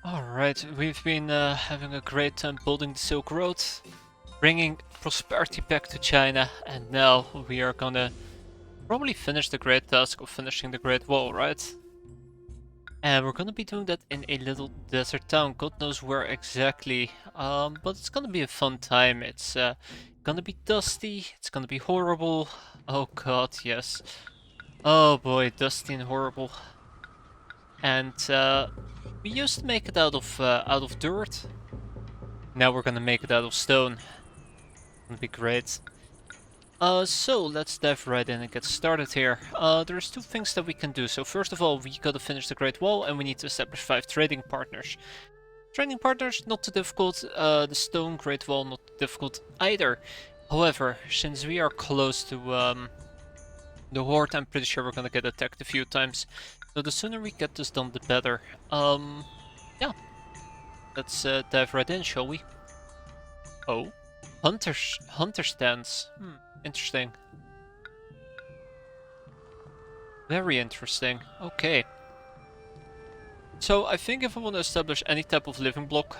Alright, we've been having a great time building the Silk Road, bringing prosperity back to China, and now we are gonna probably finish the great task of finishing the Great Wall, right? And we're gonna be doing that in a little desert town, God knows where exactly, but it's gonna be a fun time. It's gonna be dusty, it's gonna be horrible. Oh god, yes. Oh boy, dusty and horrible. And we used to make it out of dirt. Now we're gonna make it out of stone. That'd be great. So let's dive right in and get started here. There's two things that we can do. So first of all, we gotta finish the Great Wall and we need to establish 5 trading partners. Trading partners, not too difficult. The stone Great Wall, not too difficult either. However, since we are close to the Horde, I'm pretty sure we're gonna get attacked a few times. So the sooner we get this done, the better. Yeah, let's dive right in, shall we? Oh, hunter stands. Interesting. Very interesting. Okay. So I think if I want to establish any type of living block,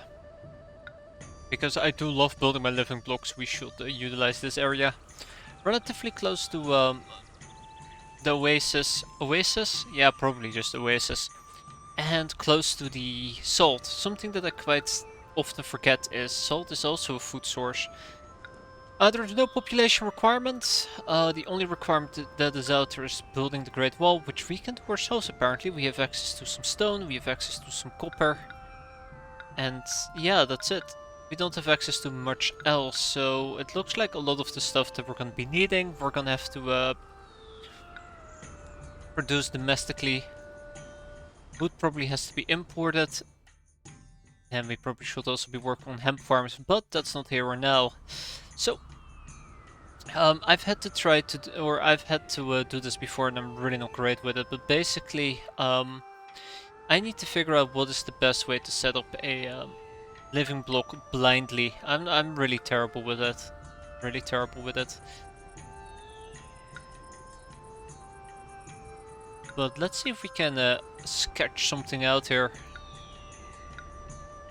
because I do love building my living blocks, we should utilize this area. Relatively close to the oasis. Oasis? Yeah, probably just oasis. And close to the salt. Something that I quite often forget is salt is also a food source. There's no population requirement. The only requirement that is out there is building the Great Wall, which we can do ourselves apparently. We have access to some stone, we have access to some copper. And yeah, that's it. We don't have access to much else, so it looks like a lot of the stuff that we're going to be needing, we're going to have to produce domestically. Wood probably has to be imported. And we probably should also be working on hemp farms, but that's not here or now. So, I've had to try to, or I've had to do this before and I'm really not great with it, but basically, I need to figure out what is the best way to set up a living block blindly. I'm really terrible with it. Really terrible with it. But let's see if we can sketch something out here.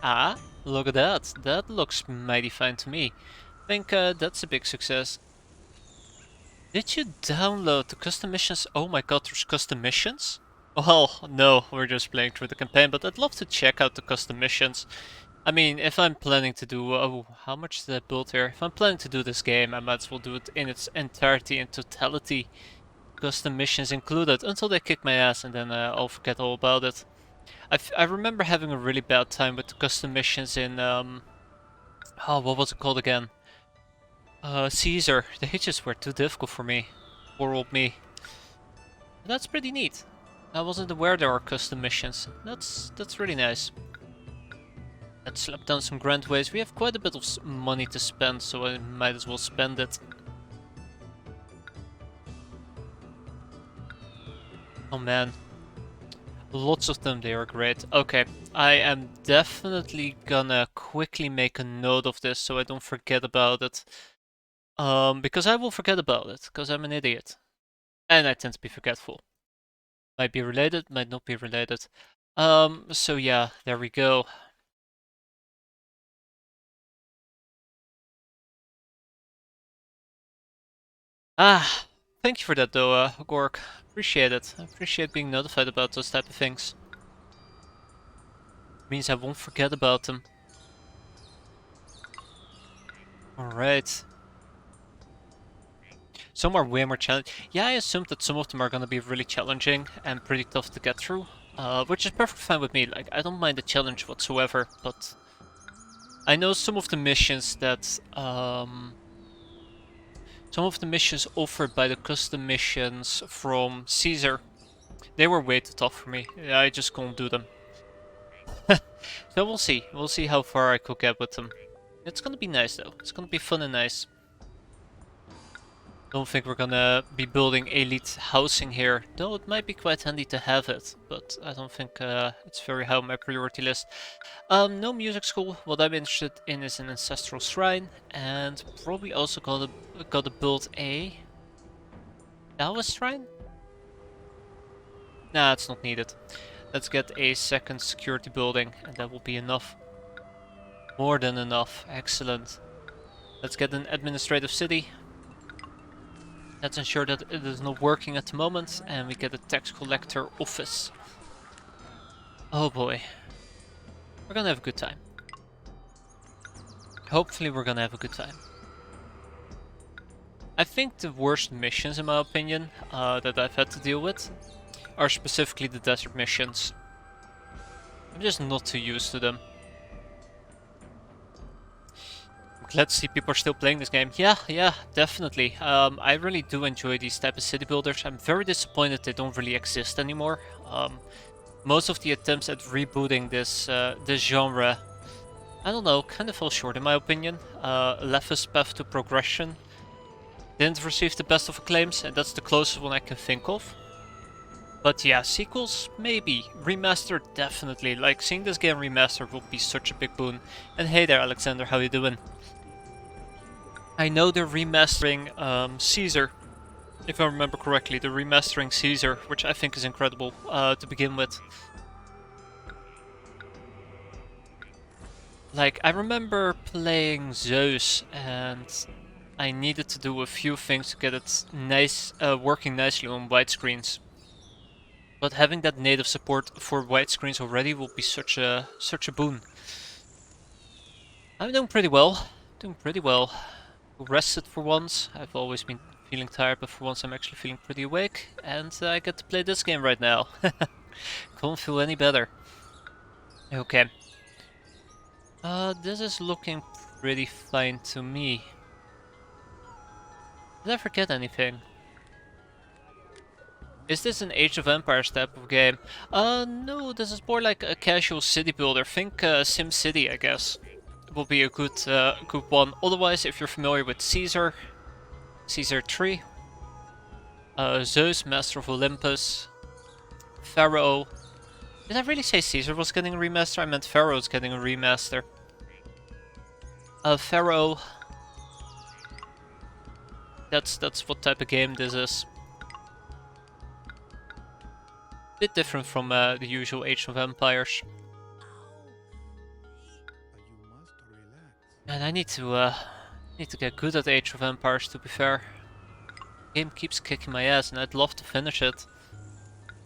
Ah, look at that. That looks mighty fine to me. I think that's a big success. Did you download the custom missions? Oh my god, there's custom missions? Well, no, we're just playing through the campaign, but I'd love to check out the custom missions. I mean, if I'm planning to do... Oh, how much did I build here? If I'm planning to do this game, I might as well do it in its entirety and totality. Custom missions included, until they kick my ass and then I'll forget all about it. I remember having a really bad time with the custom missions in... Oh, what was it called again? Caesar. They just were too difficult for me. Poor old me. But that's pretty neat. I wasn't aware there are custom missions. That's really nice. Let's slap down some grand ways. We have quite a bit of money to spend, so I might as well spend it. Oh man. Lots of them, they are great. Okay, I am definitely gonna quickly make a note of this so I don't forget about it. Because I will forget about it, because I'm an idiot. And I tend to be forgetful. Might be related, might not be related. So yeah, there we go. Ah, thank you for that though, Gork. Appreciate it. I appreciate being notified about those type of things. Means I won't forget about them. Alright. Some are way more challenging. Yeah, I assumed that some of them are gonna be really challenging and pretty tough to get through. Which is perfectly fine with me. Like, I don't mind the challenge whatsoever, but I know some of the missions that some of the missions offered by the custom missions from Caesar, they were way too tough for me. I just couldn't do them. So we'll see. We'll see how far I could get with them. It's gonna be nice though. It's gonna be fun and nice. Don't think we're gonna be building elite housing here, though it might be quite handy to have it, but I don't think it's very high on my priority list. No music school. What I'm interested in is an ancestral shrine, and probably also gotta build a Taoist shrine. Nah, it's not needed. Let's get a second security building, and that will be enough. More than enough. Excellent. Let's get an administrative city. Let's ensure that it is not working at the moment, and we get a tax collector office. Oh boy. We're gonna have a good time. Hopefully we're gonna have a good time. I think the worst missions, in my opinion, that I've had to deal with are specifically the desert missions. I'm just not too used to them. I'm glad to see people are still playing this game. Yeah, definitely. I really do enjoy these type of city builders. I'm very disappointed they don't really exist anymore. Most of the attempts at rebooting this genre, I don't know, kind of fell short in my opinion. Left's Path to Progression didn't receive the best of acclaims, and that's the closest one I can think of. But yeah, sequels, maybe. Remastered, definitely. Like, seeing this game remastered will be such a big boon. And hey there, Alexander, how you doing? I know they're remastering Caesar, if I remember correctly. They're remastering Caesar, which I think is incredible to begin with. Like, I remember playing Zeus, and I needed to do a few things to get it nice, working nicely on widescreens. But having that native support for widescreens already will be such a boon. I'm doing pretty well. Rested for once. I've always been feeling tired, but for once I'm actually feeling pretty awake. And I get to play this game right now. Can't feel any better. Okay. This is looking pretty fine to me. Did I forget anything? Is this an Age of Empires type of game? No, this is more like a casual city builder. Think SimCity, I guess. It will be a good one. Otherwise, if you're familiar with Caesar, Caesar 3, Zeus, Master of Olympus, Pharaoh. Did I really say Caesar was getting a remaster? I meant Pharaoh's getting a remaster. Pharaoh. That's what type of game this is. Bit different from the usual Age of Empires. And I need to get good at Age of Empires, to be fair. The game keeps kicking my ass and I'd love to finish it.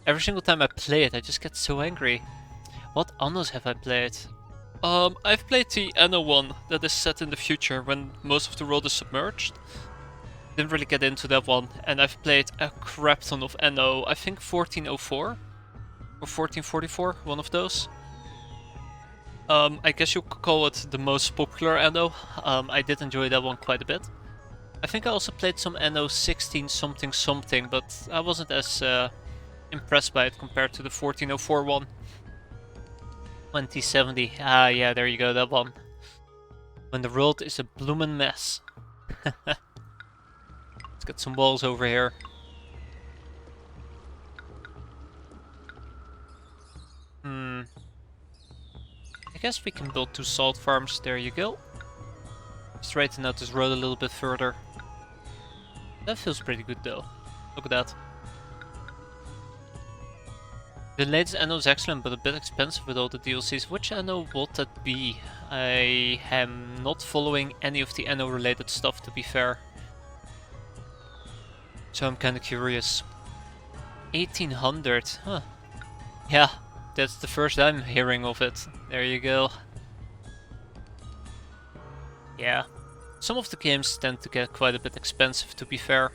Every single time I play it, I just get so angry. What annos have I played? I've played the Anno one that is set in the future when most of the world is submerged. Didn't really get into that one, and I've played a crap ton of Anno. I think 1404 or 1444, one of those. I guess you could call it the most popular Anno. I did enjoy that one quite a bit. I think I also played some Anno 16 something something, but I wasn't as impressed by it compared to the 1404 one. 2070, ah yeah, there you go, that one. When the world is a bloomin' mess. Let's get some walls over here. I guess we can build 2 salt farms, there you go. Straighten out this road a little bit further. That feels pretty good though. Look at that. The latest Anno is excellent, but a bit expensive with all the DLCs. Which Anno would that be? I am not following any of the Anno related stuff, to be fair. So I'm kinda curious. 1800, huh. Yeah, that's the first I'm hearing of it. There you go. Yeah. Some of the games tend to get quite a bit expensive, to be fair.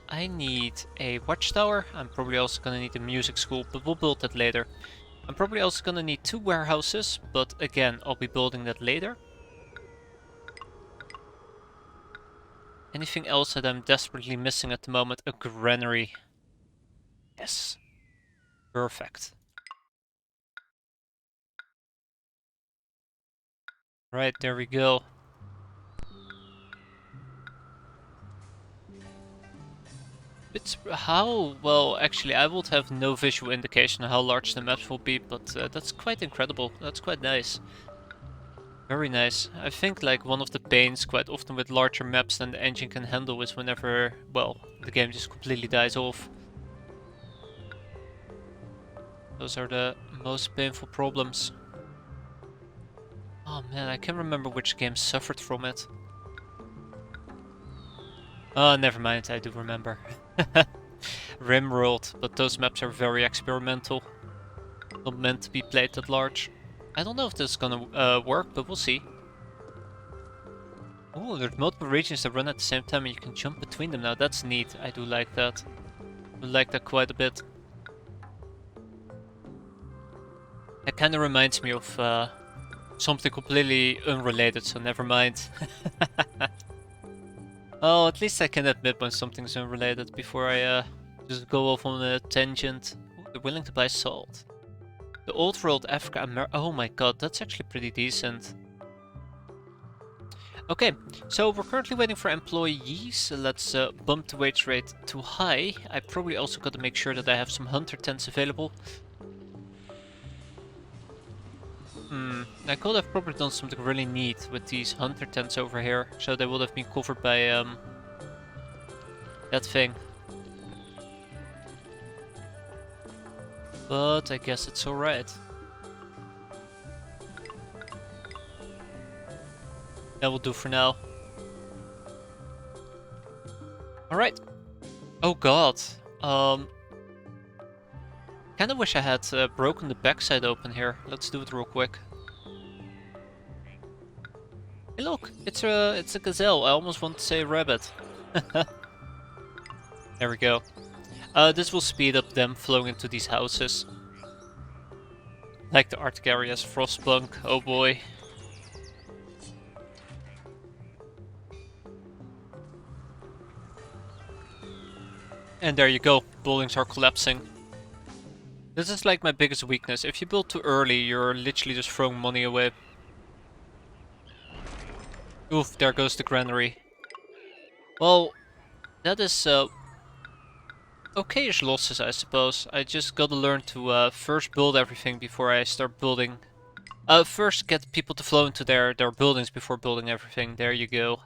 I need a watchtower. I'm probably also gonna need a music school, but we'll build that later. I'm probably also gonna need 2 warehouses, but again, I'll be building that later. Anything else that I'm desperately missing at the moment? A granary. Yes. Perfect. Right, there we go. It's how, well, actually I would have no visual indication of how large the maps will be, but that's quite incredible. That's quite nice. Very nice. I think like one of the pains quite often with larger maps than the engine can handle is whenever, well, the game just completely dies off. Those are the most painful problems. Oh man, I can't remember which game suffered from it. Oh, never mind, I do remember. Rimworld, but those maps are very experimental. Not meant to be played at large. I don't know if this is gonna work, but we'll see. Oh, there's multiple regions that run at the same time and you can jump between them now. That's neat. I do like that. I like that quite a bit. That kind of reminds me of something completely unrelated, so never mind. Oh, at least I can admit when something's unrelated before I just go off on a tangent. Ooh, they're willing to buy salt. The old world Africa America. Oh my god, that's actually pretty decent. Okay, so we're currently waiting for employees. So let's bump the wage rate to high. I probably also got to make sure that I have some hunter tents available. I could have probably done something really neat with these hunter tents over here, so they would have been covered by that thing. But I guess it's alright. That will do for now. Alright. Oh god. Kinda wish I had broken the backside open here. Let's do it real quick. Hey look, it's a gazelle. I almost want to say rabbit. There we go. This will speed up them flowing into these houses. Like the Arctic areas, Frostpunk, oh boy. And there you go, buildings are collapsing. This is like my biggest weakness. If you build too early, you're literally just throwing money away. Oof, there goes the granary. Well, that is okayish losses, I suppose. I just gotta learn to first build everything before I start building. First get people to flow into their buildings before building everything. There you go.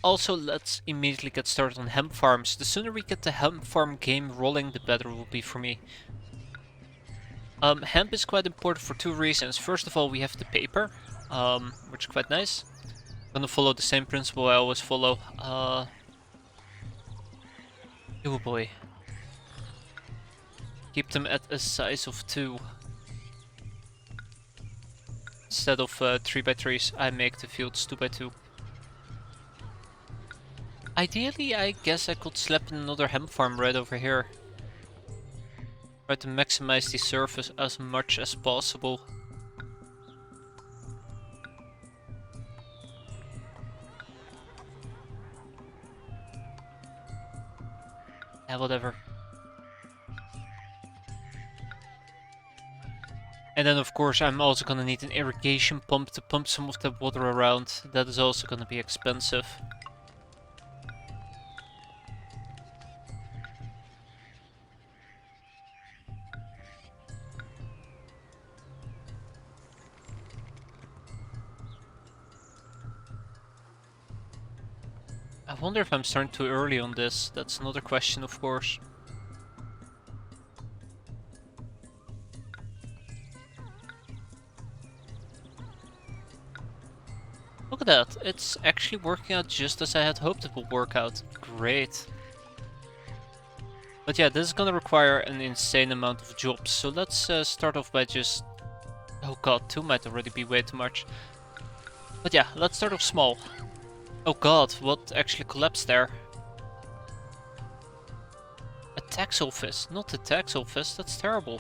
Also, let's immediately get started on hemp farms. The sooner we get the hemp farm game rolling, the better it will be for me. Hemp is quite important for two reasons. First of all, we have the paper, which is quite nice. I'm gonna follow the same principle I always follow. Oh boy. Keep them at a size of 2. Instead of 3x3s, I make the fields 2x2. Ideally, I guess I could slap in another hemp farm right over here. Try to maximize the surface as much as possible. Yeah, whatever. And then of course I'm also gonna need an irrigation pump to pump some of the water around. That is also gonna be expensive. I wonder if I'm starting too early on this. That's another question, of course. Look at that. It's actually working out just as I had hoped it would work out. Great. But yeah, this is gonna require an insane amount of jobs. So let's start off by just... Oh god, 2 might already be way too much. But yeah, let's start off small. Oh god, what actually collapsed there? A tax office, not a tax office, that's terrible.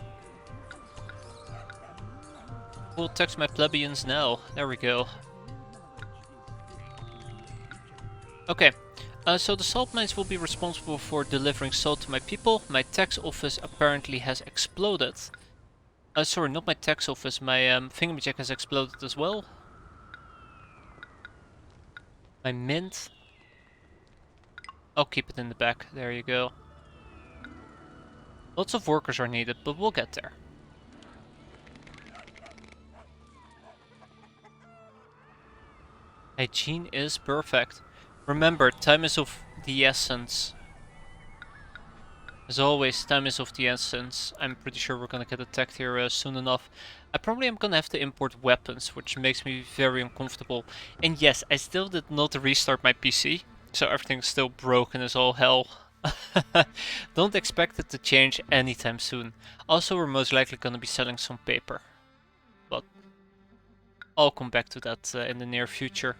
We'll tax my plebeians now, there we go. Okay, so the salt mines will be responsible for delivering salt to my people. My tax office apparently has exploded. Sorry, not my tax office, my thingamajig has exploded as well. My mint. I'll keep it in the back, there you go. Lots of workers are needed, but we'll get there. Hygiene is perfect. Remember, time is of the essence. As always, time is of the essence. I'm pretty sure we're gonna get attacked here soon enough. I probably am gonna have to import weapons, which makes me very uncomfortable. And yes, I still did not restart my PC, so everything's still broken as all hell. Don't expect it to change anytime soon. Also, we're most likely gonna be selling some paper, but I'll come back to that in the near future.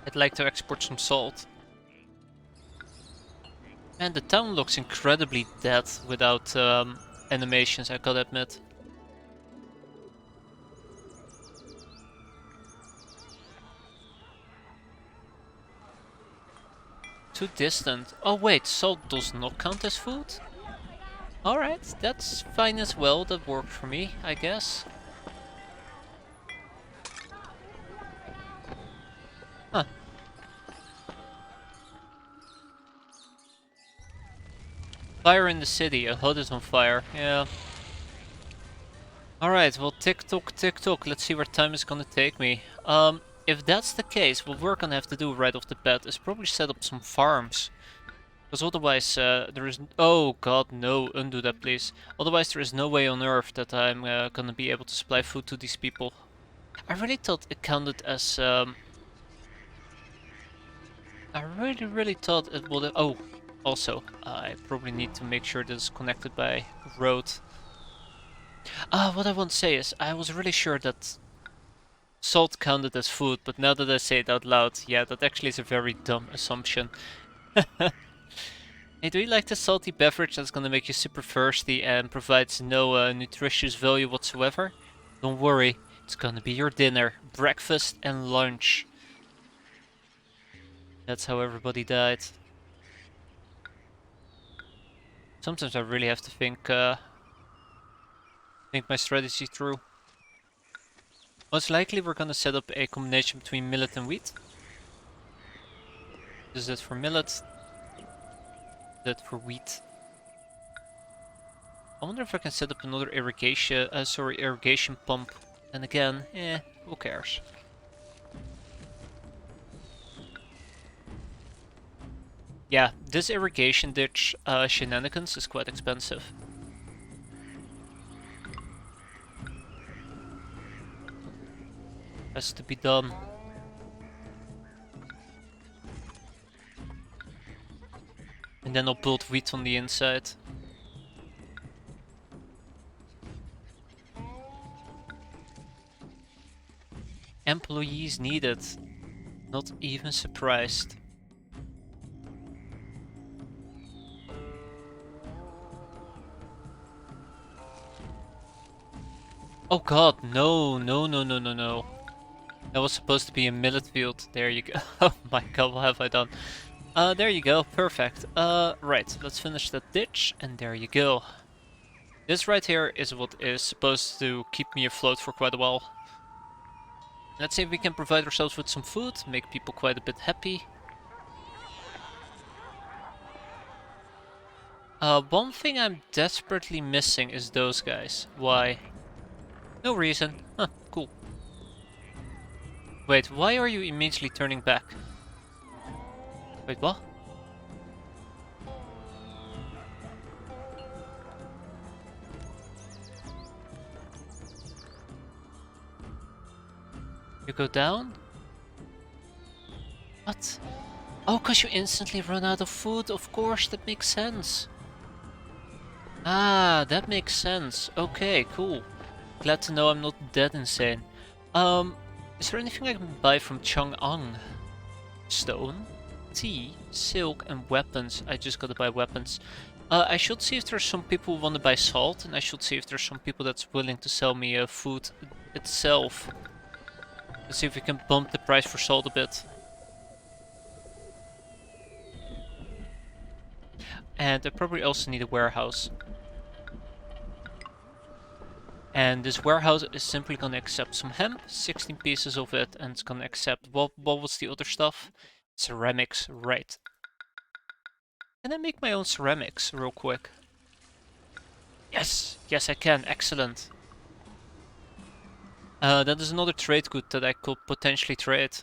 I'd like to export some salt. And the town looks incredibly dead without animations, I gotta admit. Too distant. Oh wait, salt does not count as food? Alright, that's fine as well, that worked for me, I guess. Huh. Fire in the city, a hut is on fire, yeah. Alright, well tick tock, let's see where time is gonna take me. If that's the case, what we're gonna have to do right off the bat is probably set up some farms. Because otherwise there is... Oh god, no, undo that please. Otherwise there is no way on earth that I'm gonna be able to supply food to these people. I really thought it counted as... I really thought it would... Oh, also, I probably need to make sure this is connected by road. What I want to say is, I was really sure that salt counted as food, but now that I say it out loud, yeah, that actually is a very dumb assumption. Hey, do you like the salty beverage that's gonna make you super thirsty and provides no nutritious value whatsoever? Don't worry, it's gonna be your dinner, breakfast and lunch. That's how everybody died. Sometimes I really have to think my strategy through. Most likely we're gonna set up a combination between millet and wheat. This is it for millet. That for wheat. I wonder if I can set up another irrigation pump. And again, who cares? Yeah, this irrigation ditch shenanigans is quite expensive. Has to be done. And then I'll build wheat on the inside. Employees needed. Not even surprised. Oh god, no. That was supposed to be a millet field. There you go. Oh my god, what have I done? There you go, perfect. Right, let's finish that ditch, and there you go. This right here is what is supposed to keep me afloat for quite a while. Let's see if we can provide ourselves with some food, make people quite a bit happy. One thing I'm desperately missing is those guys. Why? No reason. Huh, cool. Wait, why are you immediately turning back? Wait, what? You go down? What? Oh, cause you instantly run out of food, of course, that makes sense. Ah, that makes sense. Okay, cool. Glad to know I'm not dead insane. Is there anything I can buy from Chang'an? Stone, tea, silk, and weapons. I just gotta buy weapons. I should see if there's some people who want to buy salt, and I should see if there's some people that's willing to sell me food itself. Let's see if we can bump the price for salt a bit. And I probably also need a warehouse. And this warehouse is simply gonna accept some hemp, 16 pieces of it, and it's gonna accept, what was the other stuff? Ceramics, right. Can I make my own ceramics real quick? Yes, yes I can, excellent. That is another trade good that I could potentially trade.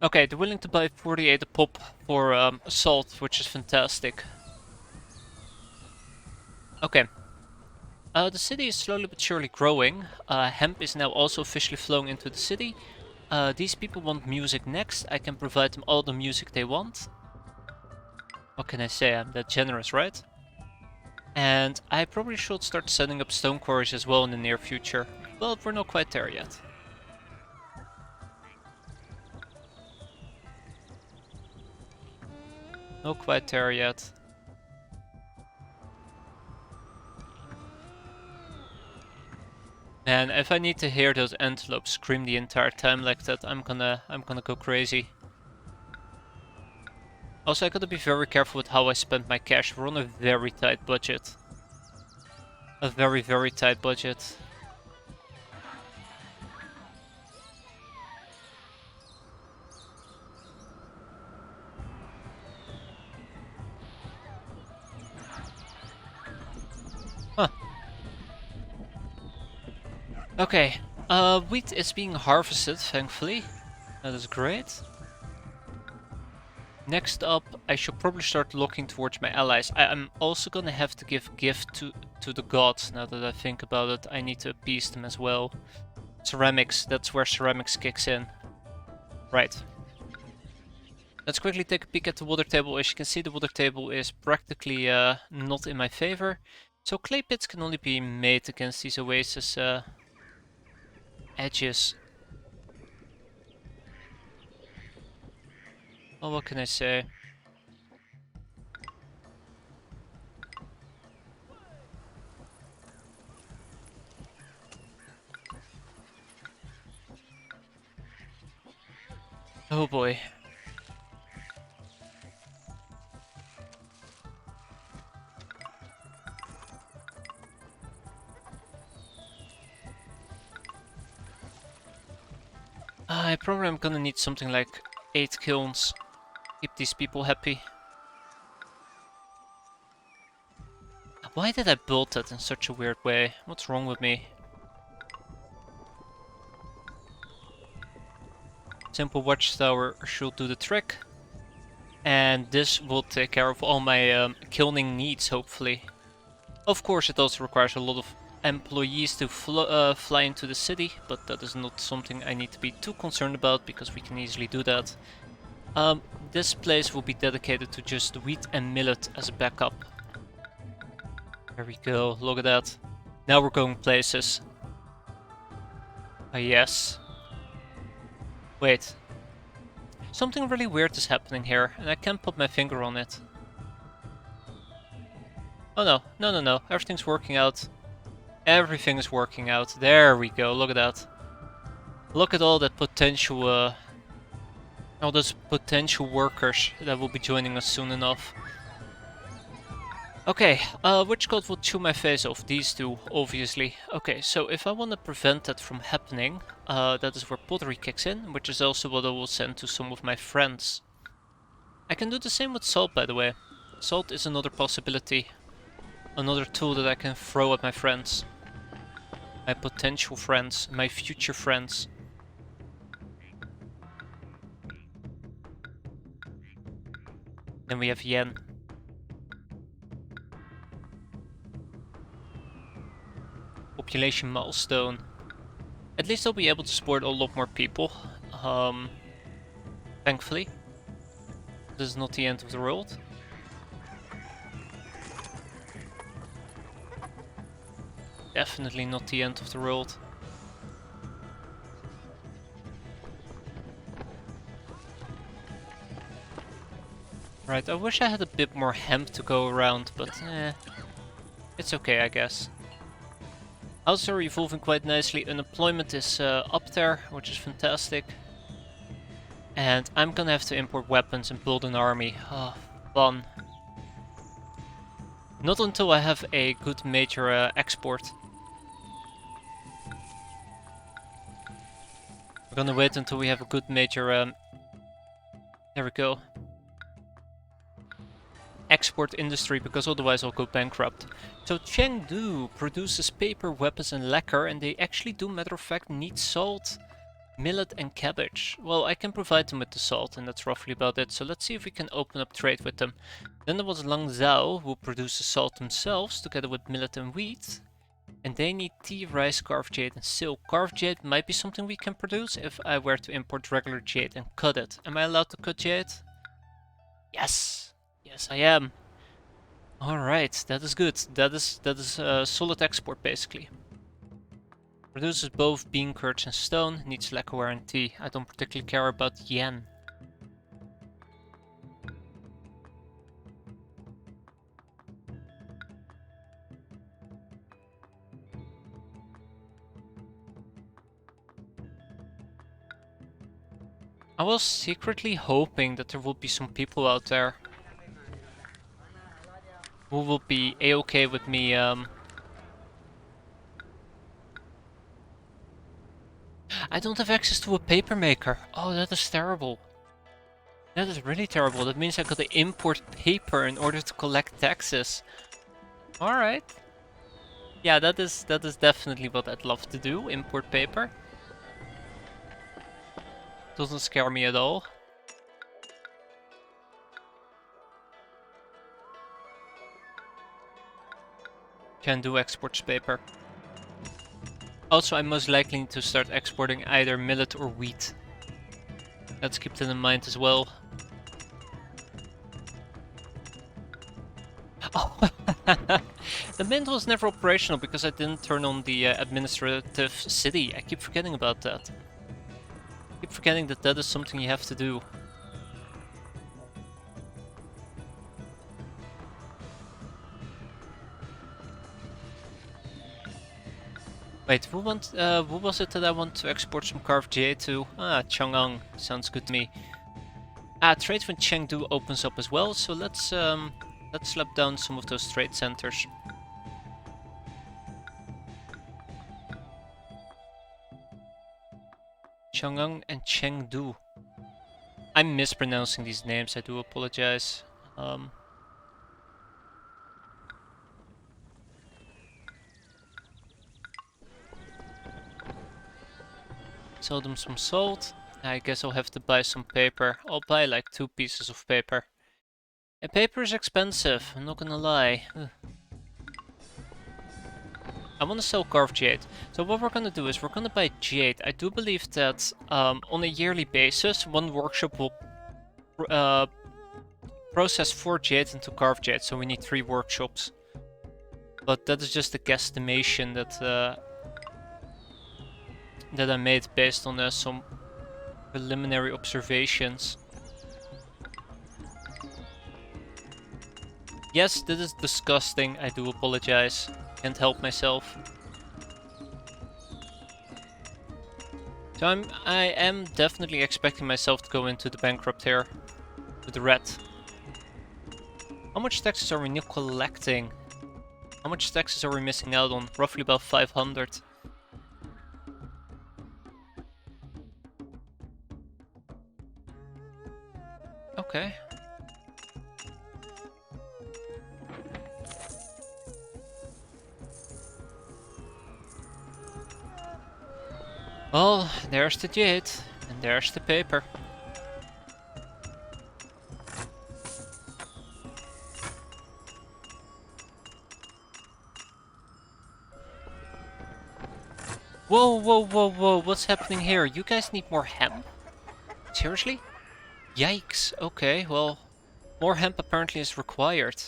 Okay, they're willing to buy 48 a pop for salt, which is fantastic. Okay. The city is slowly but surely growing. Hemp is now also officially flowing into the city. These people want music next. I can provide them all the music they want. What can I say? I'm that generous, right? And I probably should start setting up stone quarries as well in the near future. But we're not quite there yet. Not quite there yet. Man, if I need to hear those antelopes scream the entire time like that, I'm gonna go crazy. Also, I gotta be very careful with how I spend my cash. We're on a very tight budget. A very, very tight budget. Huh. Okay. Wheat is being harvested, thankfully. That is great. Next up, I should probably start looking towards my allies. I'm also gonna have to give gift to the gods, now that I think about it. I need to appease them as well. Ceramics, that's where ceramics kicks in. Right. Let's quickly take a peek at the water table. As you can see, the water table is practically not in my favor. So clay pits can only be made against these oasis edges. Well, what can I say? Oh boy. I probably am gonna need something like 8 kilns. Keep these people happy. Why did I build that in such a weird way? What's wrong with me? Simple watchtower should do the trick. And this will take care of all my kilning needs, hopefully. Of course, it also requires a lot of employees to fly into the city, but that is not something I need to be too concerned about, because we can easily do that. This place will be dedicated to just wheat and millet as a backup. There we go, look at that. Now we're going places. Yes. Wait. Something really weird is happening here, and I can't put my finger on it. Oh no, no. Everything's working out. Everything is working out. There we go, look at that. Look at all that potential, all those potential workers that will be joining us soon enough. Okay, which god will chew my face off? These two, obviously. Okay, so if I want to prevent that from happening, that is where pottery kicks in, which is also what I will send to some of my friends. I can do the same with salt, by the way. Salt is another possibility. Another tool that I can throw at my friends. My potential friends, my future friends. Then we have yen. Population milestone. At least I'll be able to support a lot more people. Thankfully. This is not the end of the world. Definitely not the end of the world. Right, I wish I had a bit more hemp to go around, but it's okay, I guess. Houses are evolving quite nicely. Unemployment is up there, which is fantastic. And I'm gonna have to import weapons and build an army. Oh, fun. Not until I have a good major export. We're gonna wait until we have a good major... there we go. export industry because otherwise I'll go bankrupt. So Chengdu produces paper, weapons and lacquer, and they actually do, matter of fact, need salt, millet and cabbage. Well, I can provide them with the salt, and that's roughly about it. So let's see if we can open up trade with them. Then there was Langzhou, who produces salt themselves, together with millet and wheat. And they need tea, rice, carved jade and silk. Carved jade might be something we can produce if I were to import regular jade and cut it. Am I allowed to cut jade? Yes! Yes, I am. Alright, that is good. That is solid export, basically. Produces both bean curds and stone, needs lacquerware and tea. I don't particularly care about yen. I was secretly hoping that there will be some people out there who will be a-okay with me I don't have access to a paper maker. Oh, that is terrible. That is really terrible. That means I gotta import paper in order to collect taxes. Alright. Yeah, that is definitely what I'd love to do, import paper. Doesn't scare me at all. Can do exports paper. Also, I most likely need to start exporting either millet or wheat. Let's keep that in mind as well. Oh, the mint was never operational because I didn't turn on the administrative city. I keep forgetting about that. I keep forgetting that that is something you have to do. Wait, who was it that I want to export some carved jade to? Ah, Chang'an. Sounds good to me. Ah, trade with Chengdu opens up as well, so let's slap down some of those trade centers. Chang'an and Chengdu. I'm mispronouncing these names, I do apologize. Sell them some salt. I guess I'll have to buy some paper. I'll buy like 2 pieces of paper. And paper is expensive, I'm not gonna lie. Ugh. I want to sell carved jade. So what we're gonna do is we're gonna buy jade. I do believe that on a yearly basis, one workshop will process 4 jade into carved jade. So we need 3 workshops. But that is just a guesstimation that I made based on some preliminary observations. Yes, this is disgusting. I do apologize. Can't help myself. So I am definitely expecting myself to go into the bankrupt here with the red. How much taxes are we now collecting? How much taxes are we missing out on? Roughly about 500. Okay. Well, there's the jade, and there's the paper. Whoa, whoa, whoa, whoa, what's happening here? You guys need more hemp? Seriously? Yikes, okay, well, more hemp apparently is required.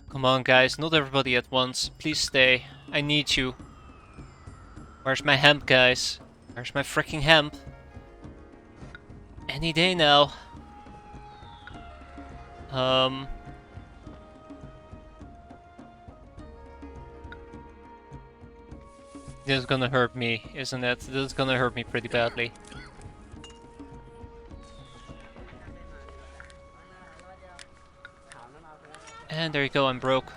Come on guys, not everybody at once. Please stay. I need you. Where's my hemp, guys? Where's my freaking hemp? Any day now. This is gonna hurt me, isn't it? This is gonna hurt me pretty badly. And there you go, I'm broke.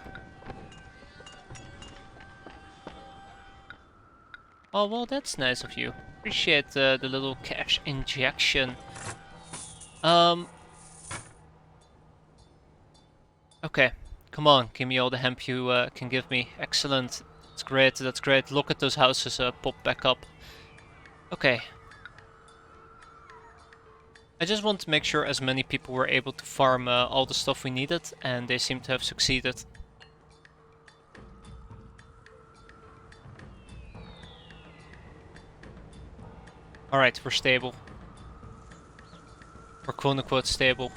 Oh, well, that's nice of you. Appreciate the little cash injection. Um. Okay. Come on, give me all the hemp you can give me. Excellent. That's great. That's great. Look at those houses pop back up. Okay. I just want to make sure as many people were able to farm all the stuff we needed, and they seem to have succeeded. Alright, we're stable. We're quote-unquote stable.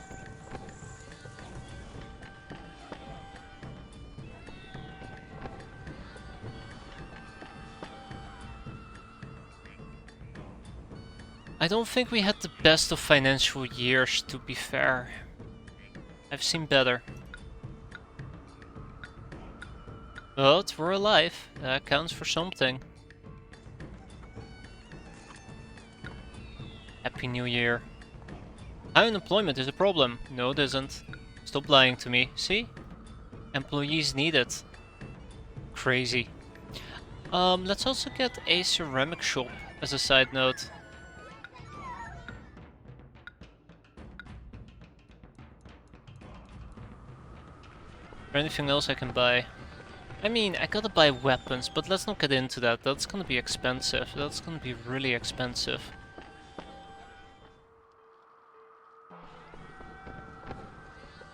I don't think we had the best of financial years, to be fair. I've seen better. But we're alive. That counts for something. Happy New Year. High unemployment is a problem. No, it isn't. Stop lying to me. See? Employees needed. Crazy. Let's also get a ceramic shop as a side note. Is there anything else I can buy? I mean, I gotta buy weapons, but let's not get into that. That's gonna be expensive. That's gonna be really expensive.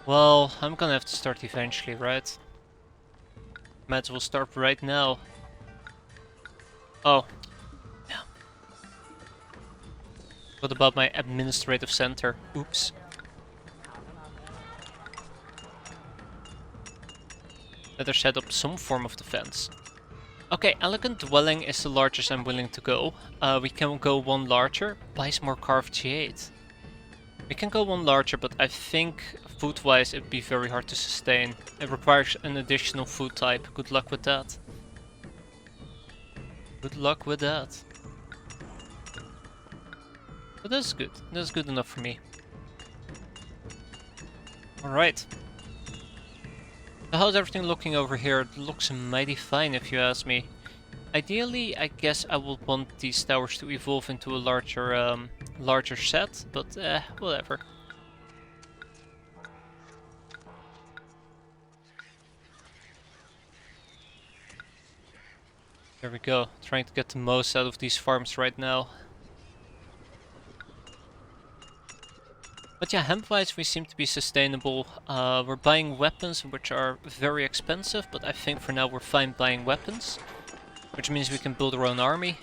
Well, I'm gonna have to start eventually, right? Might as well start right now. Oh. Yeah. What about my administrative center? Oops. Better set up some form of defense. Okay, elegant dwelling is the largest I'm willing to go. We can go one larger, buys more carved jade. We can go one larger, but I think food-wise it'd be very hard to sustain. It requires an additional food type. Good luck with that. Good luck with that. But that's good. That's good enough for me. Alright. So how's everything looking over here? It looks mighty fine if you ask me. Ideally, I guess I would want these towers to evolve into a larger set, but whatever. There we go, trying to get the most out of these farms right now. But yeah, hemp-wise we seem to be sustainable. We're buying weapons which are very expensive, but I think for now we're fine buying weapons. Which means we can build our own army.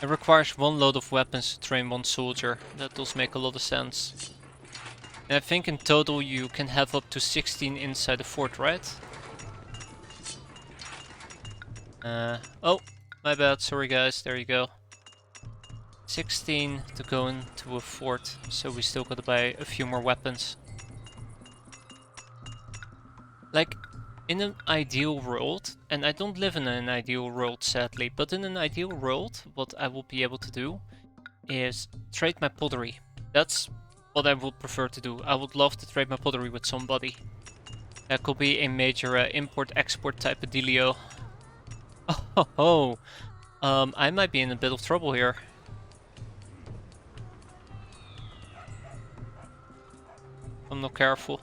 It requires one load of weapons to train one soldier. That does make a lot of sense. And I think in total you can have up to 16 inside the fort, right? Oh, my bad, sorry guys, there you go. 16 to go into a fort, so we still gotta buy a few more weapons. Like, in an ideal world, and I don't live in an ideal world sadly, but in an ideal world, what I will be able to do is trade my pottery. That's what I would prefer to do. I would love to trade my pottery with somebody. That could be a major import-export type of dealio. Oh, I might be in a bit of trouble here. I'm not careful.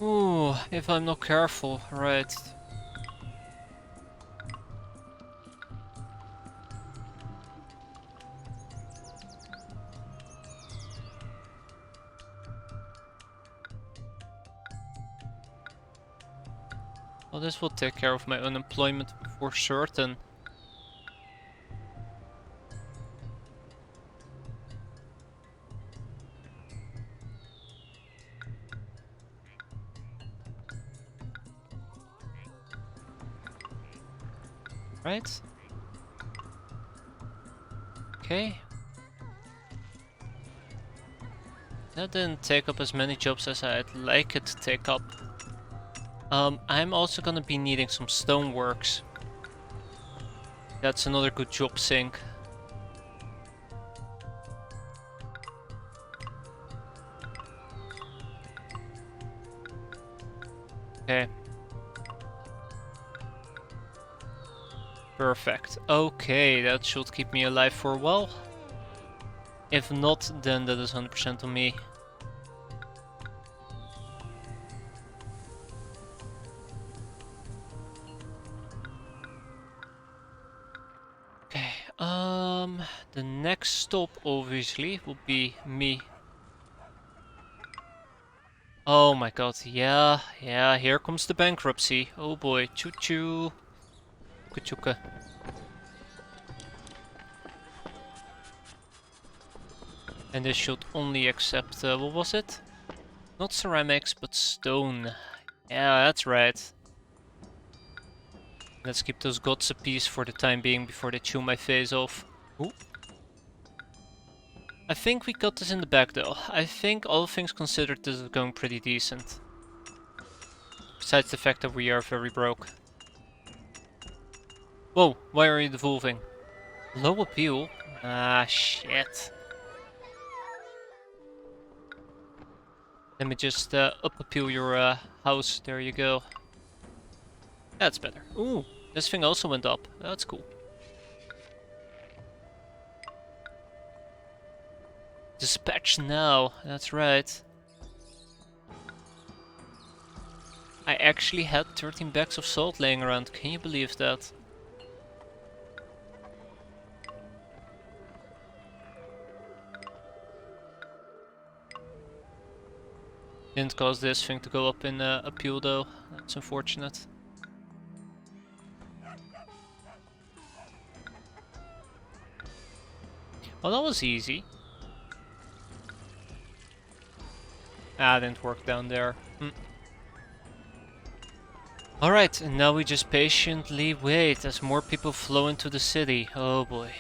Ooh, if I'm not careful, right. Well, this will take care of my unemployment for certain. Right? Okay. That didn't take up as many jobs as I'd like it to take up. I'm also gonna be needing some stoneworks. That's another good job sink. Okay. Perfect. Okay, that should keep me alive for a while. If not, then that is 100% on me. Okay, the next stop obviously will be me. Oh my god, yeah, here comes the bankruptcy. Oh boy, choo choo. Chuka chuka. And this should only accept, what was it? Not ceramics, but stone. Yeah, that's right. Let's keep those gods a piece for the time being before they chew my face off. Ooh. I think we got this in the bag though. I think all things considered this is going pretty decent. Besides the fact that we are very broke. Whoa, why are you devolving? Low appeal? Ah, shit. Let me just up appeal your house. There you go. That's better. Ooh, this thing also went up. That's cool. Dispatch now. That's right. I actually had 13 bags of salt laying around. Can you believe that? Didn't cause this thing to go up in appeal though. That's unfortunate. Well, that was easy. Ah, didn't work down there. Alright, and now we just patiently wait as more people flow into the city. Oh boy.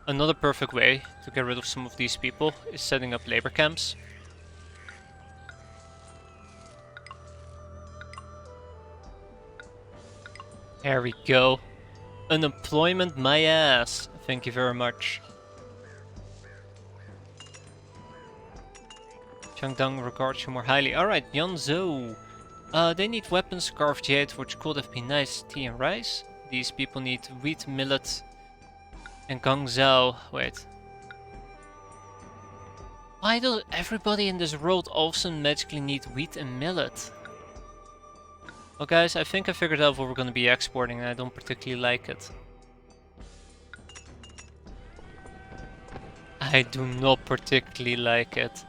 Another perfect way to get rid of some of these people is setting up labor camps. There we go. Unemployment my ass. Thank you very much. Changdang regards you more highly. Alright, Yanzhou. They need weapons, carved jade, which could have been nice. Tea and rice. These people need wheat, millet, and Guangzhou. Wait. Why does everybody in this world all of a sudden magically need wheat and millet? Well guys, I think I figured out what we're gonna be exporting and I don't particularly like it. I do not particularly like it.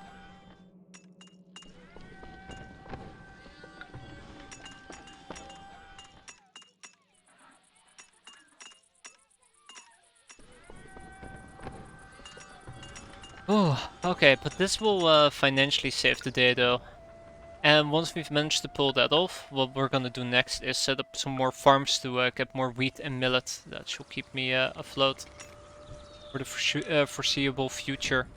Oh, okay, but this will financially save the day though. And once we've managed to pull that off, what we're gonna do next is set up some more farms to get more wheat and millet. That should keep me afloat for the foreseeable future.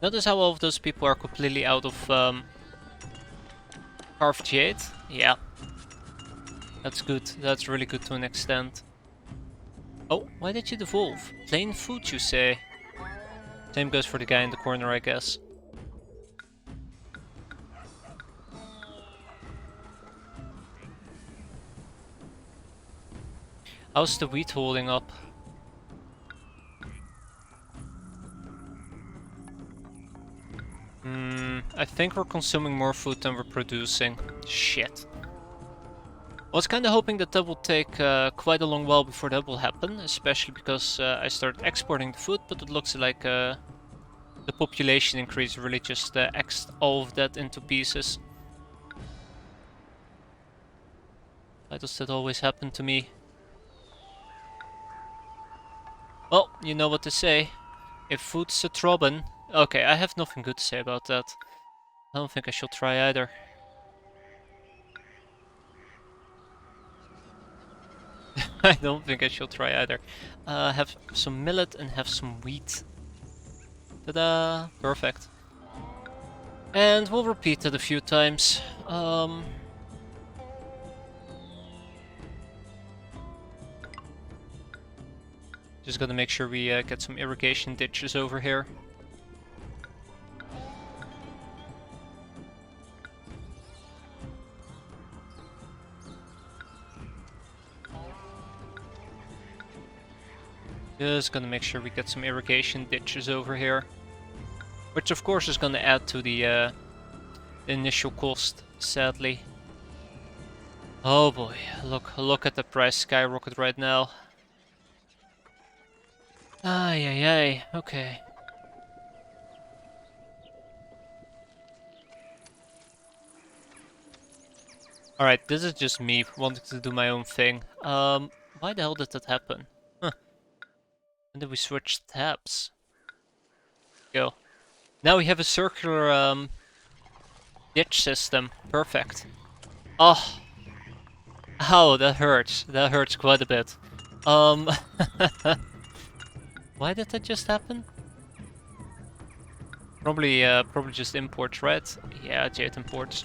Notice how all of those people are completely out of carved jade? Yeah. That's good. That's really good to an extent. Oh, why did you devolve? Plain food, you say? Same goes for the guy in the corner, I guess. How's the wheat holding up? I think we're consuming more food than we're producing. Shit. I was kinda hoping that that will take quite a long while before that will happen, especially because I started exporting the food, but it looks like the population increase really just axed all of that into pieces. Why does that always happen to me? Well, you know what to say. If food's a trouble... Okay, I have nothing good to say about that. I don't think I should try either. I don't think I should try either. Have some millet and have some wheat. Ta-da! Perfect. And we'll repeat it a few times. Just gotta make sure we get some irrigation ditches over here. Just gonna make sure we get some irrigation ditches over here. Which of course is gonna add to the initial cost, sadly. Oh boy, look at the price skyrocket right now. Ay ay ay, okay. Alright, this is just me wanting to do my own thing. Why the hell did that happen? Huh. When did we switch tabs? Go. Now we have a circular ditch system. Perfect. Oh. Ow, that hurts. That hurts quite a bit. Why did that just happen? Probably just imports, right? Yeah, jade imports.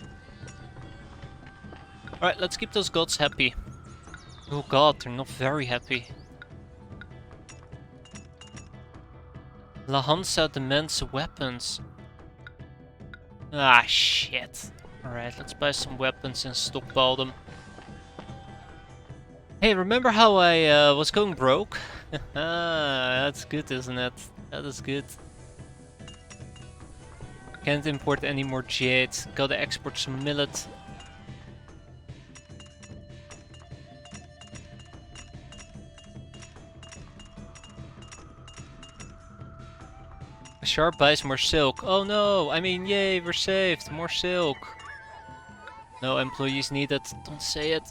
Alright, let's keep those gods happy. Oh god, they're not very happy. La Hansa demands weapons. Ah, shit. Alright, let's buy some weapons and stockpile them. Hey, remember how I was going broke? That's good, isn't it? That is good. Can't import any more jade. Gotta export some millet. Sharp buys more silk. Oh no! I mean, yay, we're saved. More silk. No employees needed. Don't say it.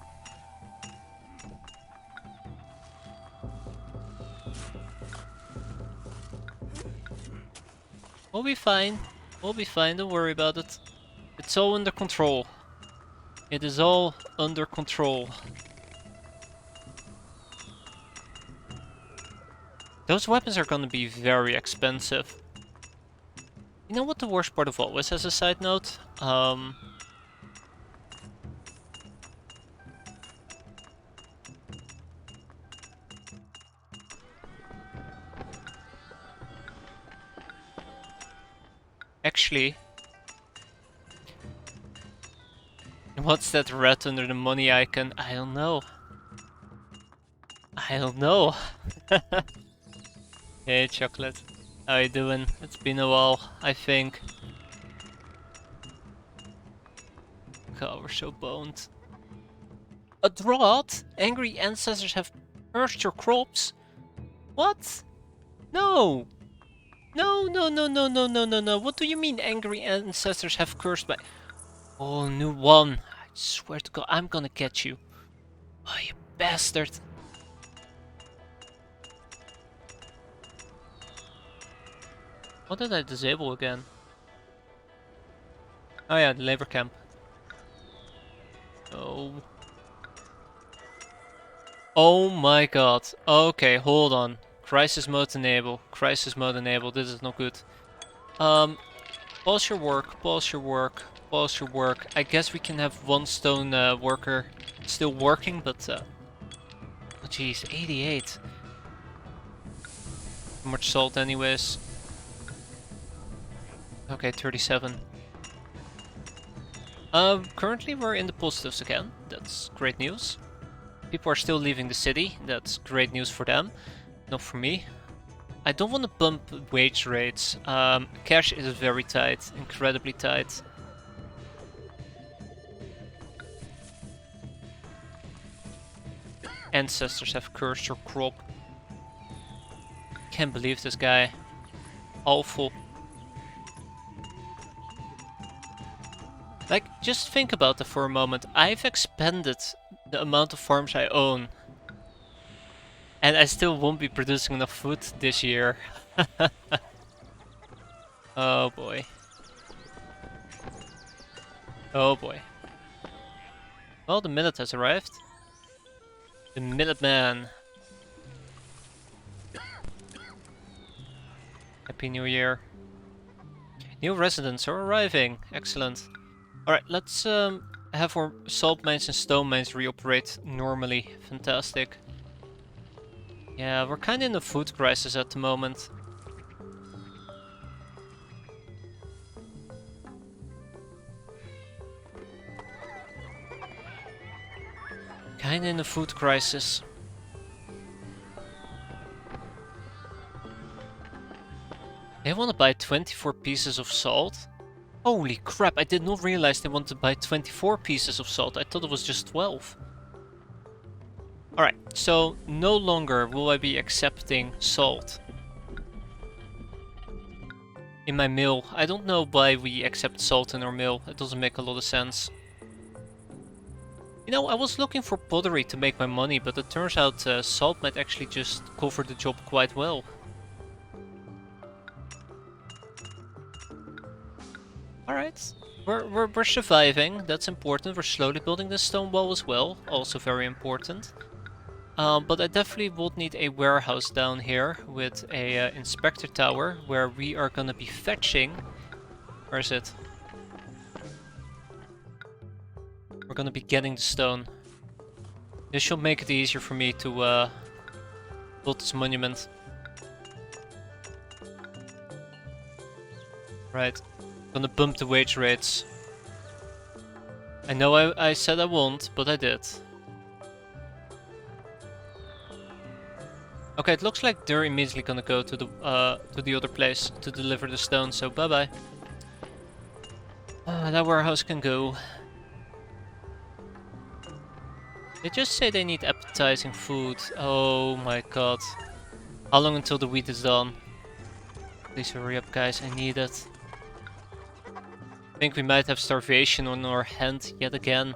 We'll be fine. We'll be fine. Don't worry about it. It's all under control. It is all under control. Those weapons are gonna be very expensive. You know what the worst part of all is, as a side note? Actually... What's that red under the money icon? I don't know. I don't know. Hey, Chocolate. How you doing? It's been a while, I think. God, we're so boned. A drought? Angry ancestors have cursed your crops? What? No! No, no, no, no, no, no, no, no. What do you mean angry ancestors have cursed my... Oh, new one. I swear to God, I'm gonna get you. Oh, you bastard. What did I disable again? Oh yeah, the labor camp. Oh. Oh my god. Okay, hold on. Crisis mode enable. Crisis mode enable. This is not good. Pause your work. Pause your work. Pause your work. I guess we can have one stone worker still working, but oh jeez, 88. Too much salt anyways. Okay, 37. Currently we're in the positives again. That's great news. People are still leaving the city. That's great news for them. Not for me. I don't want to bump wage rates. Cash is very tight. Incredibly tight. Ancestors have cursed your crop. Can't believe this guy. Awful. Like, just think about it for a moment. I've expanded the amount of farms I own. And I still won't be producing enough food this year. Oh boy. Oh boy. Well, the millet has arrived. The Minuteman. Happy New Year. New residents are arriving. Excellent. Alright, let's have our salt mines and stone mines reoperate normally. Fantastic. Yeah, we're kind of in a food crisis at the moment. Kinda in a food crisis. They want to buy 24 pieces of salt? Holy crap, I did not realize they wanted to buy 24 pieces of salt. I thought it was just 12. Alright, so no longer will I be accepting salt in my mill. I don't know why we accept salt in our mill. It doesn't make a lot of sense. You know, I was looking for pottery to make my money, but it turns out salt might actually just cover the job quite well. Alright, we're surviving, that's important. We're slowly building the stone wall as well, also very important. But I definitely would need a warehouse down here with a inspector tower where we are gonna be fetching. Where is it? We're gonna be getting the stone. This should make it easier for me to build this monument. Right. Gonna bump the wage rates. I know I said I won't, but I did. Okay, it looks like they're immediately gonna go to the other place to deliver the stone, so bye bye. That warehouse can go. They just say they need appetizing food. Oh my god. How long until the wheat is done? Please hurry up, guys, I need it. I think we might have starvation on our hand yet again.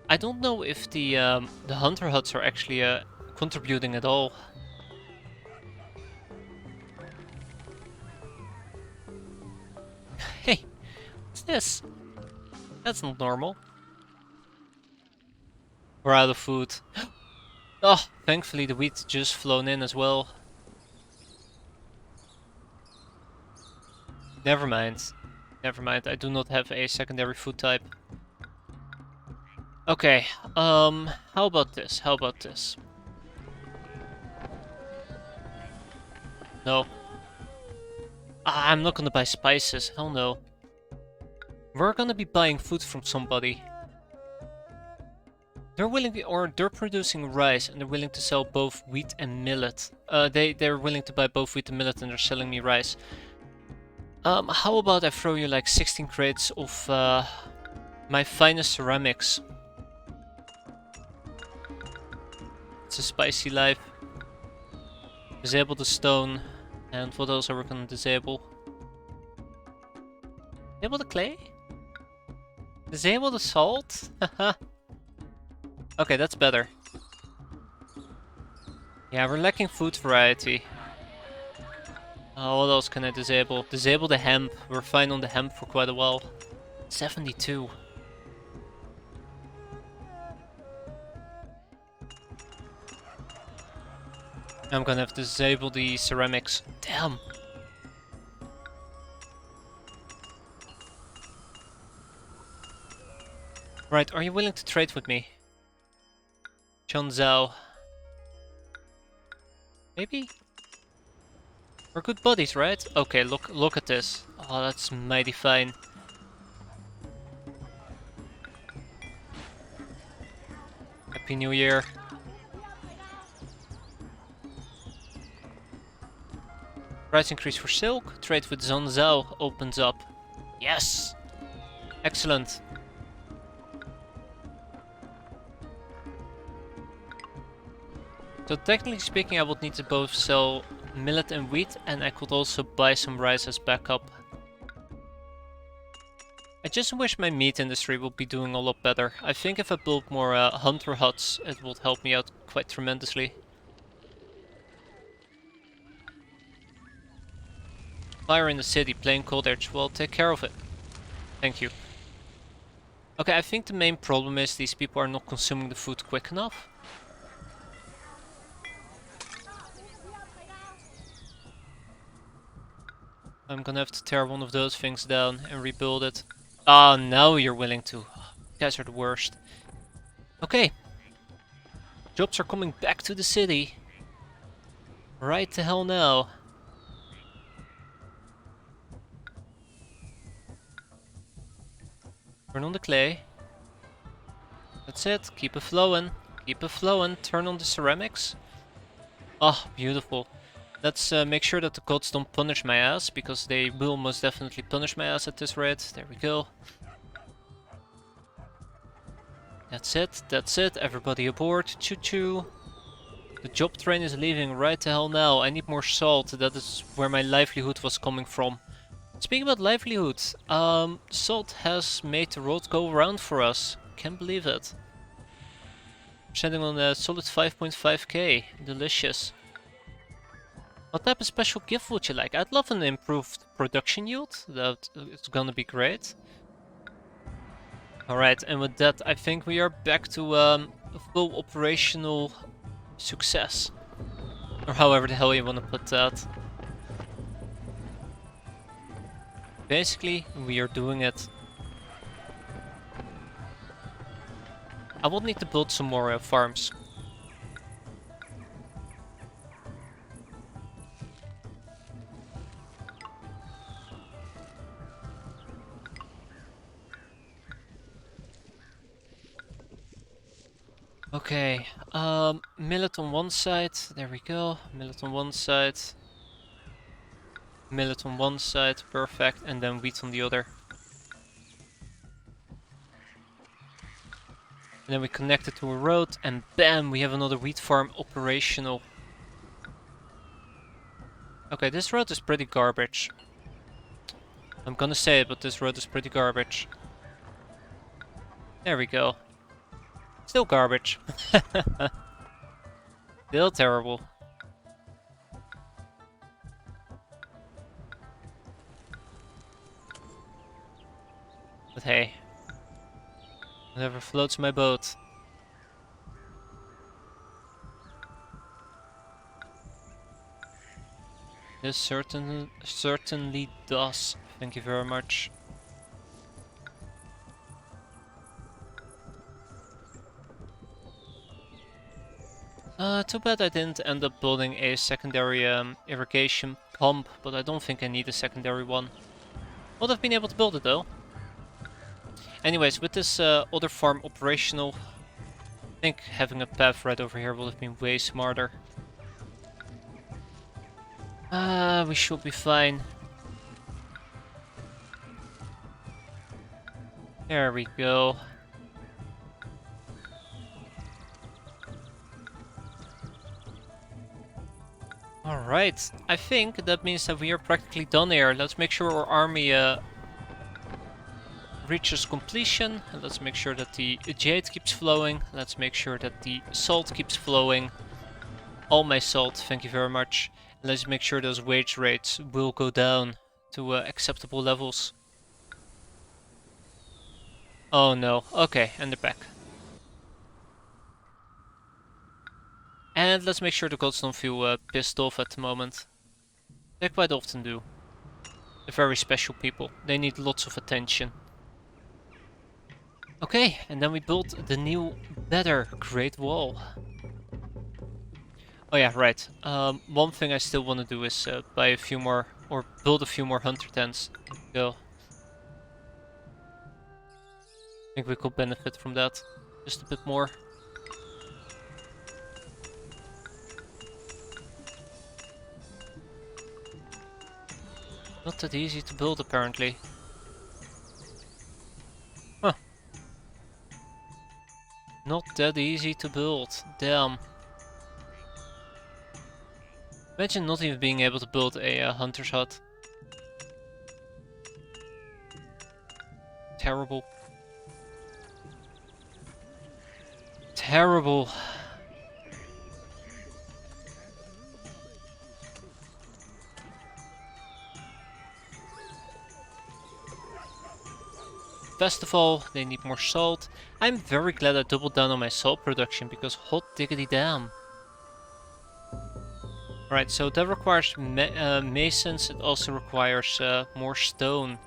I don't know if the hunter huts are actually contributing at all. Hey, what's this? That's not normal. We're out of food. Oh, thankfully the wheat just flown in as well. Never mind. Never mind, I do not have a secondary food type. Okay, how about this? How about this? No. I'm not gonna buy spices, hell no. We're gonna be buying food from somebody. They're willing to, or they're producing rice and they're willing to sell both wheat and millet. They're willing to buy both wheat and millet and they're selling me rice. How about I throw you like 16 crates of my finest ceramics. It's a spicy life. Disable the stone. And what else are we gonna disable? Disable the clay? Disable the salt? Haha. Okay, that's better. Yeah, we're lacking food variety. What else can I disable? Disable the hemp. We're fine on the hemp for quite a while. 72. I'm gonna have to disable the ceramics. Damn. Right, are you willing to trade with me? Chonzhao. Maybe? We're good buddies, right? Okay, look at this. Oh, that's mighty fine. Happy New Year. Price increase for silk. Trade with Zhao opens up. Yes! Excellent. So technically speaking, I would need to both sell millet and wheat, and I could also buy some rice as backup. I just wish my meat industry would be doing a lot better. I think if I build more hunter huts, it would help me out quite tremendously. Fire in the city, plain cold edge. Well, take care of it. Thank you. Okay, I think the main problem is these people are not consuming the food quick enough. I'm gonna have to tear one of those things down and rebuild it. Ah, now you're willing to. You guys are the worst. Okay. Jobs are coming back to the city. Right the hell now. Turn on the clay. That's it. Keep it flowing. Keep it flowing. Turn on the ceramics. Oh, beautiful. Let's make sure that the gods don't punish my ass, because they will most definitely punish my ass at this rate. There we go. That's it, that's it. Everybody aboard. Choo-choo. The job train is leaving right the hell now. I need more salt. That is where my livelihood was coming from. Speaking about livelihood, salt has made the road go around for us. Can't believe it. Sending on a solid 5.5k. Delicious. What type of special gift would you like? I'd love an improved production yield. That it's gonna be great. Alright, and with that, I think we are back to a full operational success. Or however the hell you want to put that. Basically, we are doing it. I will need to build some more farms. Okay, millet on one side, there we go, millet on one side. Millet on one side, perfect, and then wheat on the other. And then we connect it to a road, and bam, we have another wheat farm operational. Okay, this road is pretty garbage. I'm gonna say it, but this road is pretty garbage. There we go. Still garbage. Still terrible. But hey. Whatever floats my boat. This certainly does. Thank you very much. Too bad I didn't end up building a secondary irrigation pump, but I don't think I need a secondary one. Would have been able to build it though. Anyways, with this other farm operational, I think having a path right over here would have been way smarter. We should be fine. There we go. Alright, I think that means that we are practically done here. Let's make sure our army reaches completion. Let's make sure that the jade keeps flowing. Let's make sure that the salt keeps flowing. All my salt, thank you very much. And let's make sure those wage rates will go down to acceptable levels. Oh no, okay, and they're back. And let's make sure the gods don't feel pissed off at the moment. They quite often do. They're very special people. They need lots of attention. Okay, and then we built the new, better Great Wall. Oh yeah, right. One thing I still want to do is buy a few more, or build a few more hunter tents. Go. I think we could benefit from that just a bit more. Not that easy to build, apparently. Huh. Not that easy to build. Damn. Imagine not even being able to build a hunter's hut. Terrible. Terrible. Best of all, they need more salt. I'm very glad I doubled down on my salt production, because hot diggity damn. Right, so that requires masons, it also requires more stone.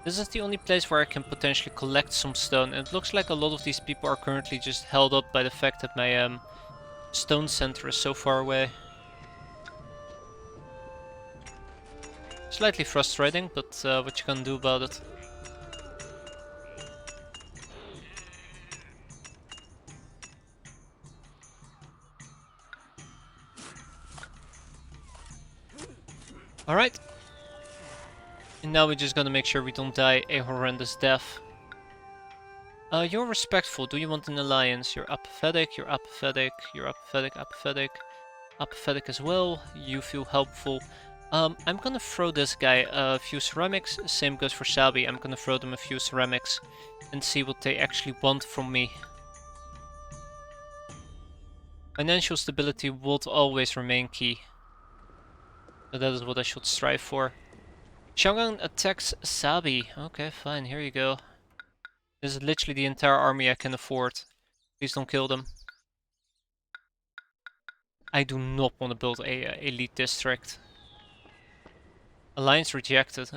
This is the only place where I can potentially collect some stone, and it looks like a lot of these people are currently just held up by the fact that my stone center is so far away. Slightly frustrating, but what you can do about it. Alright. And now we're just gonna make sure we don't die a horrendous death. You're respectful. Do you want an alliance? You're apathetic, you're apathetic, you're apathetic, apathetic. Apathetic as well. You feel helpful. I'm gonna throw this guy a few ceramics. Same goes for Sabi. I'm gonna throw them a few ceramics and see what they actually want from me. Financial stability would always remain key. So that is what I should strive for. Chang'an attacks Sabi. Okay, fine. Here you go. This is literally the entire army I can afford. Please don't kill them. I do not want to build a elite district. Alliance rejected.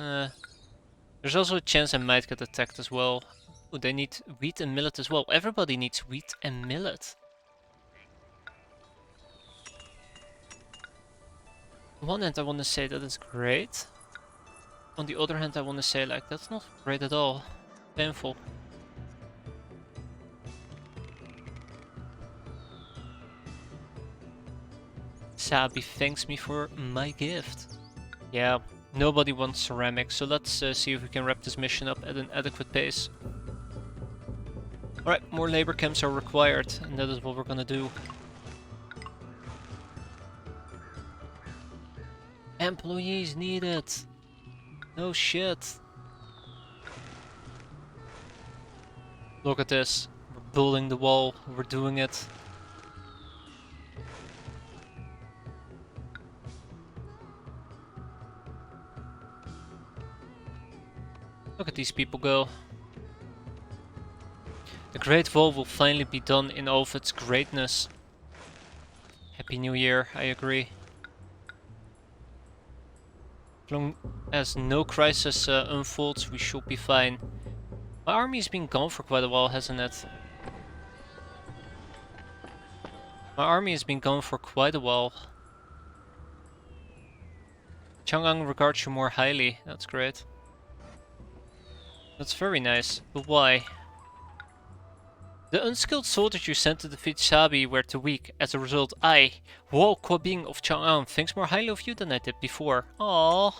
There's also a chance I might get attacked as well. Oh, they need wheat and millet as well. Everybody needs wheat and millet. On one hand I want to say that is great. On the other hand I want to say like that's not great at all. Painful. Sabi thanks me for my gift. Yeah, nobody wants ceramics, so let's see if we can wrap this mission up at an adequate pace. Alright, more labor camps are required, and that is what we're gonna do. Employees needed! No shit! Look at this. We're building the wall, we're doing it. Look at these people go. The Great Wall will finally be done in all of its greatness. Happy New Year, I agree. As long as no crisis unfolds, we should be fine. My army's been gone for quite a while, hasn't it? My army has been gone for quite a while. Chang'an regards you more highly, that's great. That's very nice, but why? The unskilled soldiers you sent to defeat Sabi were too weak. As a result, I, Wall Kuobing of Chang'an, thinks more highly of you than I did before. Aww.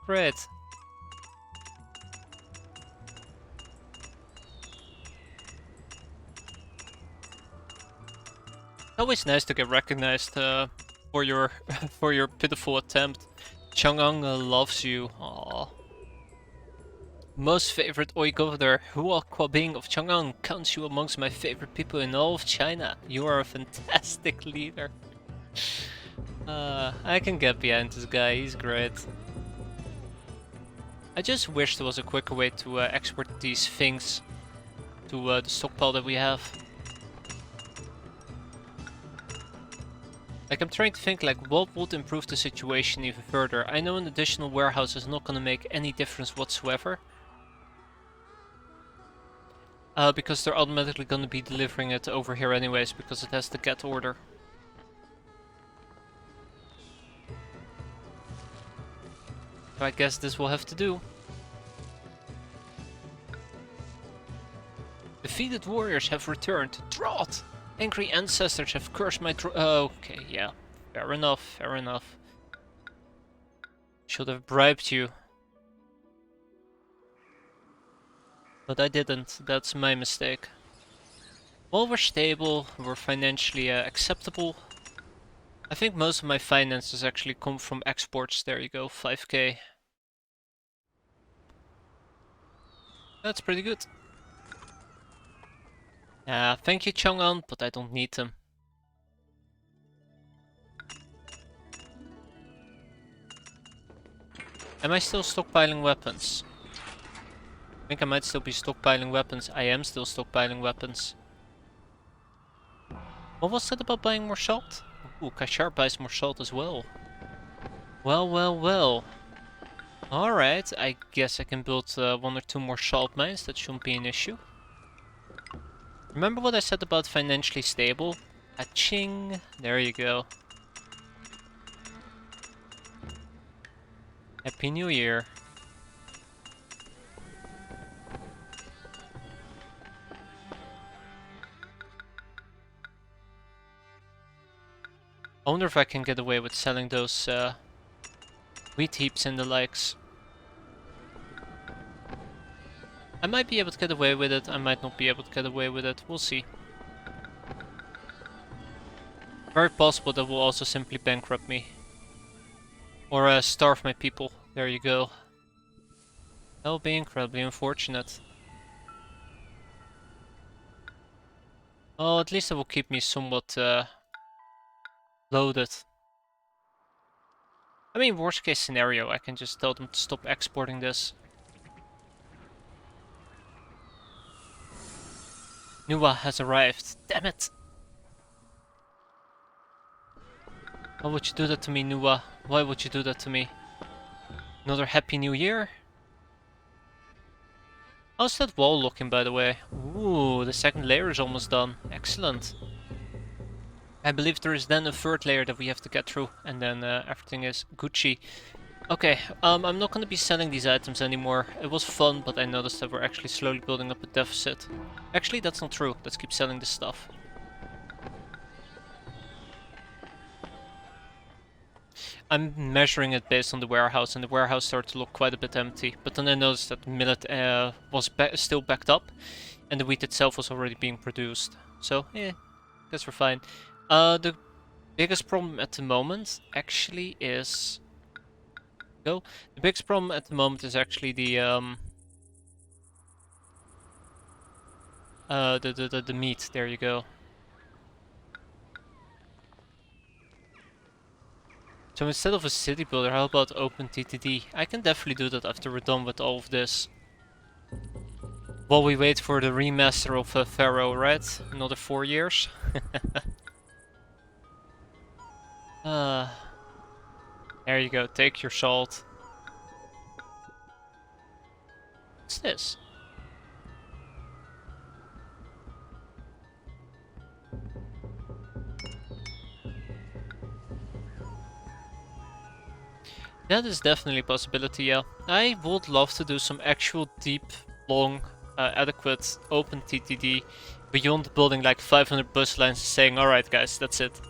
Great. Always nice to get recognized for your for your pitiful attempt. Chang'an loves you. Aww. Most favorite Oi Governor, Hua Kuobing of Chang'an, counts you amongst my favorite people in all of China. You are a fantastic leader. I can get behind this guy, he's great. I just wish there was a quicker way to export these things to the stockpile that we have. Like, I'm trying to think, like, what would improve the situation even further. I know an additional warehouse is not gonna make any difference whatsoever. Because they're automatically gonna be delivering it over here anyways, because it has the get order. So I guess this will have to do. Defeated warriors have returned. Drought! Angry ancestors have cursed my okay, yeah. Fair enough, fair enough. Should have bribed you. But I didn't, that's my mistake. Well, we're stable, we're financially acceptable. I think most of my finances actually come from exports. There you go, 5k. That's pretty good. Thank you Chang'an, but I don't need them. Am I still stockpiling weapons? I think I might still be stockpiling weapons. I am still stockpiling weapons. What was that about buying more salt? Ooh, Kashar buys more salt as well. Well, well, well. Alright, I guess I can build 1 or 2 more salt mines. That shouldn't be an issue. Remember what I said about financially stable? Aching. There you go. Happy New Year. I wonder if I can get away with selling those Wheat heaps and the likes. I might be able to get away with it, I might not be able to get away with it, we'll see. Very possible that will also simply bankrupt me. Or starve my people, there you go. That will be incredibly unfortunate. Oh, at least it will keep me somewhat loaded. I mean, worst case scenario, I can just tell them to stop exporting this. Nua has arrived. Damn it! Why would you do that to me, Nua? Why would you do that to me? Another Happy New Year? How's that wall looking, by the way? Ooh, the second layer is almost done. Excellent. I believe there is then a third layer that we have to get through, and then everything is Gucci. Okay, I'm not going to be selling these items anymore. It was fun, but I noticed that we're actually slowly building up a deficit. Actually, that's not true. Let's keep selling this stuff. I'm measuring it based on the warehouse, and the warehouse started to look quite a bit empty. But then I noticed that the millet was still backed up, and the wheat itself was already being produced. So, yeah, guess we're fine. The biggest problem at the moment actually is... The biggest problem at the moment is actually the meat. There you go. So instead of a city builder, how about OpenTTD? I can definitely do that after we're done with all of this. While we wait for the remaster of Pharaoh, right? Another 4 years. There you go, take your salt. What's this? That is definitely a possibility, yeah. I would love to do some actual deep, long, adequate open TTD beyond building like 500 bus lines saying, alright guys, that's it.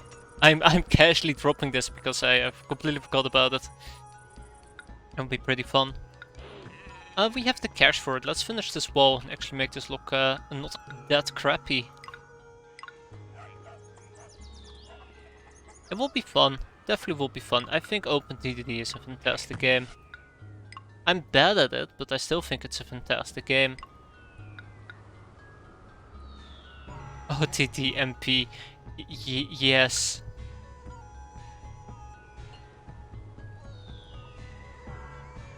I'm casually dropping this because I have completely forgot about it. It would be pretty fun. We have the cash for it. Let's finish this wall and actually make this look not that crappy. It will be fun. Definitely will be fun. I think OpenTTD is a fantastic game. I'm bad at it, but I still think it's a fantastic game. OTTMP. Yes.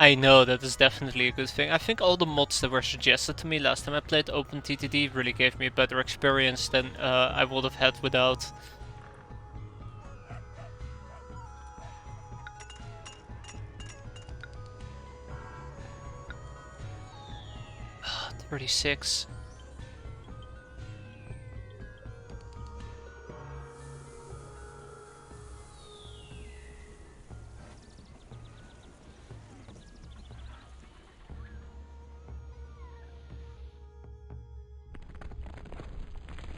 I know, that is definitely a good thing. I think all the mods that were suggested to me last time I played OpenTTD really gave me a better experience than I would have had without. 36.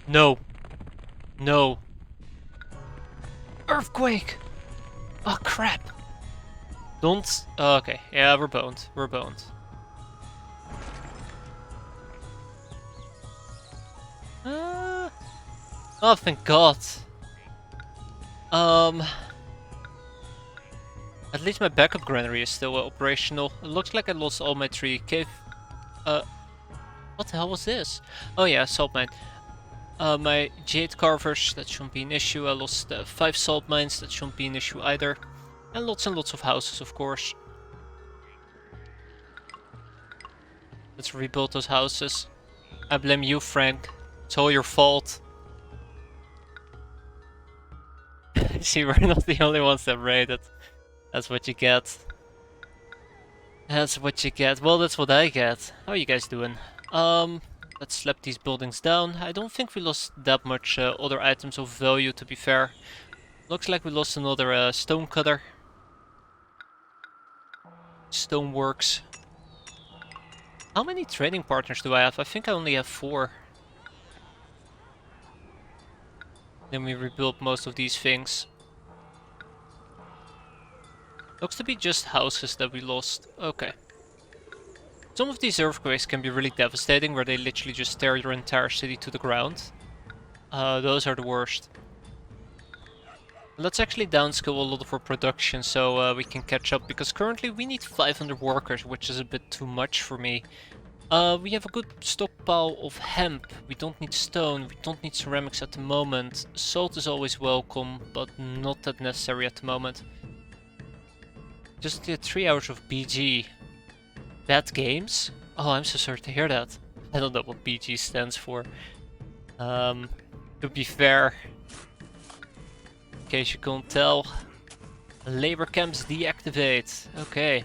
No. No. Earthquake! Oh crap. Don't... Oh, okay, yeah, we're boned. We're boned. Oh, thank God. At least my backup granary is still operational. It looks like I lost all my 3 cave... What the hell was this? Oh yeah, salt mine. My jade carvers, that shouldn't be an issue. I lost 5 salt mines, that shouldn't be an issue either. And lots of houses, of course. Let's rebuild those houses. I blame you, Frank. It's all your fault. See, we're not the only ones that raided. That's what you get. That's what you get. Well, that's what I get. How are you guys doing? Let's slap these buildings down. I don't think we lost that much other items of value, to be fair. Looks like we lost another stone cutter. Stoneworks. How many trading partners do I have? I think I only have 4. Then we rebuild most of these things. Looks to be just houses that we lost. Okay. Some of these earthquakes can be really devastating, where they literally just tear your entire city to the ground. Those are the worst. Let's actually downscale a lot of our production so we can catch up, because currently we need 500 workers, which is a bit too much for me. We have a good stockpile of hemp. We don't need stone, we don't need ceramics at the moment. Salt is always welcome, but not that necessary at the moment. Just did 3 hours of BG. Bad games? Oh, I'm so sorry to hear that. I don't know what BG stands for. To be fair, in case you can't tell, labor camps deactivate. Okay.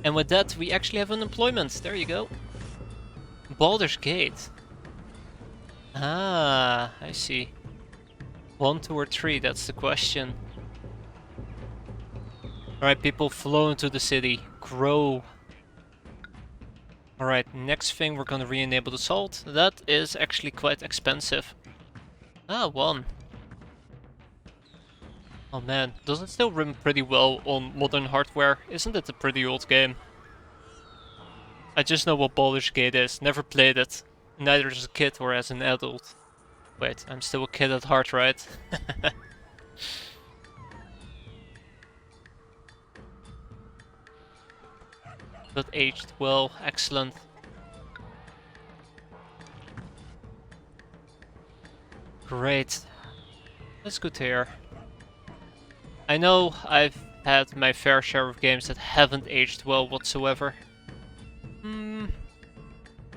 And with that, we actually have unemployment. There you go. Baldur's Gate. Ah, I see. 1, 2, or 3, that's the question. Alright, people, flow into the city. Grow. Alright, next thing, we're gonna re-enable the salt. That is actually quite expensive. Ah, 1. Oh man, does it still run pretty well on modern hardware? Isn't it a pretty old game? I just know what Baldur's Gate is, never played it. Neither as a kid or as an adult. Wait, I'm still a kid at heart, right? But aged well, excellent. Great. That's good to hear. I know I've had my fair share of games that haven't aged well whatsoever.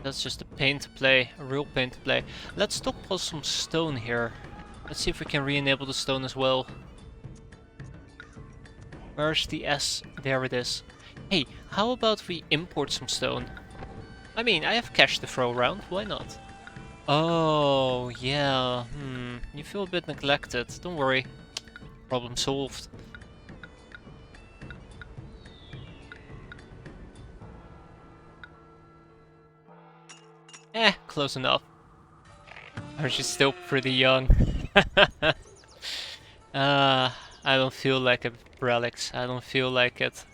That's just a pain to play, a real pain to play. Let's stockpile some stone here. Let's see if we can re-enable the stone as well. Where's the S? There it is. Hey, how about we import some stone? I mean, I have cash to throw around, why not? Oh, yeah, you feel a bit neglected. Don't worry. Problem solved. Close enough. Aren't you still pretty young? I don't feel like it, Relics. I don't feel like it.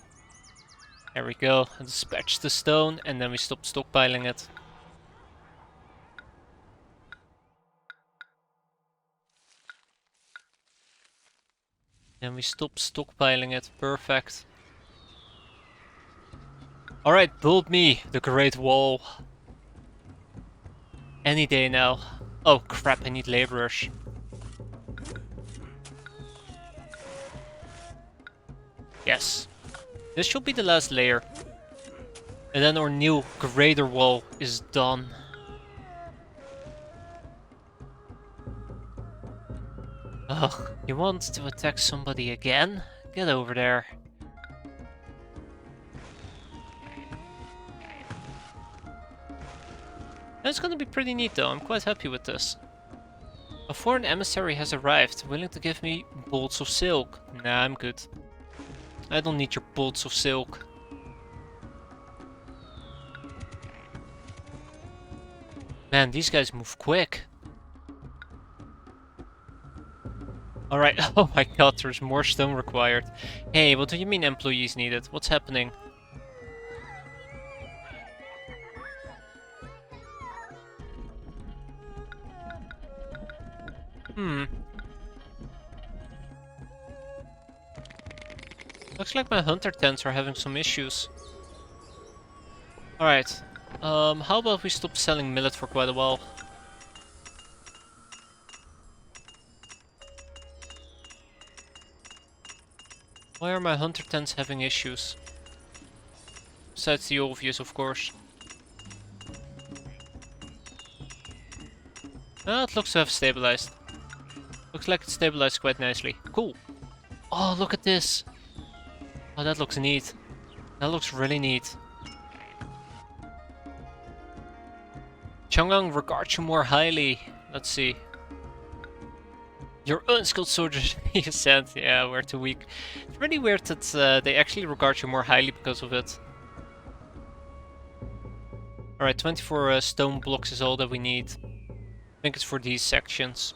There we go. Dispatch the stone, and then we stop stockpiling it. Then we stop stockpiling it. Perfect. Alright, build me the Great Wall. Any day now. Oh crap, I need laborers. Yes. This should be the last layer. And then our new greater wall is done. Ugh, you want to attack somebody again? Get over there. That's gonna be pretty neat though, I'm quite happy with this. A foreign emissary has arrived, willing to give me bolts of silk. Nah, I'm good. I don't need your bolts of silk. Man, these guys move quick. Alright, oh my god, there's more stone required. Hey, what do you mean employees needed? What's happening? Looks like my hunter tents are having some issues. Alright, how about we stop selling millet for quite a while? Why are my hunter tents having issues? Besides the obvious, of course. Ah, it looks to have stabilized. Looks like it stabilized quite nicely. Cool. Oh, look at this. Oh, that looks neat. That looks really neat. Chang'an regards you more highly. Let's see. Your unskilled soldiers you sent. Yeah, we're too weak. It's really weird that they actually regard you more highly because of it. Alright, 24 stone blocks is all that we need. I think it's for these sections.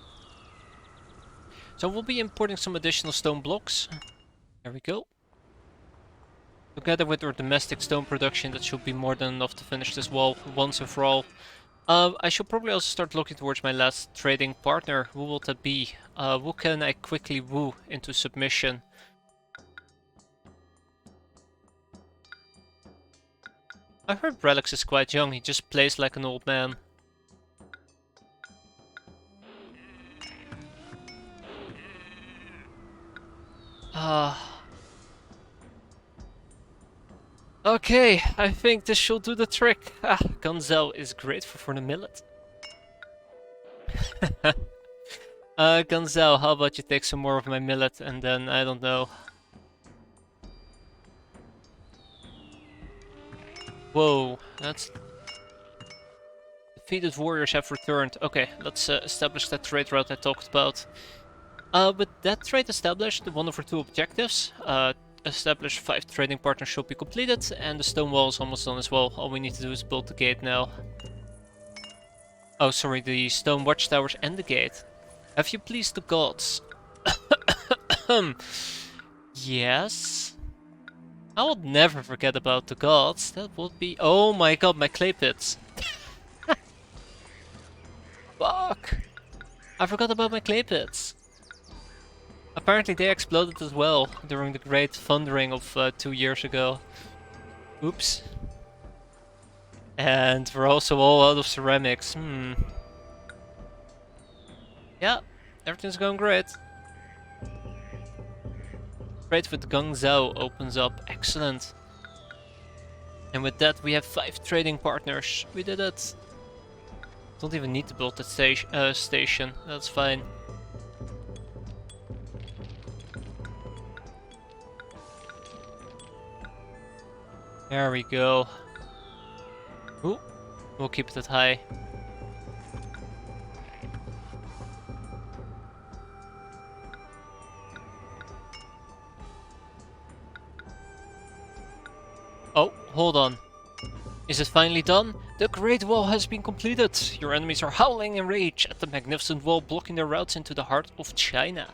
So we'll be importing some additional stone blocks. There we go. Together with our domestic stone production, that should be more than enough to finish this wall once and for all. I should probably also start looking towards my last trading partner. Who will that be? Who can I quickly woo into submission? I heard Relics is quite young, he just plays like an old man. Okay, I think this should do the trick. Gonzel is grateful for the millet. Gonzel, how about you take some more of my millet and then, I don't know. Whoa, that's... Defeated warriors have returned. Okay, let's establish that trade route I talked about. With that trade established, one of our two objectives, establish 5 trading partners, should be completed, and the stone wall is almost done as well. All we need to do is build the gate now. Oh, sorry, the stone watchtowers and the gate. Have you pleased the gods? Yes. I will never forget about the gods. That would be... Oh my god, my clay pits. Fuck. I forgot about my clay pits. Apparently they exploded as well during the great thundering of 2 years ago. Oops. And we're also all out of ceramics. Yeah, everything's going great. Trade with Guangzhou opens up. Excellent. And with that we have 5 trading partners. We did it. Don't even need to build that station. That's fine. There we go. Ooh, we'll keep it high. Oh, hold on. Is it finally done? The Great Wall has been completed! Your enemies are howling in rage at the magnificent wall blocking their routes into the heart of China.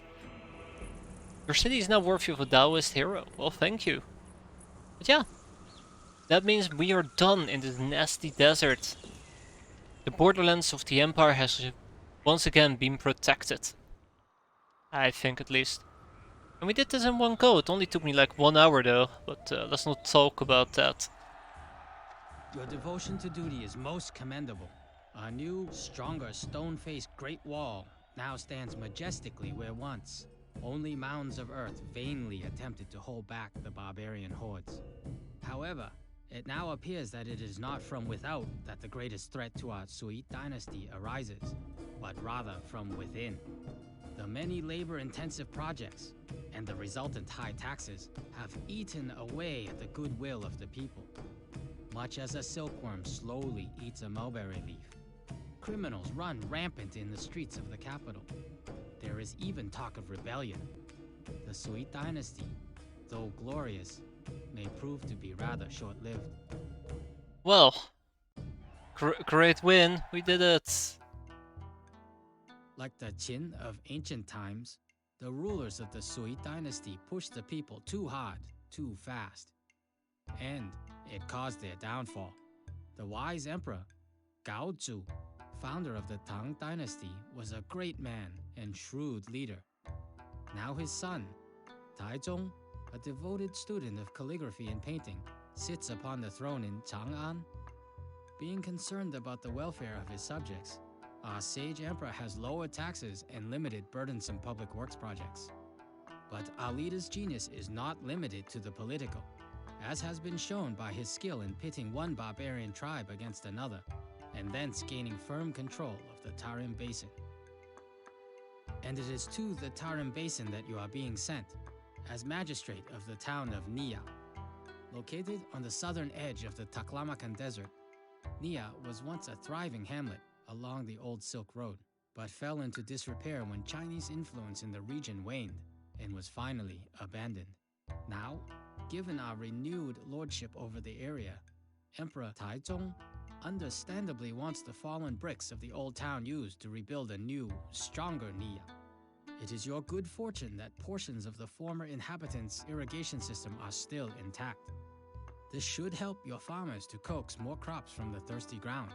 Your city is now worthy of a Taoist hero. Well, thank you. But yeah, that means we are done in this nasty desert. The borderlands of the Empire has once again been protected. I think at least. And we did this in one go. It only took me like 1 hour though, but let's not talk about that. Your devotion to duty is most commendable. A new, stronger stone-faced Great Wall now stands majestically where once only mounds of earth vainly attempted to hold back the barbarian hordes. However, it now appears that it is not from without that the greatest threat to our Sui dynasty arises, but rather from within. The many labor-intensive projects and the resultant high taxes have eaten away at the goodwill of the people, much as a silkworm slowly eats a mulberry leaf. Criminals run rampant in the streets of the capital. There is even talk of rebellion. The Sui dynasty, though glorious, may prove to be rather short-lived. Well, great win. We did it. Like the Qin of ancient times, the rulers of the Sui dynasty pushed the people too hard, too fast. And it caused their downfall. The wise emperor, Gao Zu, founder of the Tang dynasty, was a great man and shrewd leader. Now his son, Taizong, a devoted student of calligraphy and painting, sits upon the throne in Chang'an. Being concerned about the welfare of his subjects, our sage emperor has lowered taxes and limited burdensome public works projects. But our leader's genius is not limited to the political, as has been shown by his skill in pitting one barbarian tribe against another, and thence gaining firm control of the Tarim Basin. And it is to the Tarim Basin that you are being sent, as magistrate of the town of Nia. Located on the southern edge of the Taklamakan Desert, Nia was once a thriving hamlet along the old Silk Road, but fell into disrepair when Chinese influence in the region waned and was finally abandoned. Now, given our renewed lordship over the area, Emperor Taizong understandably wants the fallen bricks of the old town used to rebuild a new, stronger Nia. It is your good fortune that portions of the former inhabitants' irrigation system are still intact. This should help your farmers to coax more crops from the thirsty ground.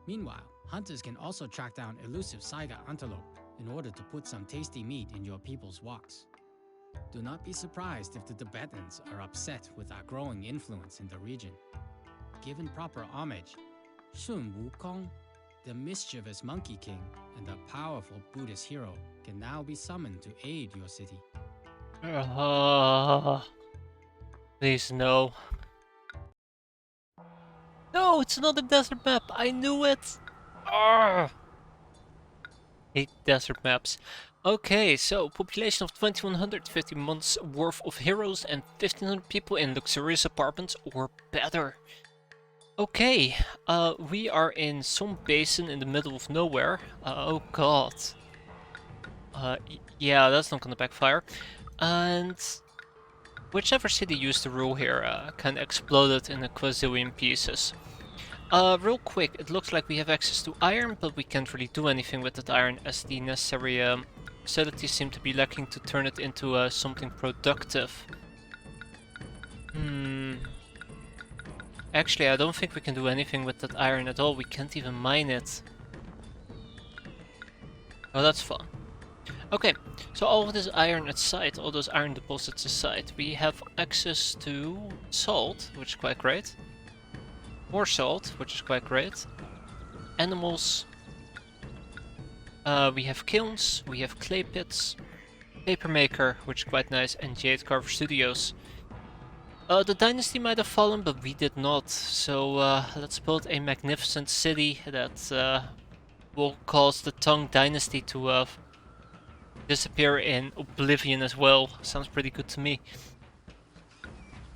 Meanwhile, hunters can also track down elusive saiga antelope in order to put some tasty meat in your people's woks. Do not be surprised if the Tibetans are upset with our growing influence in the region. Given proper homage, Sun Wukong, the mischievous Monkey King and the powerful Buddhist hero, can now be summoned to aid your city. Please no. No, it's another desert map. I knew it. Hate desert maps. Okay, so population of 2100, 50 months worth of heroes and 1500 people in luxurious apartments or better. Okay, we are in some basin in the middle of nowhere. Oh god. Yeah, that's not gonna backfire. And whichever city used the rule here can explode it in a quadrillion pieces. Real quick, it looks like we have access to iron, but we can't really do anything with that iron as the necessary facilities seem to be lacking to turn it into something productive. Actually, I don't think we can do anything with that iron at all. We can't even mine it. Oh, that's fun. Okay, so all of this iron at site, all those iron deposits aside, we have access to salt, which is quite great. More salt, which is quite great. Animals. We have kilns, we have clay pits, paper maker, which is quite nice, and Jade Carver Studios. The dynasty might have fallen, but we did not. So let's build a magnificent city that will cause the Tang dynasty to disappear in oblivion as well. Sounds pretty good to me.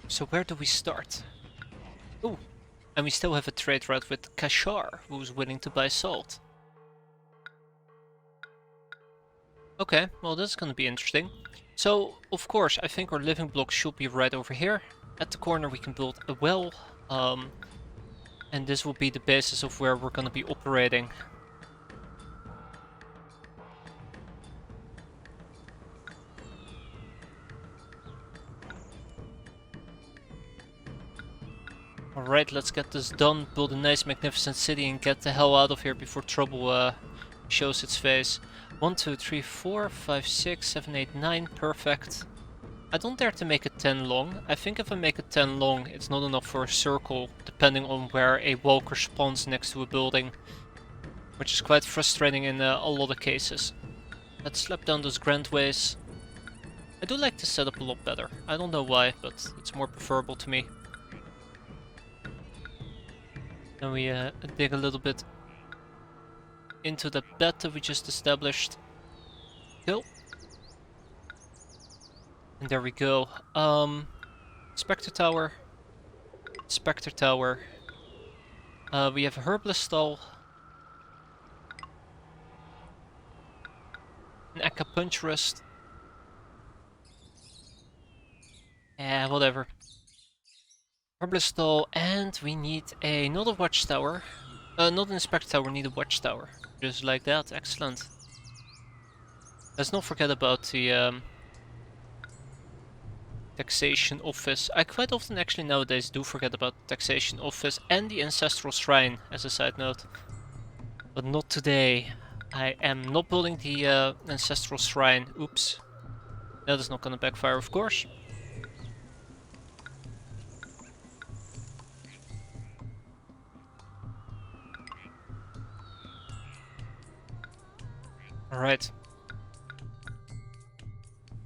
So where do we start? Ooh, and we still have a trade route with Kashar, who's willing to buy salt. Okay, well this is gonna be interesting. So, of course, I think our living blocks should be right over here. At the corner we can build a well, and this will be the basis of where we're gonna be operating. Alright, let's get this done, build a nice magnificent city and get the hell out of here before trouble shows its face. 1, 2, 3, 4, 5, 6, 7, 8, 9, perfect. I don't dare to make it 10 long. I think if I make it 10 long, it's not enough for a circle, depending on where a walker spawns next to a building. Which is quite frustrating in a lot of cases. Let's slap down those grandways. I do like this setup a lot better. I don't know why, but it's more preferable to me. Then we dig a little bit into the bed that we just established. Cool. And there we go. Spectre Tower. Spectre Tower. We have a herbalist stall. An acupuncturist. Yeah, whatever. Herbalist stall, and we need another watchtower. Not an inspector tower, we need a watchtower. Just like that, excellent. Let's not forget about the taxation office. I quite often actually nowadays do forget about the taxation office and the ancestral shrine as a side note. But not today. I am not building the ancestral shrine. Oops. That is not gonna backfire, of course. Alright.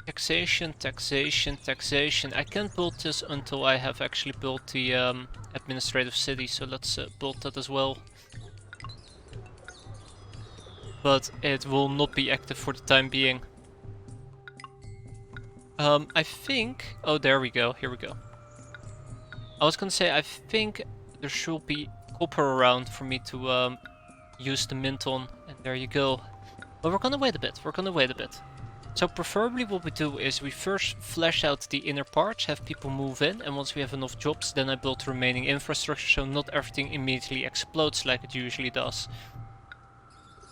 Taxation, taxation, taxation. I can't build this until I have actually built the administrative city, so let's build that as well. But it will not be active for the time being. I think... Oh, there we go. Here we go. I was gonna say, I think there should be copper around for me to use the mint on. And there you go. But we're gonna wait a bit. We're gonna wait a bit. So preferably what we do is we first flesh out the inner parts, have people move in, and once we have enough jobs, then I build the remaining infrastructure so not everything immediately explodes like it usually does.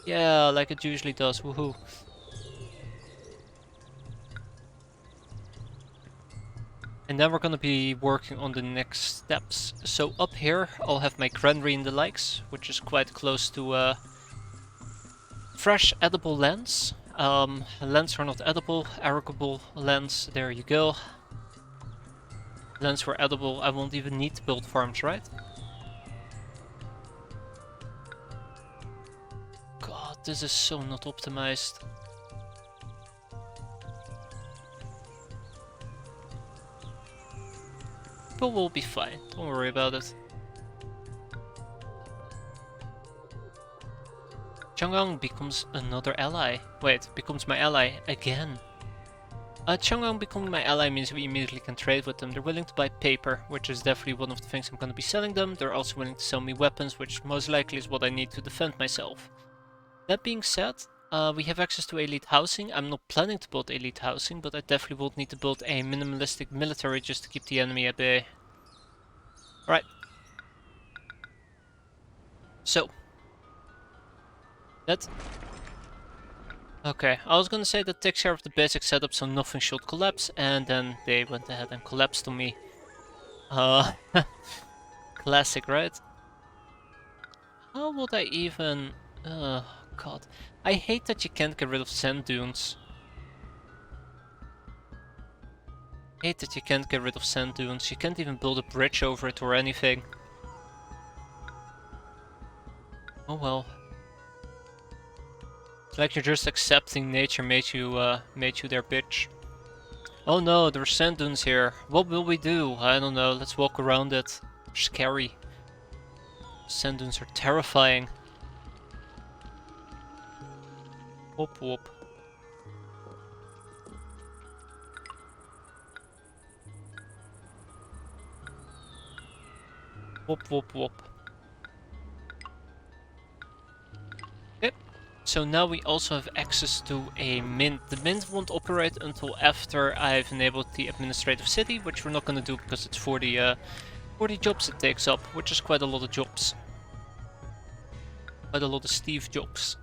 Yeah, like it usually does, woohoo. And then we're gonna be working on the next steps. So up here, I'll have my granary and the likes, which is quite close to fresh edible lands. Lands are not edible, arrogable lands, there you go. Lands were edible, I won't even need to build farms, right? God, this is so not optimized. But we'll be fine, don't worry about it. Chang'an becomes another ally. Wait, becomes my ally again. Chang'an becoming my ally means we immediately can trade with them. They're willing to buy paper, which is definitely one of the things I'm going to be selling them. They're also willing to sell me weapons, which most likely is what I need to defend myself. That being said, we have access to elite housing. I'm not planning to build elite housing, but I definitely will need to build a minimalistic military just to keep the enemy at bay. Alright. So. That... Okay, I was gonna say that takes care of the basic setup so nothing should collapse, and then they went ahead and collapsed on me. Classic, right? How would I even... Oh, God. I hate that you can't get rid of sand dunes. Hate that you can't get rid of sand dunes. You can't even build a bridge over it or anything. Oh well. It's like you're just accepting nature made you their bitch. Oh no, there's sand dunes here. What will we do? I don't know. Let's walk around it. They're scary. Sand dunes are terrifying. Whoop whoop. Whoop whoop whoop. Okay. So now we also have access to a mint. The mint won't operate until after I've enabled the administrative city, which we're not going to do because it's 40 jobs it takes up, which is quite a lot of jobs. Quite a lot of Steve jobs.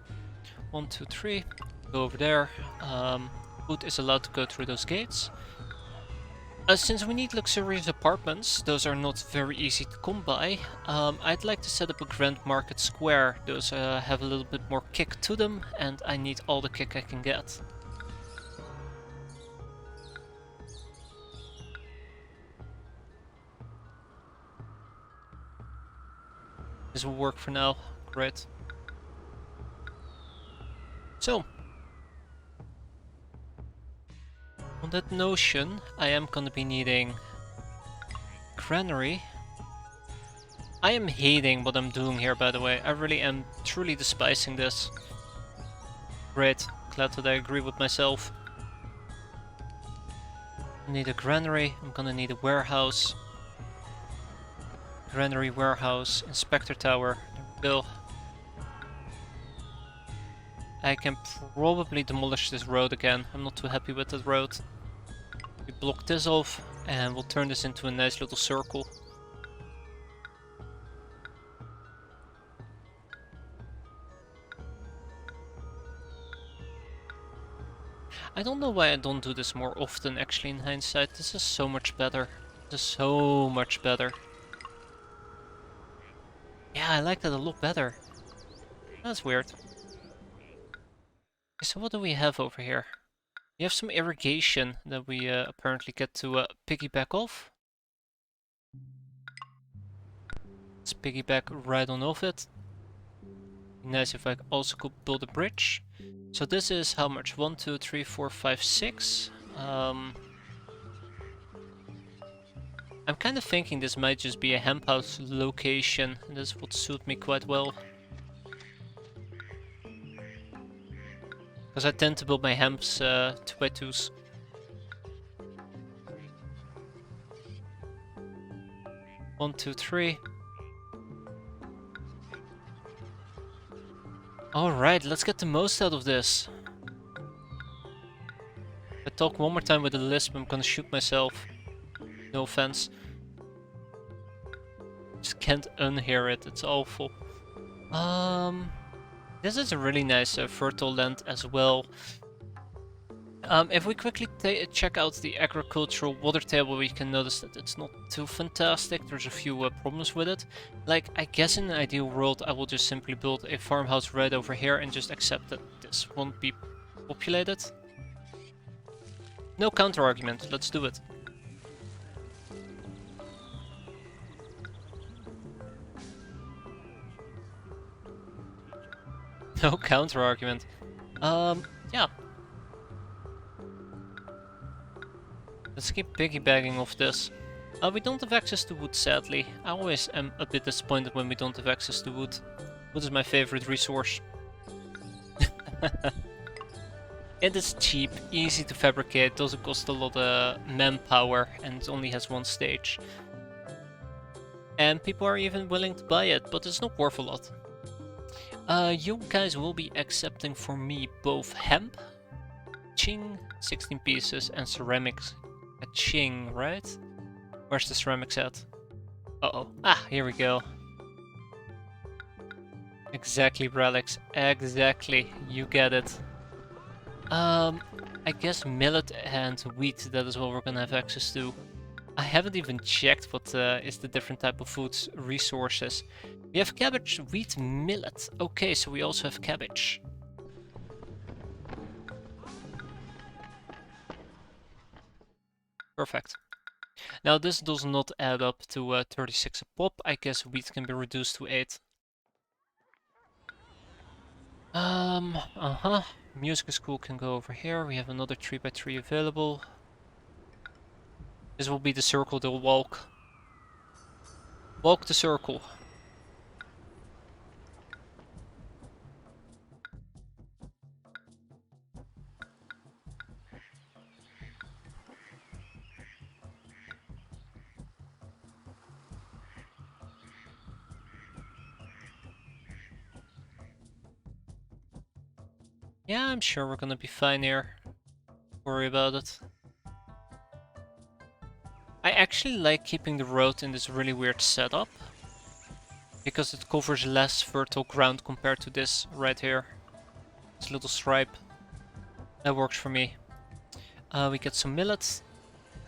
1, 2, 3. Go over there. Food is allowed to go through those gates. Since we need luxurious apartments, those are not very easy to come by. I'd like to set up a grand market square. Those have a little bit more kick to them, and I need all the kick I can get. This will work for now. Great. So, on that notion, I am gonna be needing granary. I am hating what I'm doing here, by the way. I really am truly despising this. Great, glad that I agree with myself. I need a granary, I'm gonna need a warehouse. Granary, warehouse, inspector tower. There we go. I can probably demolish this road again. I'm not too happy with that road. We block this off and we'll turn this into a nice little circle. I don't know why I don't do this more often actually in hindsight. This is so much better. This is so much better. Yeah, I like that a lot better. That's weird. Okay, so what do we have over here? We have some irrigation that we apparently get to piggyback off. Let's piggyback right on off it. Nice if I also could build a bridge. So this is how much? 1, 2, 3, 4, 5, 6. I'm kind of thinking this might just be a hemp house location. And this would suit me quite well. Because I tend to build my hemps 2x2s. One, two, three. Alright, let's get the most out of this. If I talk one more time with a lisp, I'm gonna shoot myself. No offense. Just can't unhear it, it's awful. This is a really nice fertile land as well. If we quickly check out the agricultural water table, we can notice that it's not too fantastic. There's a few problems with it. Like, I guess in an ideal world, I will just simply build a farmhouse right over here and just accept that this won't be populated. No counter argument, let's do it. No counter argument. Yeah. Let's keep piggybagging off this. We don't have access to wood, sadly. I always am a bit disappointed when we don't have access to wood. Wood is my favorite resource. It is cheap, easy to fabricate, doesn't cost a lot of manpower, and it only has one stage. And people are even willing to buy it, but it's not worth a lot. You guys will be accepting for me both hemp, ching, 16 pieces, and ceramics. A ching, right? Where's the ceramics at? Uh-oh. Ah, here we go. Exactly, Relics. Exactly. You get it. I guess millet and wheat, that is what we're gonna have access to. I haven't even checked what is the different type of foods resources. We have cabbage, wheat, millet. Okay, so we also have cabbage. Perfect. Now this does not add up to 36 a pop. I guess wheat can be reduced to 8. Music school can go over here. We have another 3x3 available. This will be the circle they'll walk. Walk the circle. Yeah, I'm sure we're gonna be fine here. Don't worry about it. I actually like keeping the road in this really weird setup, because it covers less fertile ground compared to this right here. This little stripe. That works for me. We get some millet.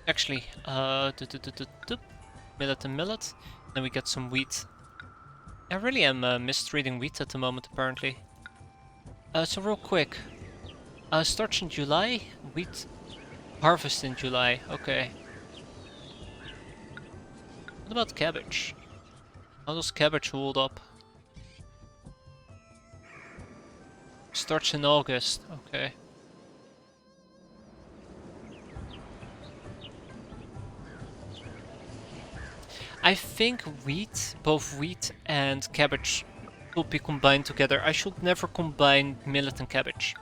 Actually, millet and millet. Then we get some wheat. I really am mistreating wheat at the moment, apparently. So real quick. Starts in July. Wheat harvest in July. Okay. What about cabbage? How does cabbage hold up? Starts in August. Okay. I think wheat, both wheat and cabbage, will be combined together. I should never combine millet and cabbage,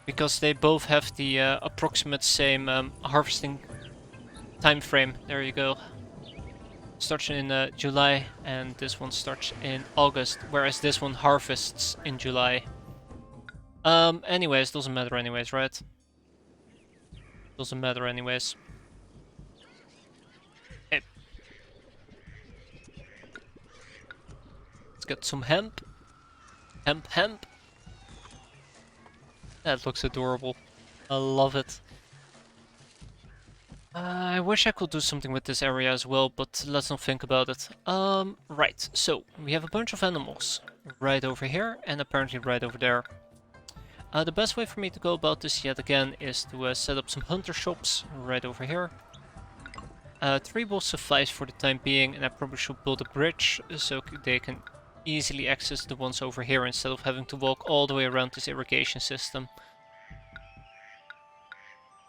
because they both have the approximate same harvesting time frame. There you go. Starts in July, and this one starts in August, whereas this one harvests in July. Anyways, doesn't matter anyways, right? Doesn't matter anyways. Hey. Let's get some hemp. Hemp. That looks adorable. I love it. I wish I could do something with this area as well, but let's not think about it. Right, so we have a bunch of animals right over here and apparently right over there. The best way for me to go about this yet again is to set up some hunter shops right over here. 3 will suffice for the time being, and I probably should build a bridge so they can easily access the ones over here instead of having to walk all the way around this irrigation system.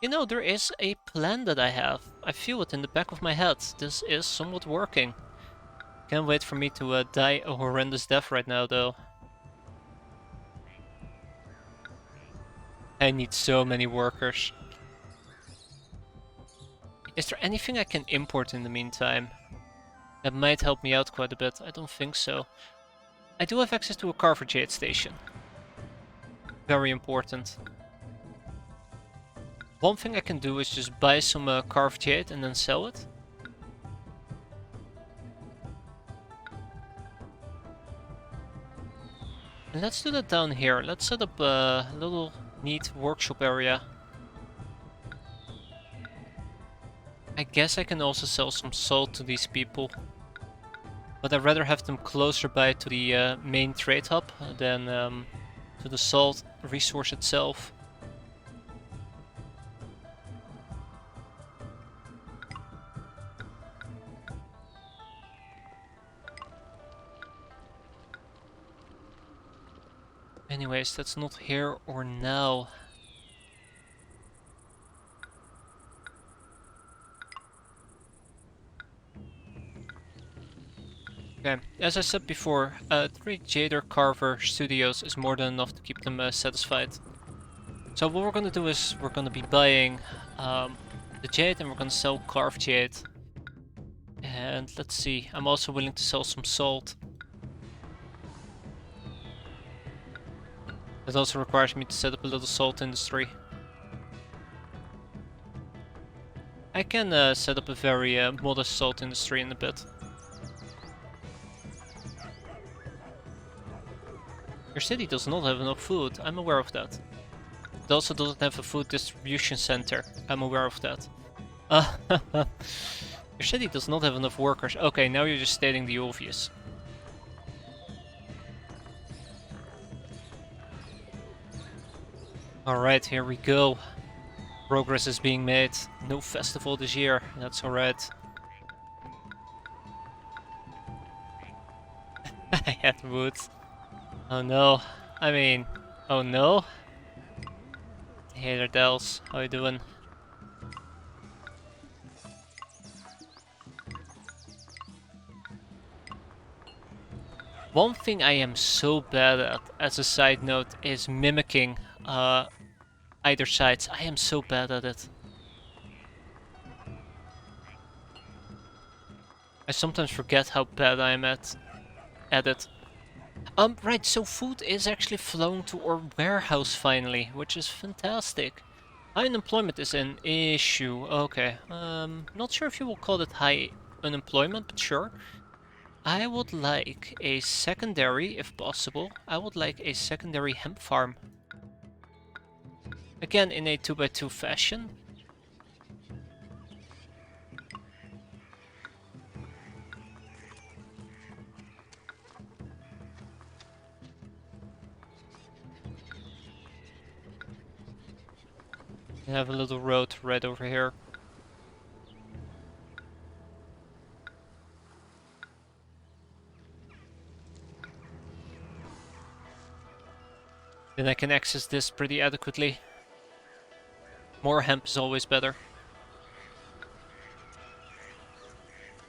You know, there is a plan that I have. I feel it in the back of my head. This is somewhat working. Can't wait for me to die a horrendous death right now, though. I need so many workers. Is there anything I can import in the meantime? That might help me out quite a bit. I don't think so. I do have access to a carver jade station. Very important. One thing I can do is just buy some carved jade and then sell it. Let's do that down here. Let's set up a little neat workshop area. I guess I can also sell some salt to these people. But I'd rather have them closer by to the main trade hub than to the salt resource itself. Anyways, that's not here or now. Okay, as I said before, 3 Jader Carver Studios is more than enough to keep them satisfied. So what we're gonna do is we're gonna be buying the jade and we're gonna sell carved jade. And let's see, I'm also willing to sell some salt. That also requires me to set up a little salt industry. I can set up a very modest salt industry in a bit. Your city does not have enough food, I'm aware of that. It also doesn't have a food distribution center, I'm aware of that. Your city does not have enough workers. Okay, now you're just stating the obvious. Alright, here we go. Progress is being made. No festival this year, that's alright. I had wood. Oh no. I mean, oh no. Hey there, Dels. How you doing? One thing I am so bad at, as a side note, is mimicking either sides. I am so bad at it. I sometimes forget how bad I am at it. Right, so food is actually flowing to our warehouse finally, which is fantastic. High unemployment is an issue. Okay, not sure if you will call it high unemployment, but sure. I would like a secondary, if possible. I would like a secondary hemp farm. Again, in a 2x2 fashion. We have a little road right over here. Then I can access this pretty adequately. More hemp is always better.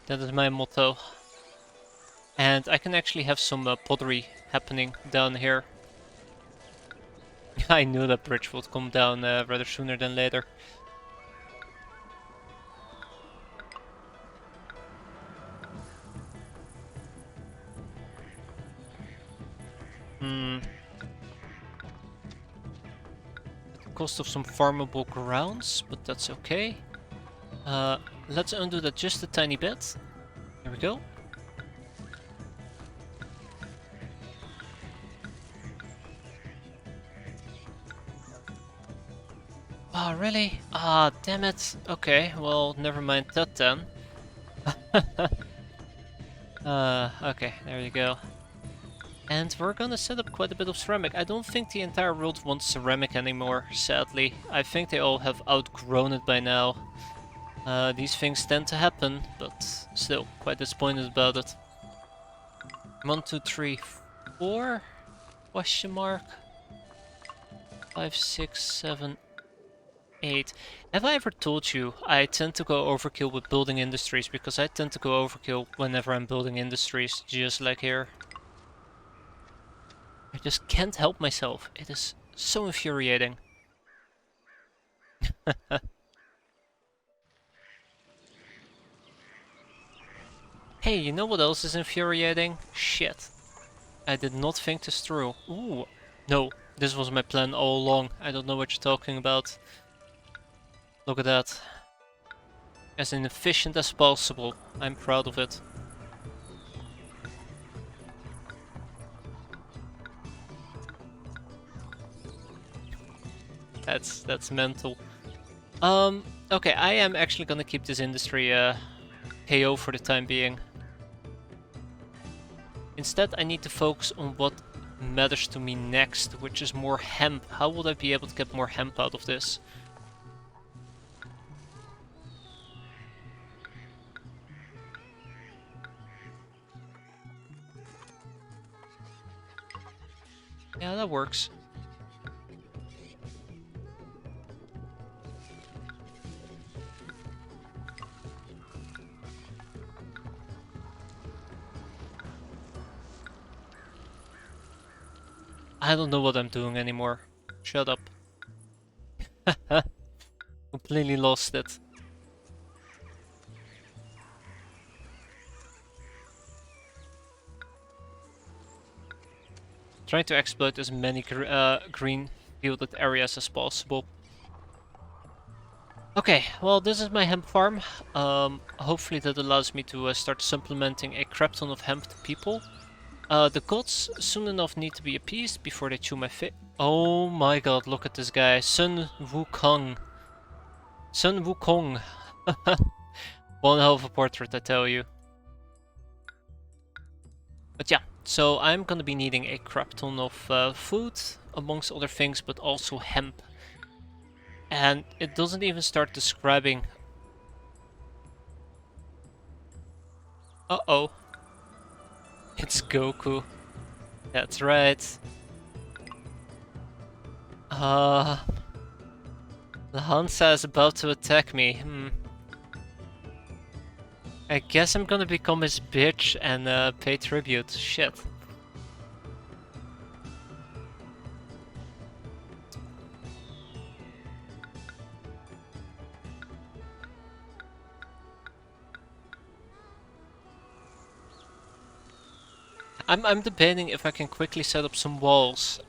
That is my motto. And I can actually have some pottery happening down here. I knew that bridge would come down rather sooner than later. At the cost of some farmable grounds, but that's okay. Let's undo that just a tiny bit. There we go. Ah, really? Ah, damn it. Okay, well, never mind that then. Okay, there you go. And we're gonna set up quite a bit of ceramic. I don't think the entire world wants ceramic anymore, sadly. I think they all have outgrown it by now. These things tend to happen, but still, quite disappointed about it. 1, 2, 3, 4? Question mark? 5, 6, 7, 8. Have I ever told you I tend to go overkill with building industries? Because I tend to go overkill whenever I'm building industries, just like here. I just can't help myself. It is so infuriating. Hey, you know what else is infuriating? Shit. I did not think this through. Ooh. No, this was my plan all along. I don't know what you're talking about. Look at that. As inefficient as possible. I'm proud of it. That's mental. Okay, I am actually gonna keep this industry KO for the time being. Instead, I need to focus on what matters to me next, which is more hemp. How would I be able to get more hemp out of this? Yeah, that works. I don't know what I'm doing anymore. Shut up. Completely lost it. Trying to exploit as many green fielded areas as possible. Okay, well this is my hemp farm. Hopefully that allows me to start supplementing a crap ton of hemp to people. The gods soon enough need to be appeased before they chew my face. Oh my god, look at this guy. Sun Wukong. Sun Wukong. One hell of a portrait, I tell you. But yeah, so I'm gonna be needing a crap ton of food, amongst other things, but also hemp. And it doesn't even start describing... Uh-oh. It's Goku. That's right. Hansa is about to attack me. I guess I'm gonna become his bitch and pay tribute. Shit. I'm debating if I can quickly set up some walls.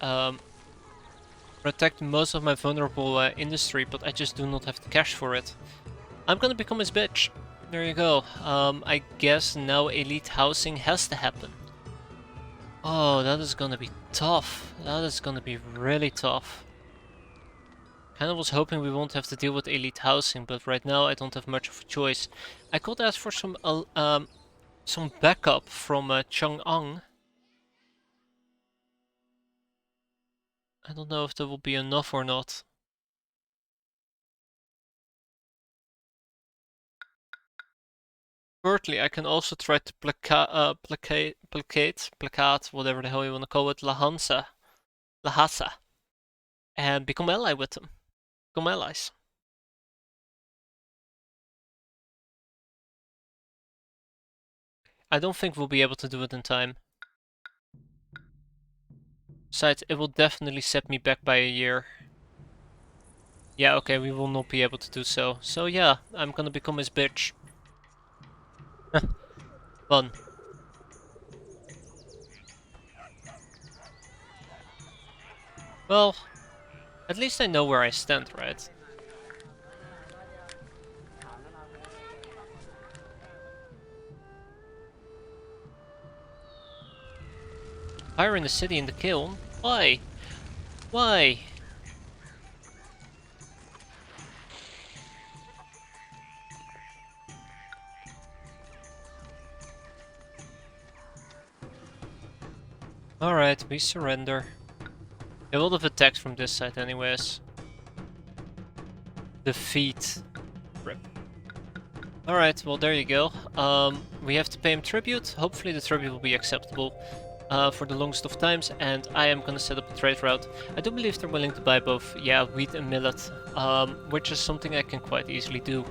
Protect most of my vulnerable industry, but I just do not have the cash for it. I'm gonna become his bitch. There you go. I guess now elite housing has to happen. Oh, that is gonna be tough. That is gonna be really tough. Kinda was hoping we won't have to deal with elite housing, but right now I don't have much of a choice. I could ask for some backup from Chang'an. I don't know if that will be enough or not. Thirdly, I can also try to placate, whatever the hell you want to call it, Lhasa, and become ally with them. Become allies. I don't think we'll be able to do it in time. Besides, it will definitely set me back by a year. Yeah, okay, we will not be able to do so. So yeah, I'm gonna become his bitch. Fun. Well, at least I know where I stand, right? Fire in the city in the kiln? Why? Why? Alright, we surrender. A lot of attacks from this side anyways. Defeat. Rip. Alright, well there you go. We have to pay him tribute. Hopefully the tribute will be acceptable for the longest of times, and I am gonna set up a trade route. I do believe they're willing to buy both, yeah, wheat and millet, which is something I can quite easily do.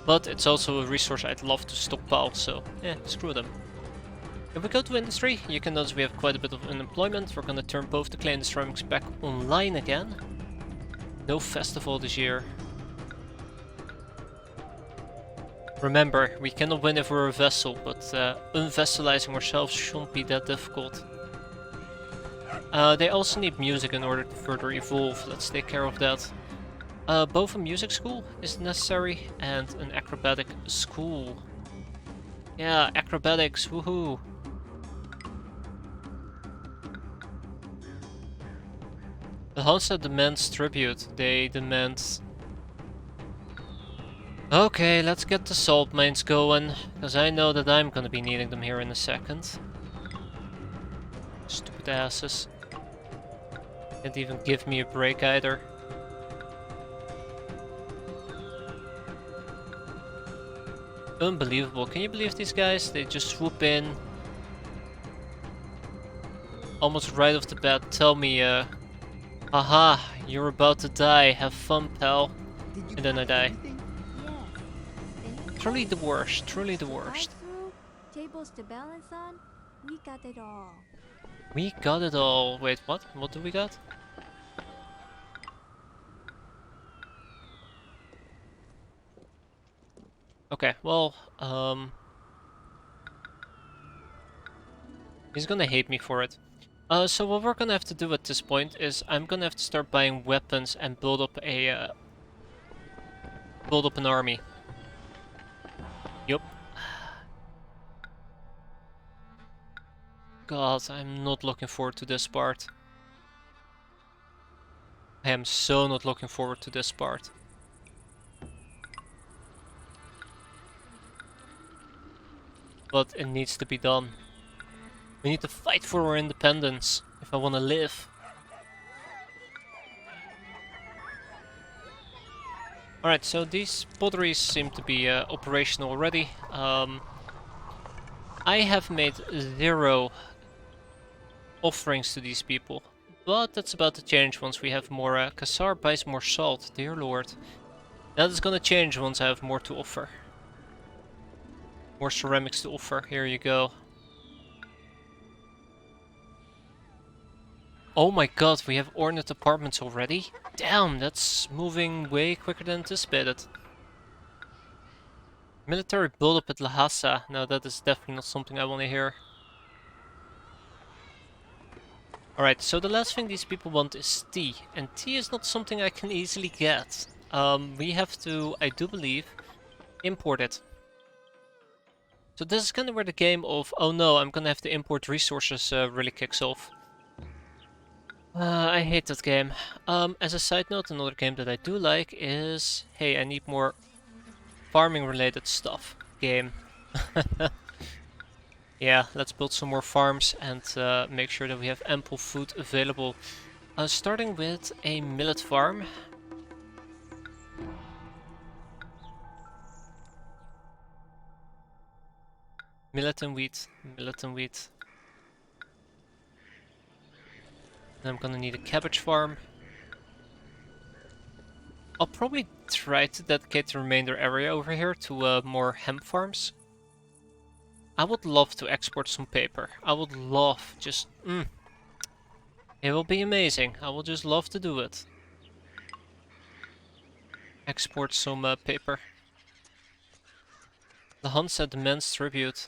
But it's also a resource I'd love to stockpile, so yeah, screw them. If we go to industry, you can notice we have quite a bit of unemployment. We're gonna turn both the clay and the ceramics back online again. No festival this year. Remember, we cannot win if we're a vessel, but unvesselizing ourselves shouldn't be that difficult. They also need music in order to further evolve. Let's take care of that. Both a music school is necessary and an acrobatic school. Yeah, acrobatics, woohoo! The Hansa demands tribute. They demand... Okay, let's get the salt mines going, because I know that I'm gonna be needing them here in a second. Stupid asses. Can't even give me a break either. Unbelievable. Can you believe these guys? They just swoop in. Almost right off the bat tell me, haha, you're about to die. Have fun, pal. And then I die. Truly the worst. Truly the worst. Tables to balance on, we got it all. We got it all. Wait, what? What do we got? Okay, well, he's gonna hate me for it. So what we're gonna have to do at this point is I'm gonna have to start buying weapons and build up an army. Yup. God, I'm not looking forward to this part. I am so not looking forward to this part. But it needs to be done. We need to fight for our independence if I want to live. Alright, so these potteries seem to be operational already. I have made 0 offerings to these people, but that's about to change once we have more. Kassar buys more salt, dear lord. That is gonna change once I have more to offer. More ceramics to offer, here you go. Oh my god, we have ornate apartments already? Damn, that's moving way quicker than anticipated. Military build-up at Lhasa. No, that is definitely not something I want to hear. Alright, so the last thing these people want is tea. And tea is not something I can easily get. We have to, I do believe, import it. So this is kind of where the game of, oh no, I'm gonna have to import resources really kicks off. I hate that game. As a side note, another game that I do like is, hey, I need more farming related stuff. Game. Yeah, let's build some more farms and make sure that we have ample food available. Starting with a millet farm. Millet and wheat, millet and wheat. Then I'm gonna need a cabbage farm. I'll probably try to dedicate the remainder area over here to more hemp farms. I would love to export some paper. I would love, just, it will be amazing. I will just love to do it. Export some paper. The Hansa demands tribute.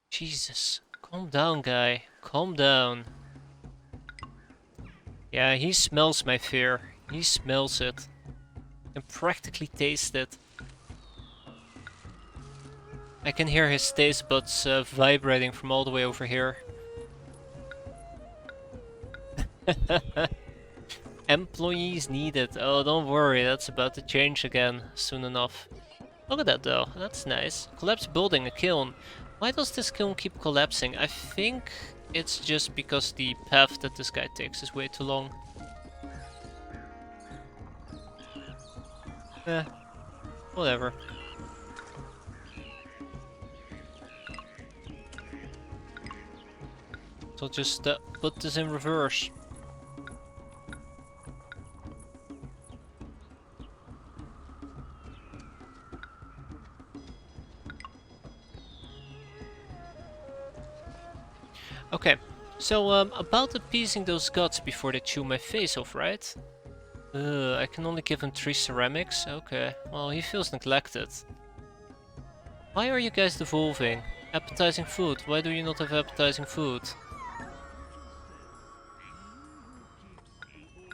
Jesus, calm down, guy. Calm down. Yeah, he smells my fear. He smells it. And practically taste it. I can hear his taste buds vibrating from all the way over here. Employees needed. Oh, don't worry, that's about to change again soon enough. Look at that though, that's nice. Collapsed building, a kiln. Why does this kiln keep collapsing? I think it's just because the path that this guy takes is way too long. Whatever. So just put this in reverse. Okay, so about appeasing those gods before they chew my face off, right? I can only give him 3 ceramics? Okay, well he feels neglected. Why are you guys devolving? Appetizing food, why do you not have appetizing food?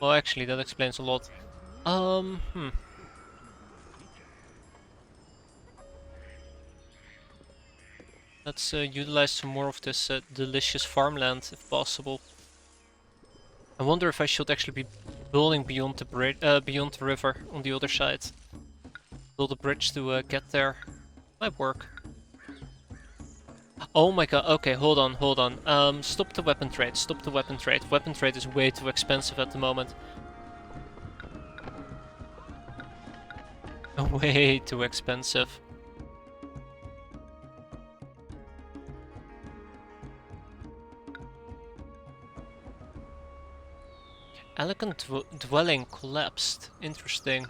Well actually that explains a lot. Let's utilize some more of this delicious farmland if possible. I wonder if I should actually be building beyond the bridge, beyond the river on the other side. Build a bridge to get there. Might work. Oh my god, okay, hold on, hold on. Stop the weapon trade, stop the weapon trade. Weapon trade is way too expensive at the moment. Way too expensive. Elegant dwelling collapsed. Interesting.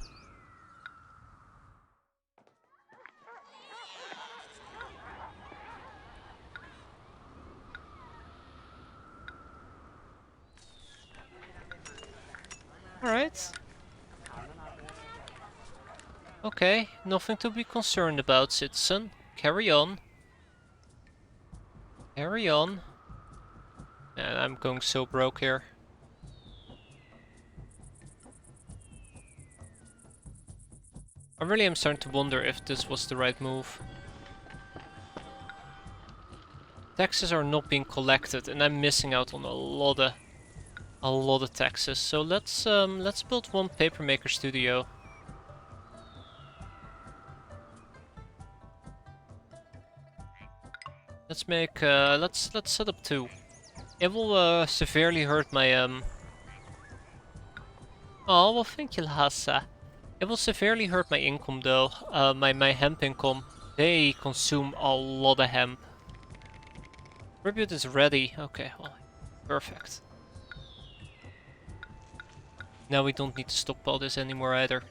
Alright. Okay, nothing to be concerned about, citizen. Carry on. Carry on. And I'm going so broke here. I really am starting to wonder if this was the right move. Taxes are not being collected, and I'm missing out on a lot of taxes. So let's build one papermaker studio. Let's make let's set up 2. It will severely hurt my Oh well, thank you, Lhasa. It will severely hurt my income though. My hemp income. They consume a lot of hemp. Tribute is ready. Okay, well, perfect. Now we don't need to stockpile this anymore either.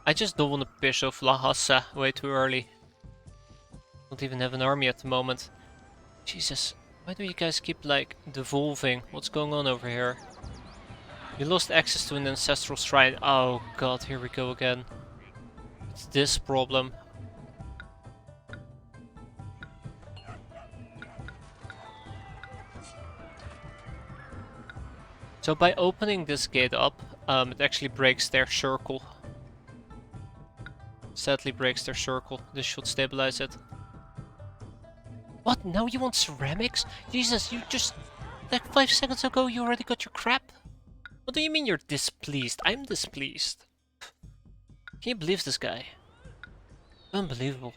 I just don't want to piss off Lhasa way too early. Don't even have an army at the moment. Jesus, why do you guys keep like devolving? What's going on over here? You lost access to an ancestral shrine. Oh god, here we go again. It's this problem. So by opening this gate up, it actually breaks their circle. Sadly breaks their circle. This should stabilize it. What? Now you want ceramics? Jesus, you just... Like 5 seconds ago you already got your crap? What do you mean you're displeased? I'm displeased. Can you believe this guy? Unbelievable.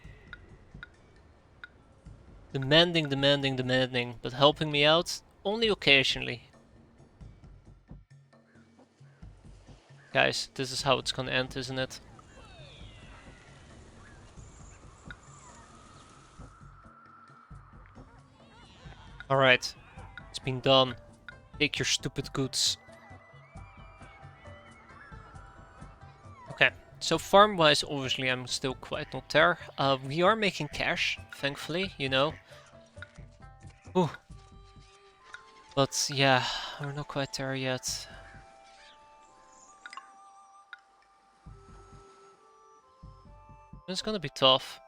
Demanding, demanding, demanding, but helping me out only occasionally. Guys, this is how it's gonna end, isn't it? Alright, it's been done. Take your stupid goods. Okay, so farm-wise, obviously I'm still quite not there. We are making cash, thankfully, you know. Ooh. But yeah, we're not quite there yet. This is gonna be tough.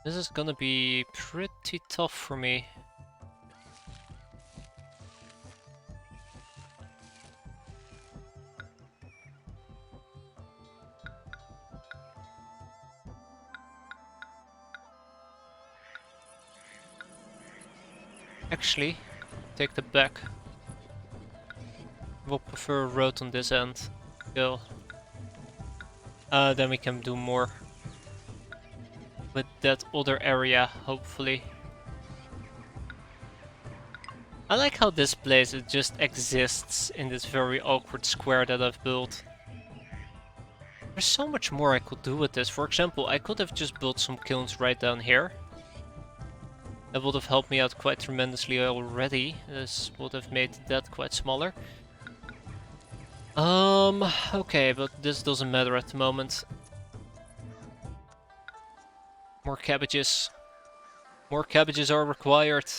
This is gonna be pretty tough for me. Actually, take the back. We'll prefer a road on this end. Go. Then we can do more with that other area, hopefully. I like how this place, it just exists in this very awkward square that I've built. There's so much more I could do with this. For example, I could have just built some kilns right down here. That would have helped me out quite tremendously already. This would have made that quite smaller. Okay, but this doesn't matter at the moment. More cabbages. More cabbages are required.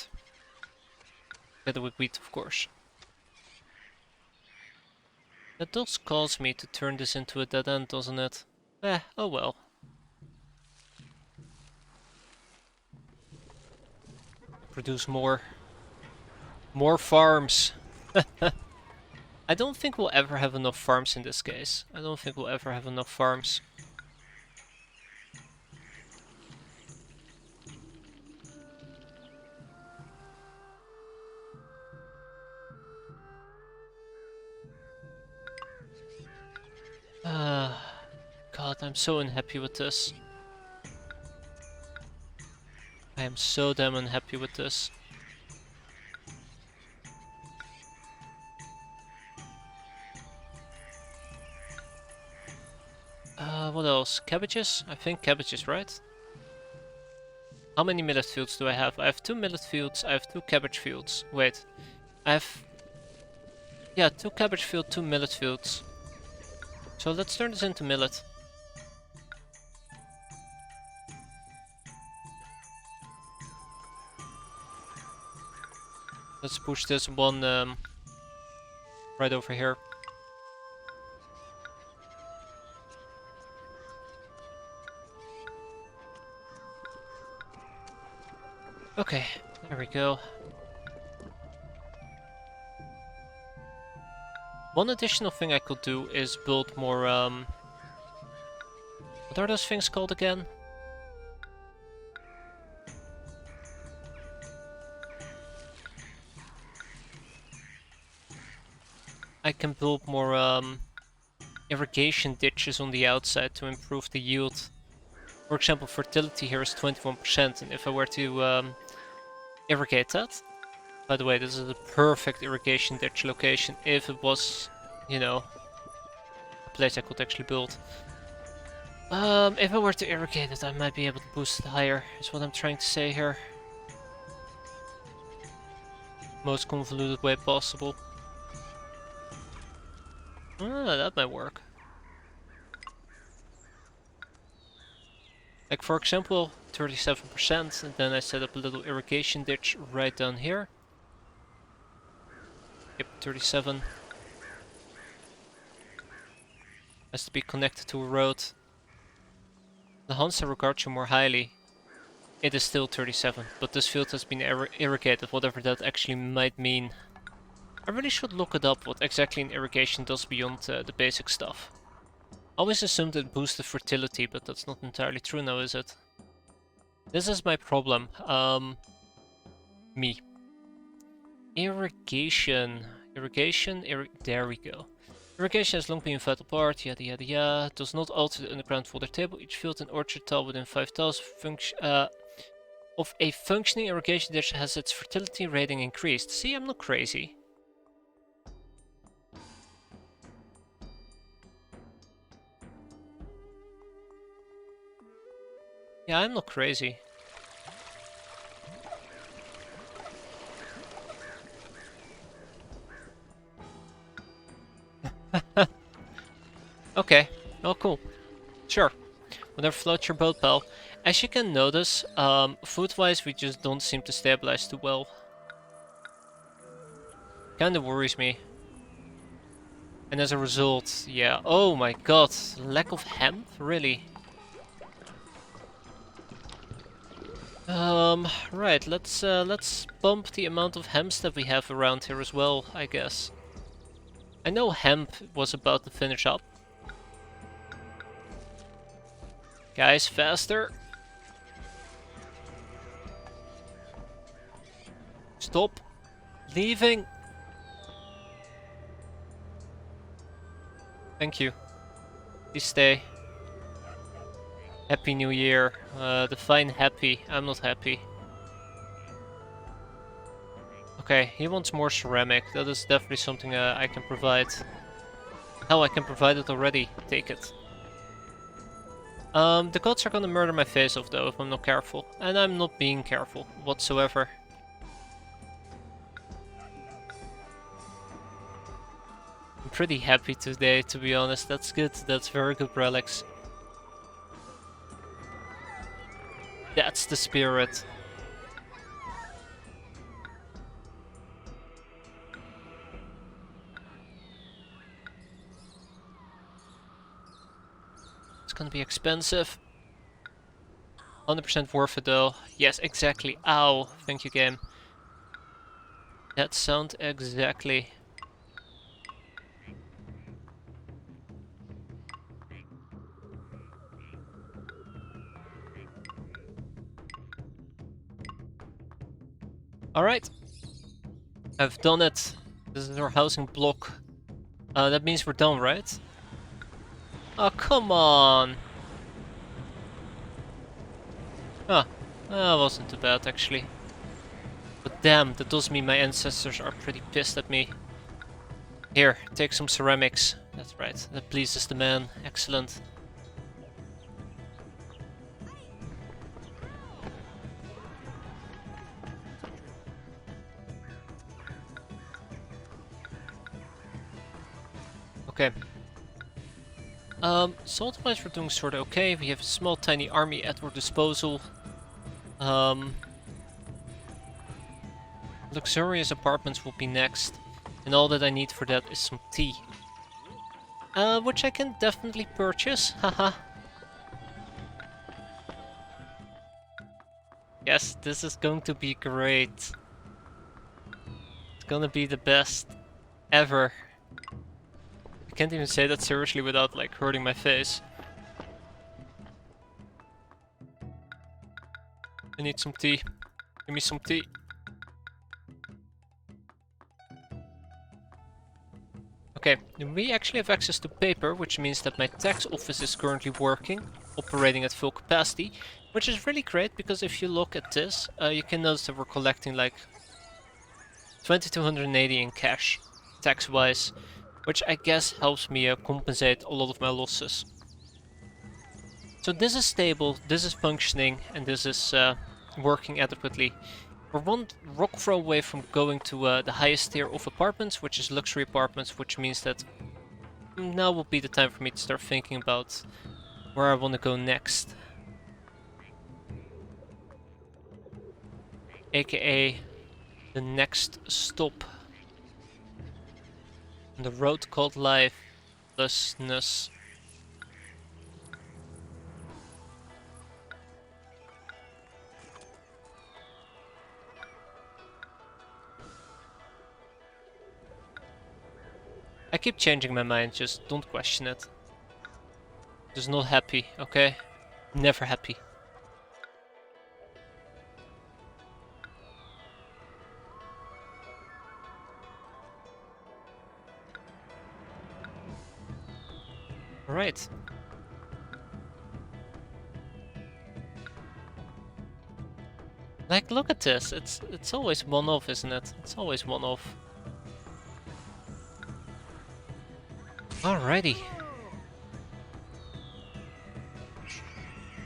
Together with wheat, of course. That does cause me to turn this into a dead end, doesn't it? Oh well. Produce more. More farms. I don't think we'll ever have enough farms in this case. I don't think we'll ever have enough farms. God, I'm so unhappy with this. I am so damn unhappy with this. What else? Cabbages? I think cabbages, right? How many millet fields do I have? I have 2 millet fields, I have 2 cabbage fields. Wait, I have... Yeah, 2 cabbage fields, 2 millet fields. So let's turn this into millet. Let's push this one right over here. Okay, there we go. One additional thing I could do is build more, what are those things called again? I can build more, irrigation ditches on the outside to improve the yield. For example, fertility here is 21%, and if I were to, irrigate that... By the way, this is a perfect irrigation ditch location if it was, you know, a place I could actually build. If I were to irrigate it, I might be able to boost it higher, is what I'm trying to say here. Most convoluted way possible. Ah, that might work. Like for example, 37%, and then I set up a little irrigation ditch right down here. Yep, 37. Has to be connected to a road. The Hansa regards you more highly. It is still 37, but this field has been irrigated, whatever that actually might mean. I really should look it up, what exactly an irrigation does beyond the basic stuff. I always assumed it boosted fertility, but that's not entirely true now, is it? This is my problem. Me. Irrigation. There we go. Irrigation has long been a vital part, yada yada yada. Does not alter the underground water table. Each field and orchard tile within 5 tiles of a functioning irrigation ditch has its fertility rating increased. See, I'm not crazy. Yeah, I'm not crazy. Okay, oh cool. Sure. Whenever float your boat, pal. As you can notice, food-wise we just don't seem to stabilize too well. Kinda worries me. And as a result, yeah, oh my god, lack of hemp? Really? Right, let's bump the amount of hemps that we have around here as well, I guess. I know hemp was about to finish up. Guys, faster! Stop leaving! Thank you. Please stay. Happy New Year. Define happy. I'm not happy. Okay, he wants more ceramic. That is definitely something I can provide. Hell, I can provide it already. Take it. The gods are gonna murder my face off though if I'm not careful. And I'm not being careful whatsoever. I'm pretty happy today, to be honest. That's good. That's very good, Relics. That's the spirit. It's gonna be expensive. 100% worth it though. Yes, exactly. Ow. Thank you, game. That sound exactly. Alright. I've done it. This is our housing block. That means we're done, right? Oh, come on! Huh. That wasn't too bad, actually. But damn, that does mean my ancestors are pretty pissed at me. Here, take some ceramics. That's right, that pleases the man. Excellent. Okay. So otherwise we're doing sorta okay. We have a small tiny army at our disposal. Luxurious apartments will be next. And all that I need for that is some tea. Which I can definitely purchase, haha. Yes, this is going to be great. It's gonna be the best ever. I can't even say that seriously without like hurting my face. I need some tea. Give me some tea. Okay, we actually have access to paper, which means that my tax office is currently working, operating at full capacity, which is really great because if you look at this, you can notice that we're collecting like 2280 in cash, tax-wise, which I guess helps me compensate a lot of my losses. So this is stable, this is functioning, and this is working adequately. We're one rock throw away from going to the highest tier of apartments, which is luxury apartments, which means that now will be the time for me to start thinking about where I want to go next. AKA the next stop. On the road called lifelessness. I keep changing my mind, just don't question it. Just not happy, okay? Never happy. Alright. Like, look at this. It's always one off, isn't it? It's always one off. Alrighty.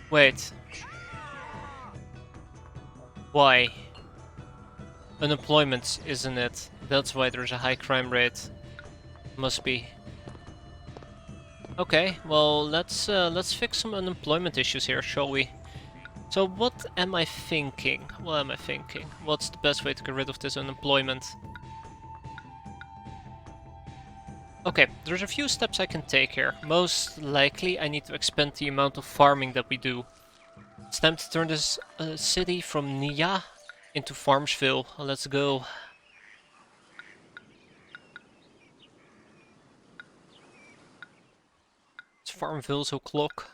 Wait. Why? Unemployment, isn't it? That's why there's a high crime rate. Must be. Okay, well let's fix some unemployment issues here, shall we? So what am I thinking? What am I thinking? What's the best way to get rid of this unemployment? Okay, there's a few steps I can take here. Most likely I need to expand the amount of farming that we do. It's time to turn this city from Nia into Farmsville. Let's go. It's Farmville's o'clock.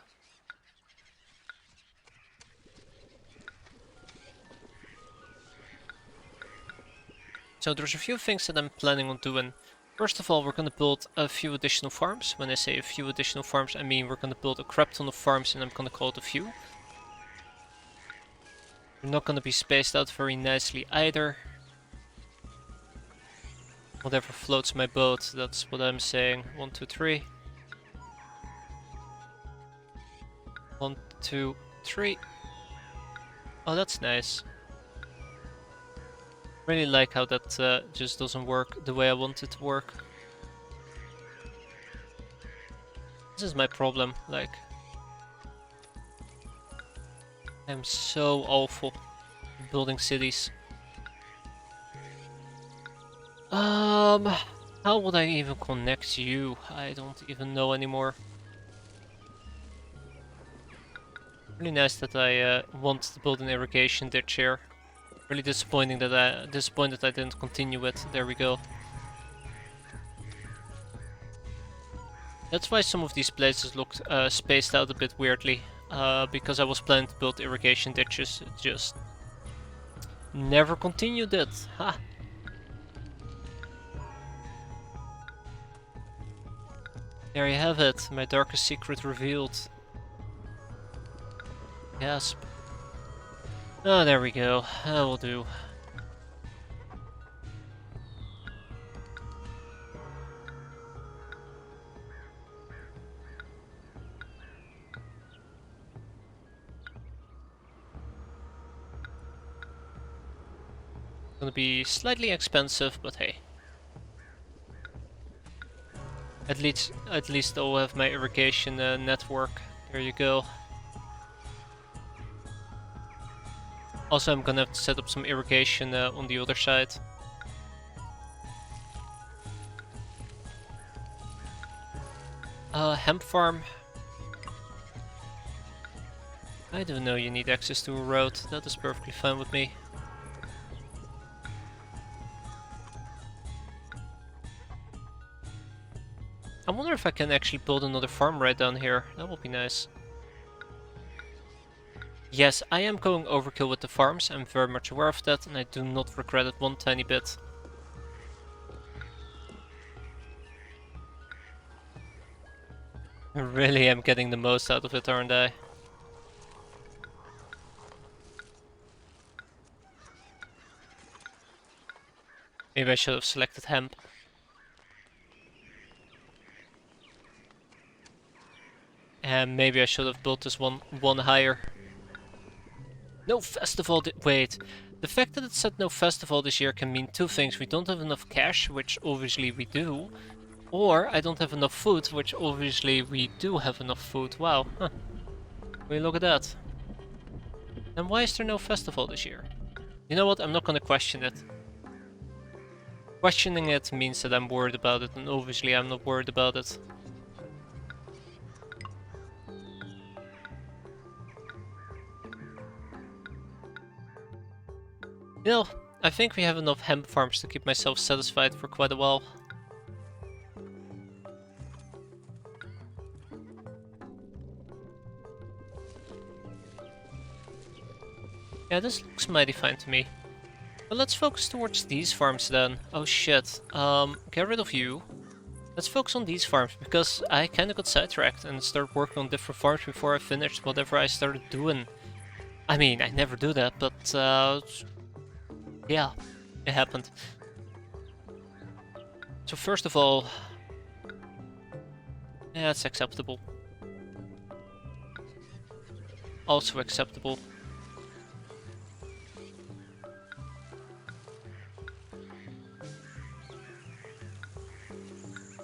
So there's a few things that I'm planning on doing. First of all, we're gonna build a few additional farms. When I say a few additional farms, I mean we're gonna build a crap ton of farms and I'm gonna call it a few. They're not gonna be spaced out very nicely either. Whatever floats my boat, that's what I'm saying. 1, 2, 3. 1, 2, 3. Oh, that's nice. Really like how that just doesn't work the way I want it to work. This is my problem, like... I'm so awful at building cities. How would I even connect you? I don't even know anymore. Really nice that I want to build an irrigation ditch here. Really disappointed that I didn't continue it. There we go. That's why some of these places looked spaced out a bit weirdly. Because I was planning to build irrigation ditches, just never continued it. Ha! There you have it, my darkest secret revealed. Gasp. Oh, there we go. That will do. Gonna be slightly expensive, but hey. At least I'll have my irrigation network. There you go. Also, I'm gonna have to set up some irrigation on the other side. Hemp farm. I don't know, you need access to a road. That is perfectly fine with me. I wonder if I can actually build another farm right down here. That would be nice. Yes, I am going overkill with the farms. I'm very much aware of that, and I do not regret it one tiny bit. I really am getting the most out of it, aren't I? Maybe I should have selected hemp. And maybe I should have built this one higher. No festival wait. The fact that it said no festival this year can mean two things. We don't have enough cash, which obviously we do. Or I don't have enough food, which obviously we do have enough food. Wow. Huh. Will you look at that. Then why is there no festival this year? You know what? I'm not gonna question it. Questioning it means that I'm worried about it, and obviously I'm not worried about it. You know, I think we have enough hemp farms to keep myself satisfied for quite a while. Yeah, this looks mighty fine to me. But let's focus towards these farms then. Oh shit, get rid of you. Let's focus on these farms, because I kinda got sidetracked and started working on different farms before I finished whatever I started doing. I mean, I never do that, but yeah, it happened. So first of all, yeah, it's acceptable. Also acceptable.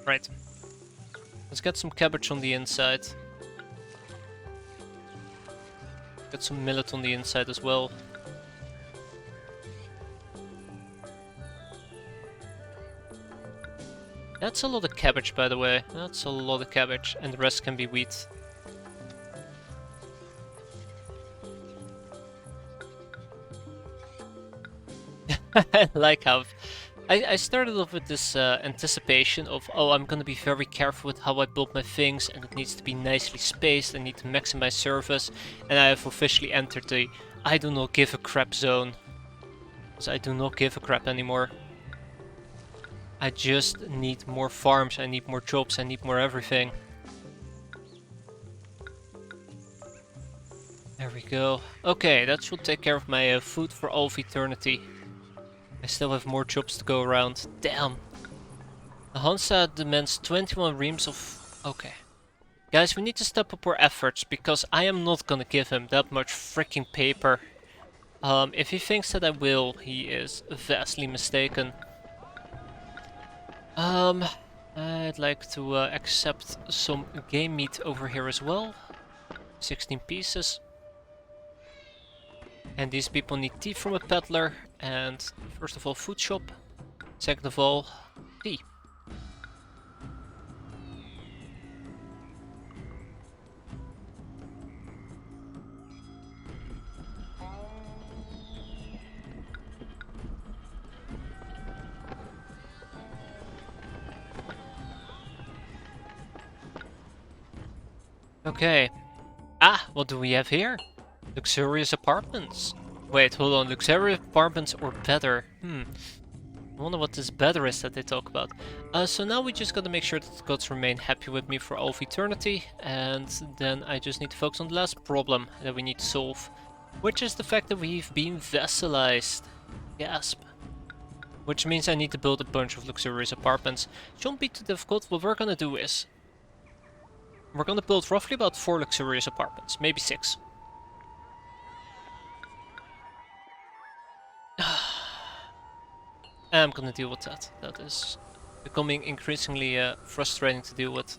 Right. Let's get some cabbage on the inside. Get some millet on the inside as well. That's a lot of cabbage, by the way. That's a lot of cabbage, and the rest can be wheat. I like how I started off with this anticipation of, oh, I'm gonna be very careful with how I build my things, and it needs to be nicely spaced. I need to maximize service, and I have officially entered the I do not give a crap zone. Because I do not give a crap anymore. I just need more farms, I need more jobs, I need more everything. There we go. Okay, that should take care of my food for all of eternity. I still have more jobs to go around. Damn. The Hansa demands 21 reams of... Okay. Guys, we need to step up our efforts, because I am not gonna give him that much freaking paper. If he thinks that I will, he is vastly mistaken. I'd like to accept some game meat over here as well. 16 pieces. And these people need tea from a peddler. And first of all, food shop. Second of all, tea. Okay. Ah, what do we have here? Luxurious apartments. Wait, hold on. Luxurious apartments or better? I wonder what this better is that they talk about. So now we just gotta make sure that the gods remain happy with me for all of eternity, and then I just need to focus on the last problem that we need to solve, which is the fact that we've been vassalized. Gasp. Which means I need to build a bunch of luxurious apartments. Shouldn't be too difficult. What we're gonna do is we're gonna build roughly about 4 luxurious apartments, maybe 6. I'm gonna deal with that. That is becoming increasingly frustrating to deal with.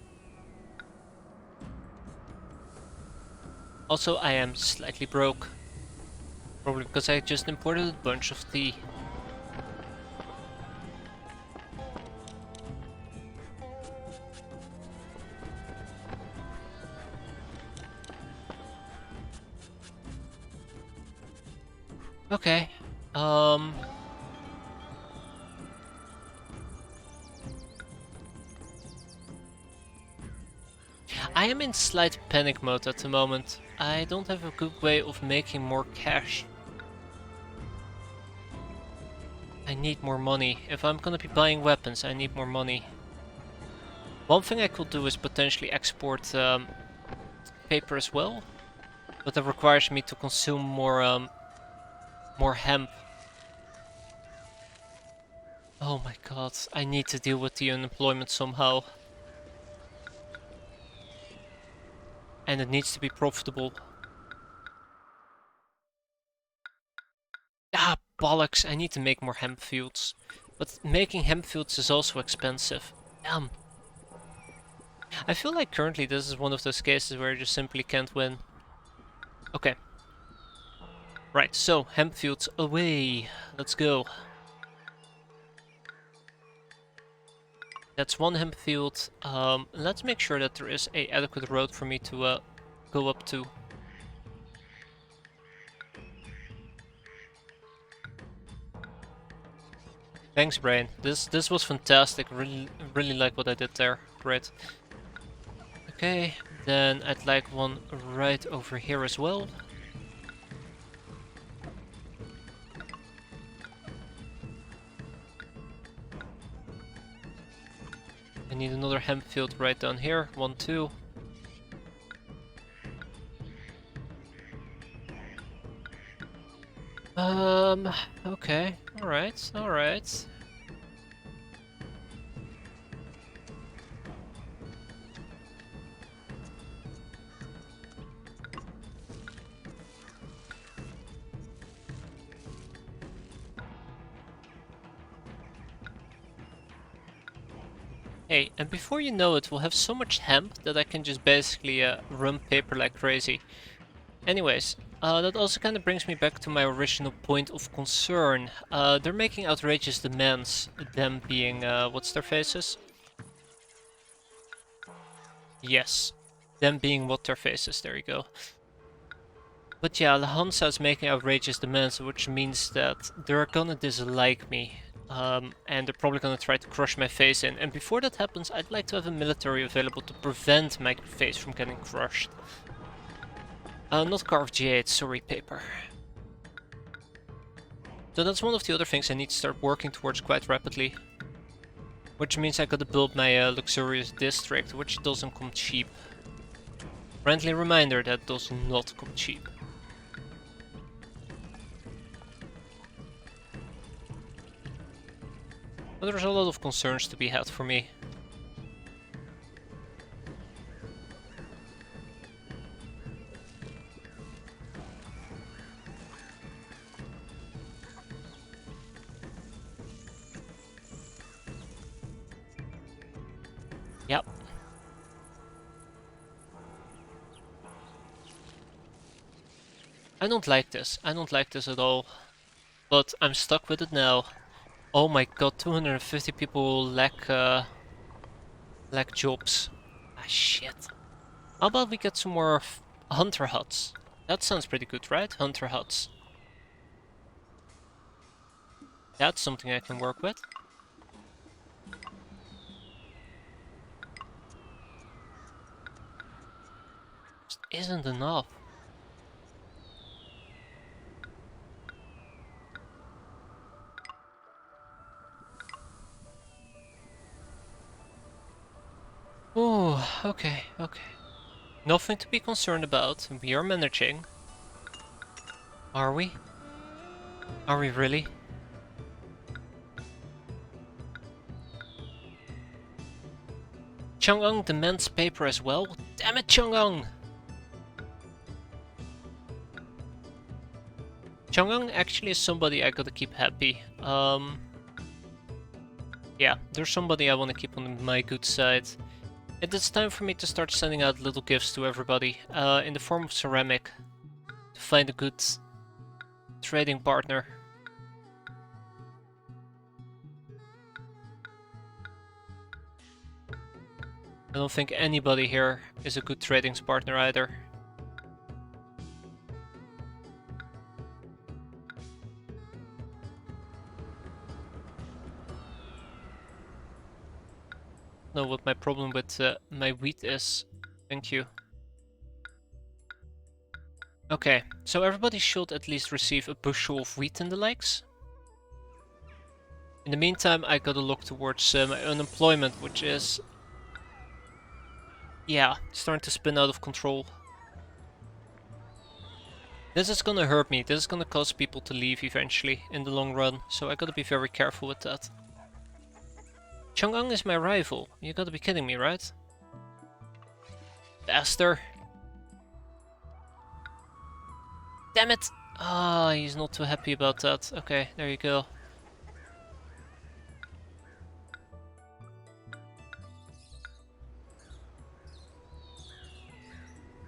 Also, I am slightly broke. Probably because I just imported a bunch of tea. Okay. I am in slight panic mode at the moment. I don't have a good way of making more cash. I need more money. If I'm gonna be buying weapons, I need more money. One thing I could do is potentially export paper as well, but that requires me to consume more hemp. Oh my god, I need to deal with the unemployment somehow. And it needs to be profitable. Ah, bollocks, I need to make more hemp fields. But making hemp fields is also expensive. Damn. I feel like currently this is one of those cases where you just simply can't win. Okay. Right, so hemp fields away. Let's go. That's one hemp field. Let's make sure that there is a adequate road for me to go up to. Thanks, Brain. This was fantastic. Really like what I did there. Great. Okay, then I'd like one right over here as well. I need another hemp field right down here. 1, 2. Okay. Alright. Hey, and before you know it, we'll have so much hemp that I can just basically run paper like crazy. Anyways, that also kind of brings me back to my original point of concern. They're making outrageous demands, them being, what's their faces? Yes, them being what their faces, there you go. But yeah, La Hansa is making outrageous demands, which means that they're gonna dislike me. And they're probably gonna try to crush my face in. And before that happens, I'd like to have a military available to prevent my face from getting crushed. Not carved G8, sorry, paper. So that's one of the other things I need to start working towards quite rapidly. Which means I gotta build my luxurious district, which doesn't come cheap. Friendly reminder, that does not come cheap. But there's a lot of concerns to be had for me. Yep. I don't like this. I don't like this at all. But I'm stuck with it now. Oh my god, 250 people lack jobs. Ah shit. How about we get some more hunter huts? That sounds pretty good, right? Hunter huts. That's something I can work with. Just isn't enough. Oh, okay, okay. Nothing to be concerned about. We are managing. Are we? Are we really? Chang'eng demands paper as well? Damn it, Chang'eng! Chang'eng actually is somebody I gotta keep happy. Yeah, there's somebody I want to keep on my good side. And it's time for me to start sending out little gifts to everybody, in the form of ceramic, to find a good trading partner. I don't think anybody here is a good trading partner either. Know what my problem with my wheat is. Thank you. Okay, so everybody should at least receive a bushel of wheat and the likes. In the meantime, I gotta look towards my unemployment, which is... yeah, starting to spin out of control. This is gonna hurt me, this is gonna cause people to leave eventually, in the long run, so I gotta be very careful with that. Chang'eng is my rival, you gotta be kidding me, right? Bastard! Damn it! Ah, he's not too happy about that. Okay, there you go.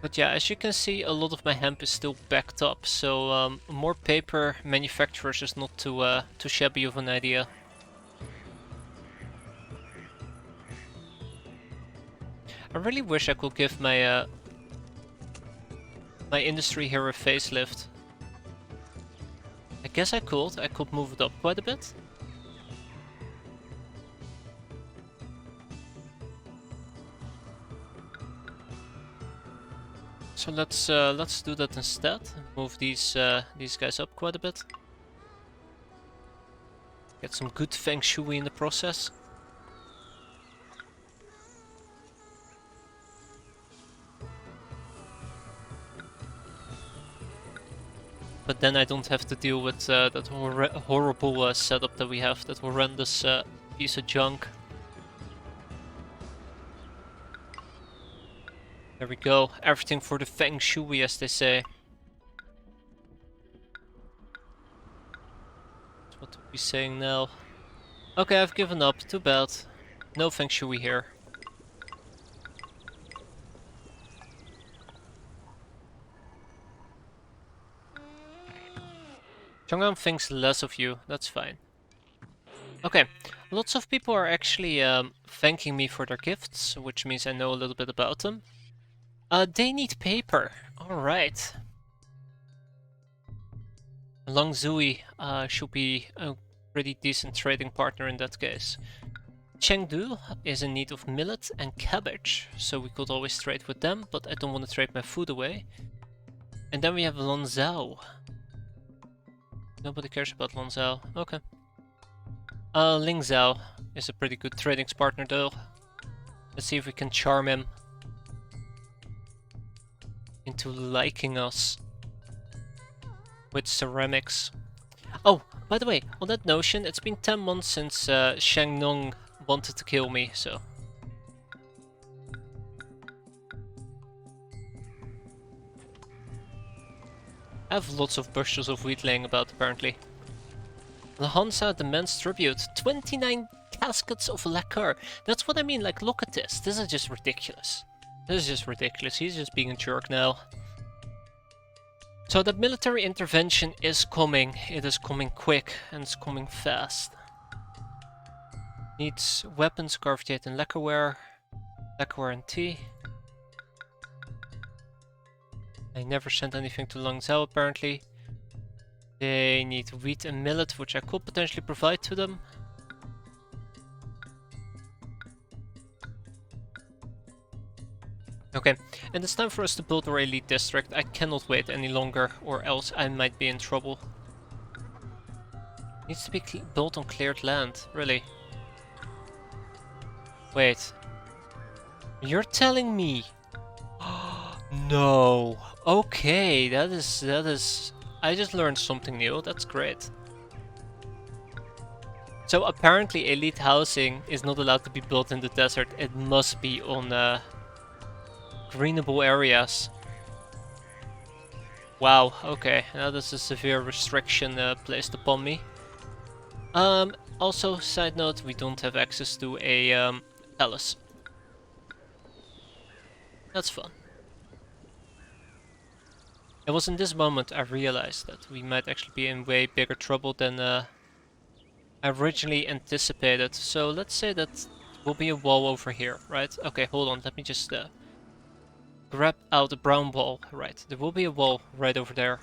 But yeah, as you can see, a lot of my hemp is still backed up, so more paper manufacturers is not too shabby of an idea. I really wish I could give my my industry here a facelift. I guess I could move it up quite a bit. So let's do that instead. Move these guys up quite a bit. Get some good feng shui in the process. But then I don't have to deal with that horrible setup that we have, that horrendous piece of junk. There we go, everything for the feng shui, as they say. That's what we're saying now. Okay, I've given up, too bad. No feng shui here. Chang'an thinks less of you, that's fine. Okay, lots of people are actually thanking me for their gifts, which means I know a little bit about them. They need paper, alright. Long Zui should be a pretty decent trading partner in that case. Chengdu is in need of millet and cabbage, so we could always trade with them, but I don't want to trade my food away. And then we have Lonzhao. Nobody cares about Lonzhao, okay. Lingzhao is a pretty good trading partner though. Let's see if we can charm him into liking us with ceramics. Oh, by the way, on that notion, it's been 10 months since Shang Nong wanted to kill me, so... I have lots of bushels of wheat laying about, apparently. The Hansa demands tribute. 29 caskets of lacquer. That's what I mean, like, look at this. This is just ridiculous. This is just ridiculous. He's just being a jerk now. So that military intervention is coming. It is coming quick, and it's coming fast. Needs weapons, carved jade and lacquerware. Lacquerware and tea. I never sent anything to Langzhou apparently. They need wheat and millet, which I could potentially provide to them. Okay, and it's time for us to build our elite district. I cannot wait any longer, or else I might be in trouble. Needs to be built on cleared land, really. Wait. You're telling me? No. Okay, that is. I just learned something new. That's great. So apparently, elite housing is not allowed to be built in the desert. It must be on greenable areas. Wow. Okay, now that's a severe restriction placed upon me. Also, side note, we don't have access to a palace. That's fun. It was in this moment I realized that we might actually be in way bigger trouble than I originally anticipated. So let's say that will be a wall over here, right? Okay, hold on, let me just grab out the brown wall. Right, there will be a wall right over there.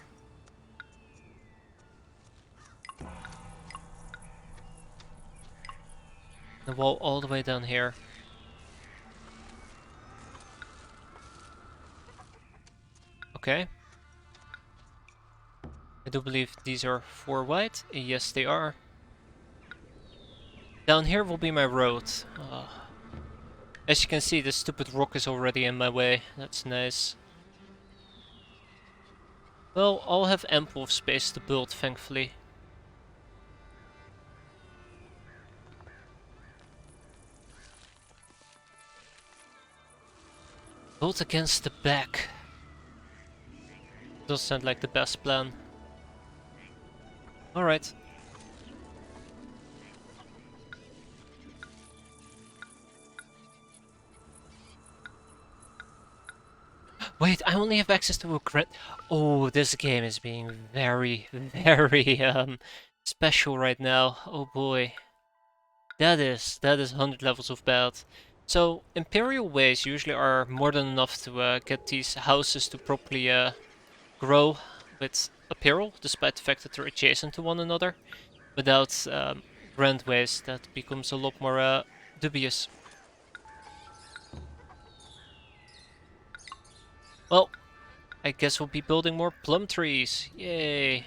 The wall all the way down here. Okay. I do believe these are 4 wide. Yes, they are. Down here will be my road. As you can see, this stupid rock is already in my way. That's nice. Well, I'll have ample of space to build, thankfully. Build against the back. Does sound like the best plan. Alright. Wait, I only have access to a grid. Oh, this game is being very, very special right now. Oh boy. That is 100 levels of bad. So, Imperial ways usually are more than enough to get these houses to properly grow with apparel, despite the fact that they're adjacent to one another. Without grand ways, that becomes a lot more dubious. Well, I guess we'll be building more plum trees. Yay!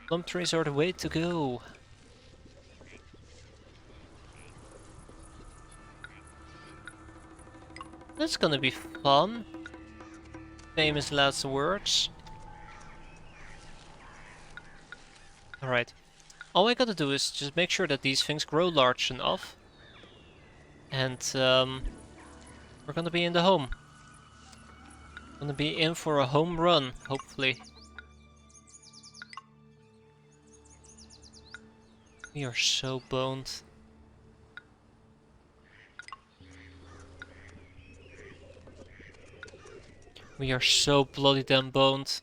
Plum trees are the way to go. That's gonna be fun. Famous last words. Alright. All I gotta do is just make sure that these things grow large enough. And we're gonna be in the home. Gonna be in for a home run, hopefully. We are so boned. We are so bloody damn boned.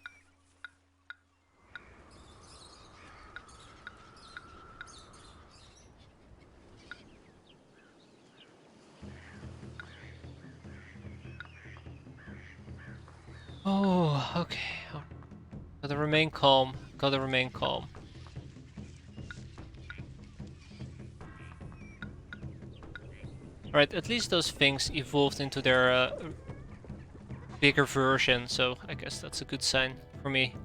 Oh, okay. Gotta remain calm. Gotta remain calm. Alright, at least those things evolved into their bigger version, so I guess that's a good sign for me.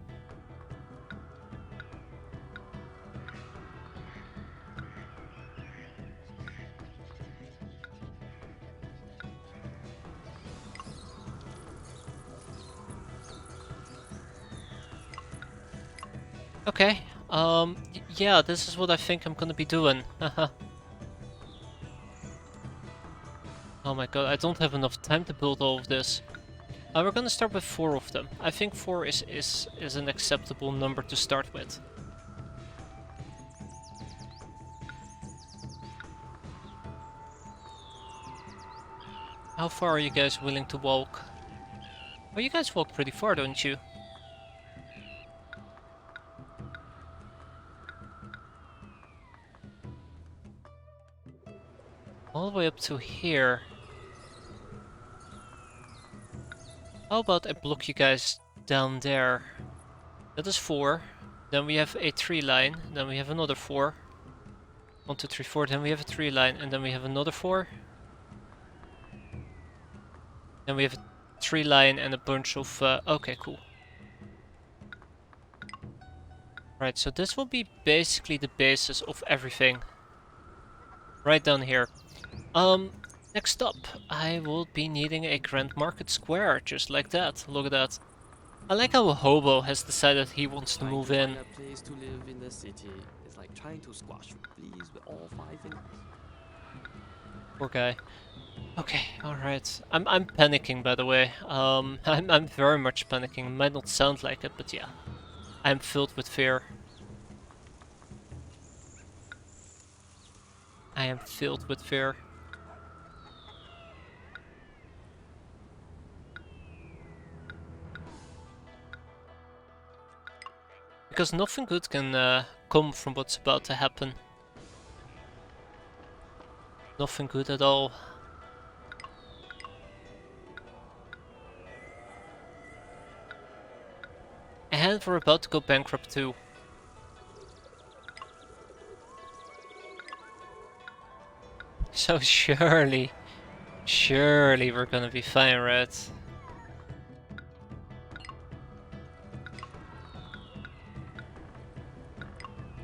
Okay, yeah, this is what I think I'm gonna be doing. Oh my god, I don't have enough time to build all of this. We're gonna start with 4 of them. I think 4 is an acceptable number to start with. How far are you guys willing to walk? Well, you guys walk pretty far, don't you? All the way up to here. How about I block you guys down there? That is 4. Then we have a 3 line. Then we have another 4. 1, 2, 3, 4. Then we have a 3 line. And then we have another 4. Then we have a 3 line and a bunch of... okay, cool. Right, so this will be basically the basis of everything. Right down here. Next up, I will be needing a Grand Market Square, just like that. Look at that. I like how a hobo has decided he wants to Trying move to in. find a place to live in the city is like trying to squash fleas with all 5 fingers. Poor guy. Okay, alright. I'm panicking, by the way. I'm very much panicking. Might not sound like it, but yeah. I'm filled with fear. I am filled with fear. Because nothing good can come from what's about to happen. Nothing good at all. And we're about to go bankrupt too. So surely we're gonna be fine, right?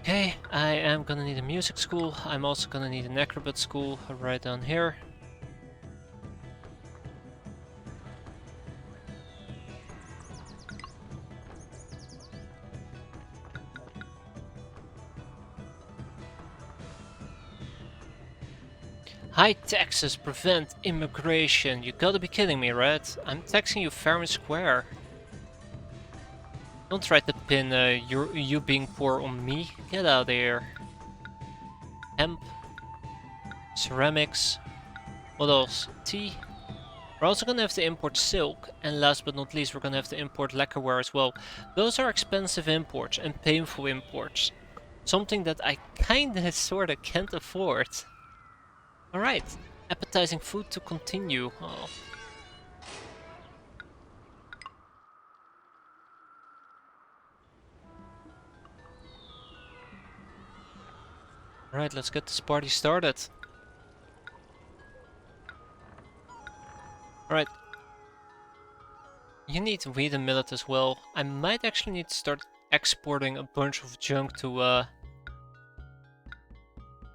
Okay, I am gonna need a music school. I'm also gonna need an acrobat school right down here. High taxes prevent immigration. You gotta be kidding me, right? I'm taxing you fair and square. Don't try to pin you being poor on me. Get out of here. Hemp. Ceramics. What else? Tea. We're also gonna have to import silk. And last but not least, we're gonna have to import lacquerware as well. Those are expensive imports and painful imports. Something that I kinda sorta can't afford. Alright. Appetizing food to continue. Oh. Alright, let's get this party started. Alright. You need wheat and millet as well. I might actually need to start exporting a bunch of junk to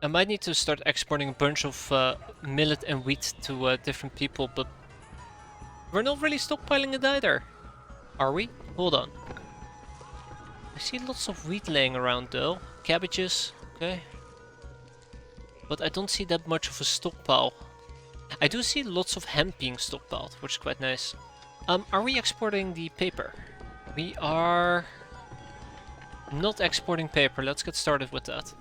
I might need to start exporting a bunch of millet and wheat to different people, but we're not really stockpiling it either. Are we? Hold on. I see lots of wheat laying around though. Cabbages, okay. But I don't see that much of a stockpile. I do see lots of hemp being stockpiled, which is quite nice. Are we exporting the paper? We are not exporting paper. Let's get started with that.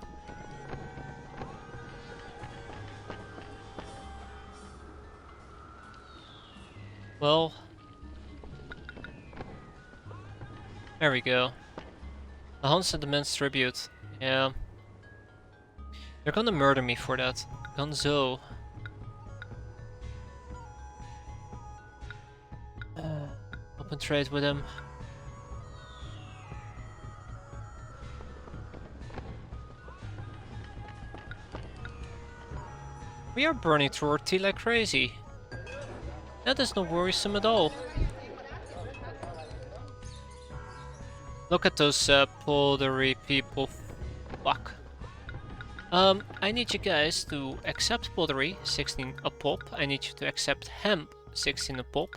Well, there we go. The Hans demands tribute. Yeah. They're gonna murder me for that. Gonzo. Open trade with him. We are burning through our tea like crazy. That is not worrisome at all. Look at those pottery people. Fuck. I need you guys to accept pottery, 16 a pop. I need you to accept hemp, 16 a pop.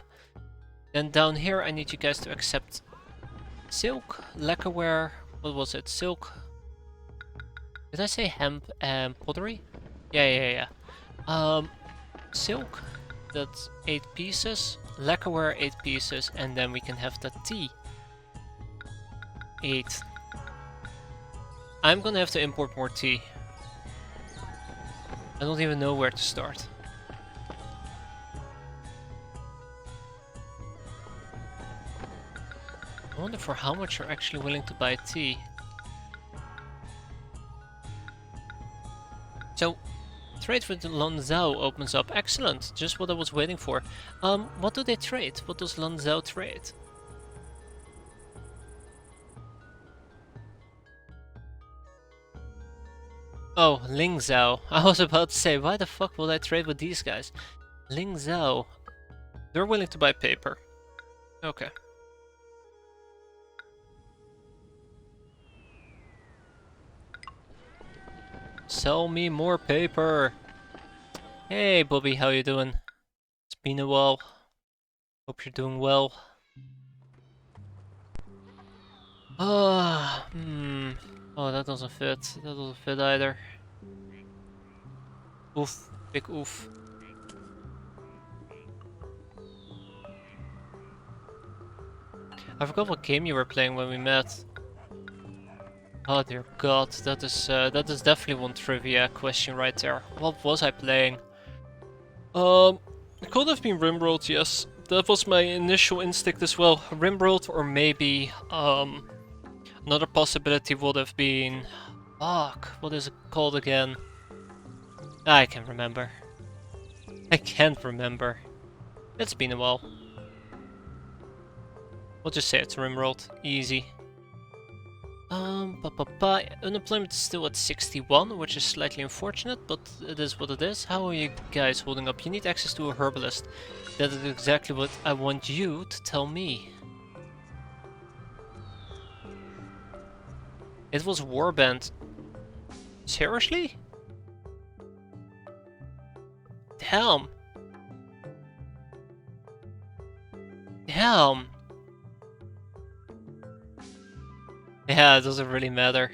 Then down here I need you guys to accept silk, lacquerware, what was it, silk? Did I say hemp and pottery? Yeah. Silk, that's 8 pieces, lacquerware 8 pieces, and then we can have the tea. 8. I'm gonna have to import more tea. I don't even know where to start. I wonder for how much you're actually willing to buy tea. So, trade with Lanzhou opens up. Excellent, just what I was waiting for. What do they trade? What does Lanzhou trade? Oh, Lingzhou. I was about to say, why the fuck will I trade with these guys? Lingzhou. They're willing to buy paper. Okay. Sell me more paper. Hey Bobby, how you doing? It's been a while. Hope you're doing well. Ah, Oh, that doesn't fit. That doesn't fit either. Oof. Big oof. I forgot what game you were playing when we met. Oh dear God, that is definitely one trivia question right there. What was I playing? It could have been Rimworld, yes. That was my initial instinct as well. Rimworld, or maybe another possibility would have been, fuck, what is it called again? I can't remember. I can't remember. It's been a while. We'll just say it's Rimworld. Easy. Unemployment is still at 61, which is slightly unfortunate, but it is what it is. How are you guys holding up? You need access to a herbalist. That is exactly what I want you to tell me. It was Warband. Seriously? Damn. Damn. Yeah, it doesn't really matter.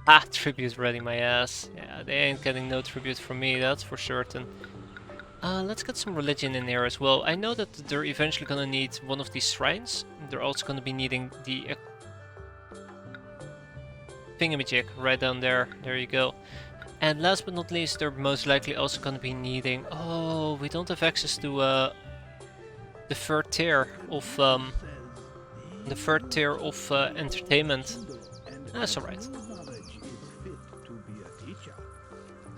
Ah, tribute ready my ass. Yeah, they ain't getting no tribute from me, that's for certain. Let's get some religion in here as well. I know that they're eventually gonna need one of these shrines. They're also gonna be needing the thingamajig right down there. There you go. And last but not least, they're most likely also gonna be needing... Oh, we don't have access to the third tier of entertainment. That's alright.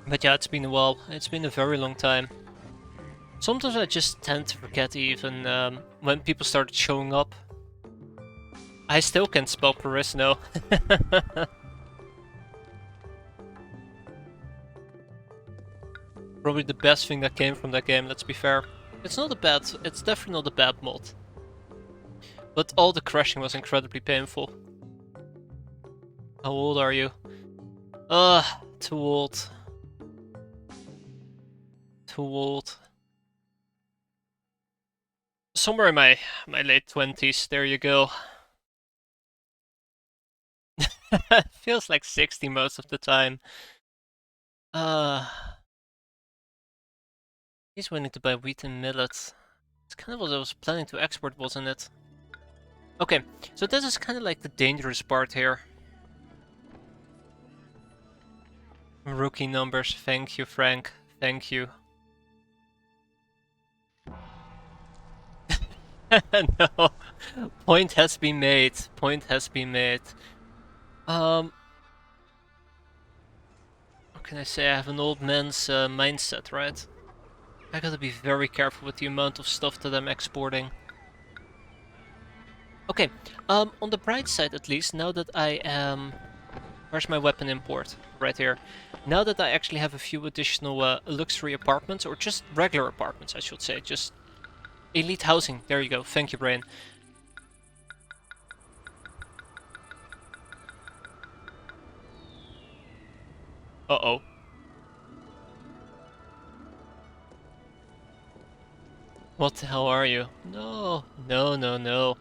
But yeah, it's been a while. It's been a very long time. Sometimes I just tend to forget even when people started showing up. I still can't spell Paris, no. Probably the best thing that came from that game, let's be fair. It's definitely not a bad mod. But all the crashing was incredibly painful. How old are you? Too old. Too old. Somewhere in my late 20s, there you go. Feels like 60 most of the time. He's willing to buy wheat and millet. It's kind of what I was planning to export, wasn't it? Okay, so this is kind of like the dangerous part here. Rookie numbers, thank you, Frank. Thank you. No, point has been made. Point has been made. What can I say? I have an old man's mindset, right? I gotta be very careful with the amount of stuff that I'm exporting. Okay, on the bright side at least, now that I am... Where's my weapon import? Right here. Now that I actually have a few additional luxury apartments, or just regular apartments I should say, just elite housing, there you go, thank you Brain. Uh-oh. What the hell are you? No, no, no, no.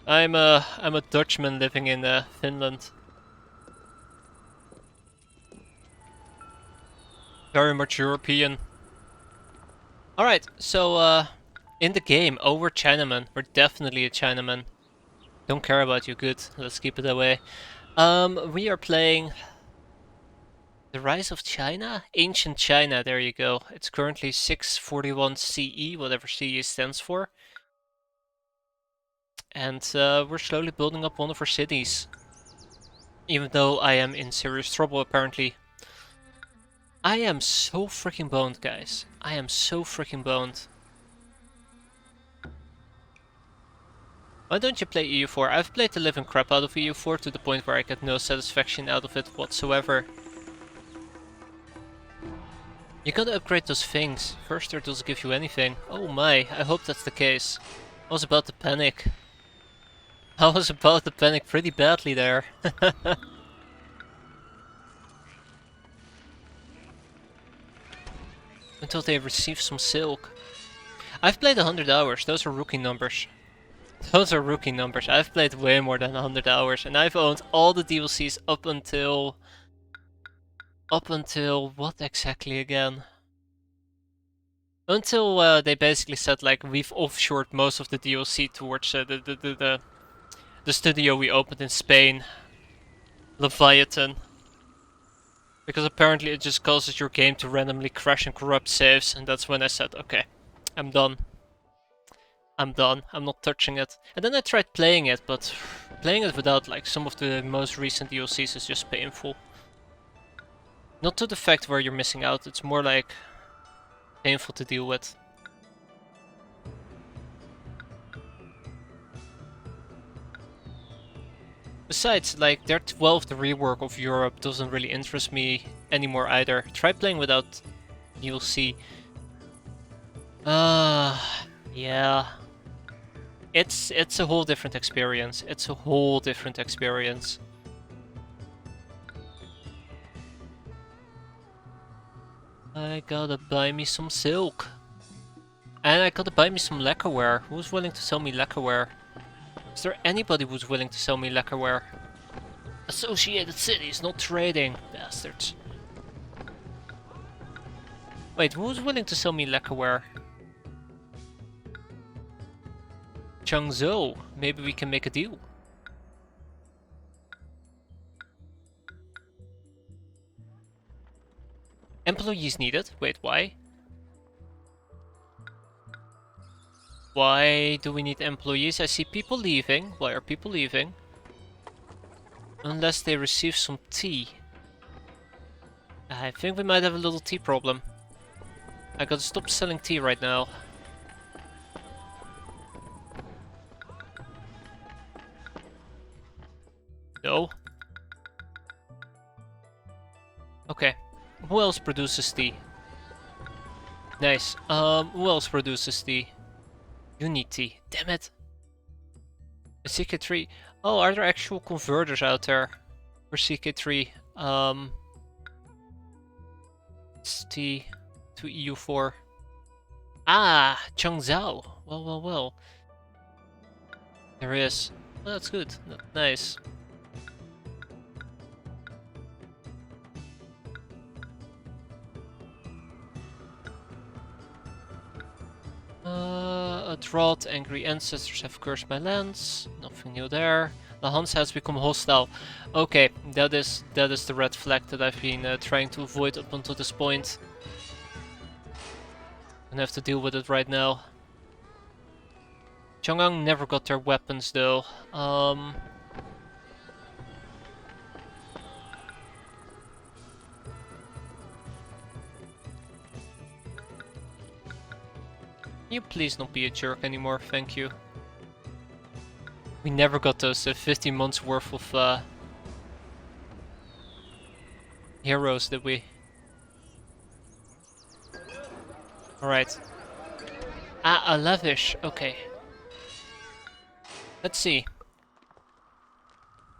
I'm a Dutchman living in Finland. Very much European. Alright, so in the game, oh, we're Chinaman. We're definitely a Chinaman. Don't care about you, good. Let's keep it that way. We are playing The Rise of China? Ancient China, there you go. It's currently 641 CE, whatever CE stands for. And we're slowly building up one of our cities. Even though I am in serious trouble, apparently. I am so freaking boned, guys. I am so freaking boned. Why don't you play EU4? I've played the living crap out of EU4 to the point where I get no satisfaction out of it whatsoever. You gotta upgrade those things. First tier doesn't give you anything. Oh my, I hope that's the case. I was about to panic. I was about to panic pretty badly there. Until they receive some silk. I've played 100 hours, those are rookie numbers. Those are rookie numbers. I've played way more than 100 hours, and I've owned all the DLCs up until... what exactly again? Until they basically said like we've offshored most of the DLC towards the studio we opened in Spain, Leviathan. Because apparently it just causes your game to randomly crash and corrupt saves, and that's when I said, okay, I'm done. I'm done. I'm not touching it. And then I tried playing it, but playing it without like some of the most recent DLCs is just painful. Not to the fact where you're missing out, it's more like painful to deal with. Besides, like, their 12th rework of Europe doesn't really interest me anymore either. Try playing without DLC. Yeah. It's a whole different experience. It's a whole different experience. I gotta buy me some silk. And I gotta buy me some lacquerware. Who's willing to sell me lacquerware? Is there anybody who's willing to sell me lacquerware? Associated Cities, not trading, bastards. Wait, who's willing to sell me lacquerware? Changzhou, maybe we can make a deal. Employees needed. Wait, why? Why do we need employees? I see people leaving. Why are people leaving? Unless they receive some tea. I think we might have a little tea problem. I gotta stop selling tea right now. No. Okay. Who else produces tea? Nice. Who else produces tea? You need tea. Damn it. A CK3. Oh, are there actual converters out there for CK3? It's tea to EU4. Ah, Changzhou. Well. There is. Well, that's good. Nice. A drought, angry ancestors have cursed my lands. Nothing new there. The Hans has become hostile. Okay, that is the red flag that I've been trying to avoid up until this point. And I have to deal with it right now. Chang'an never got their weapons though. Can you please not be a jerk anymore, thank you. We never got those 15 months worth of heroes, did we? Alright. Ah, a lavish, okay. Let's see.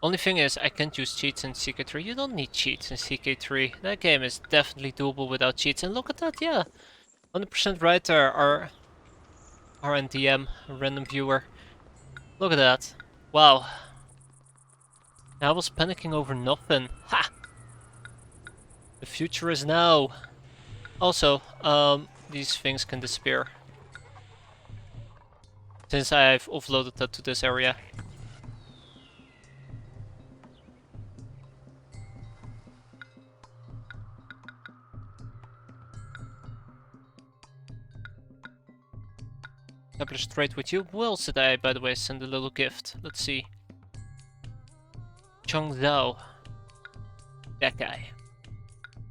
Only thing is, I can't use cheats in CK3. You don't need cheats in CK3. That game is definitely doable without cheats. And look at that, yeah. 100% right there, our RNDM, a random viewer. Look at that. Wow. I was panicking over nothing. Ha! The future is now. Also, these things can disappear. Since I've offloaded that to this area. Establish trade with you. Who else did I, by the way, send a little gift? Let's see. Chongzhou. That guy.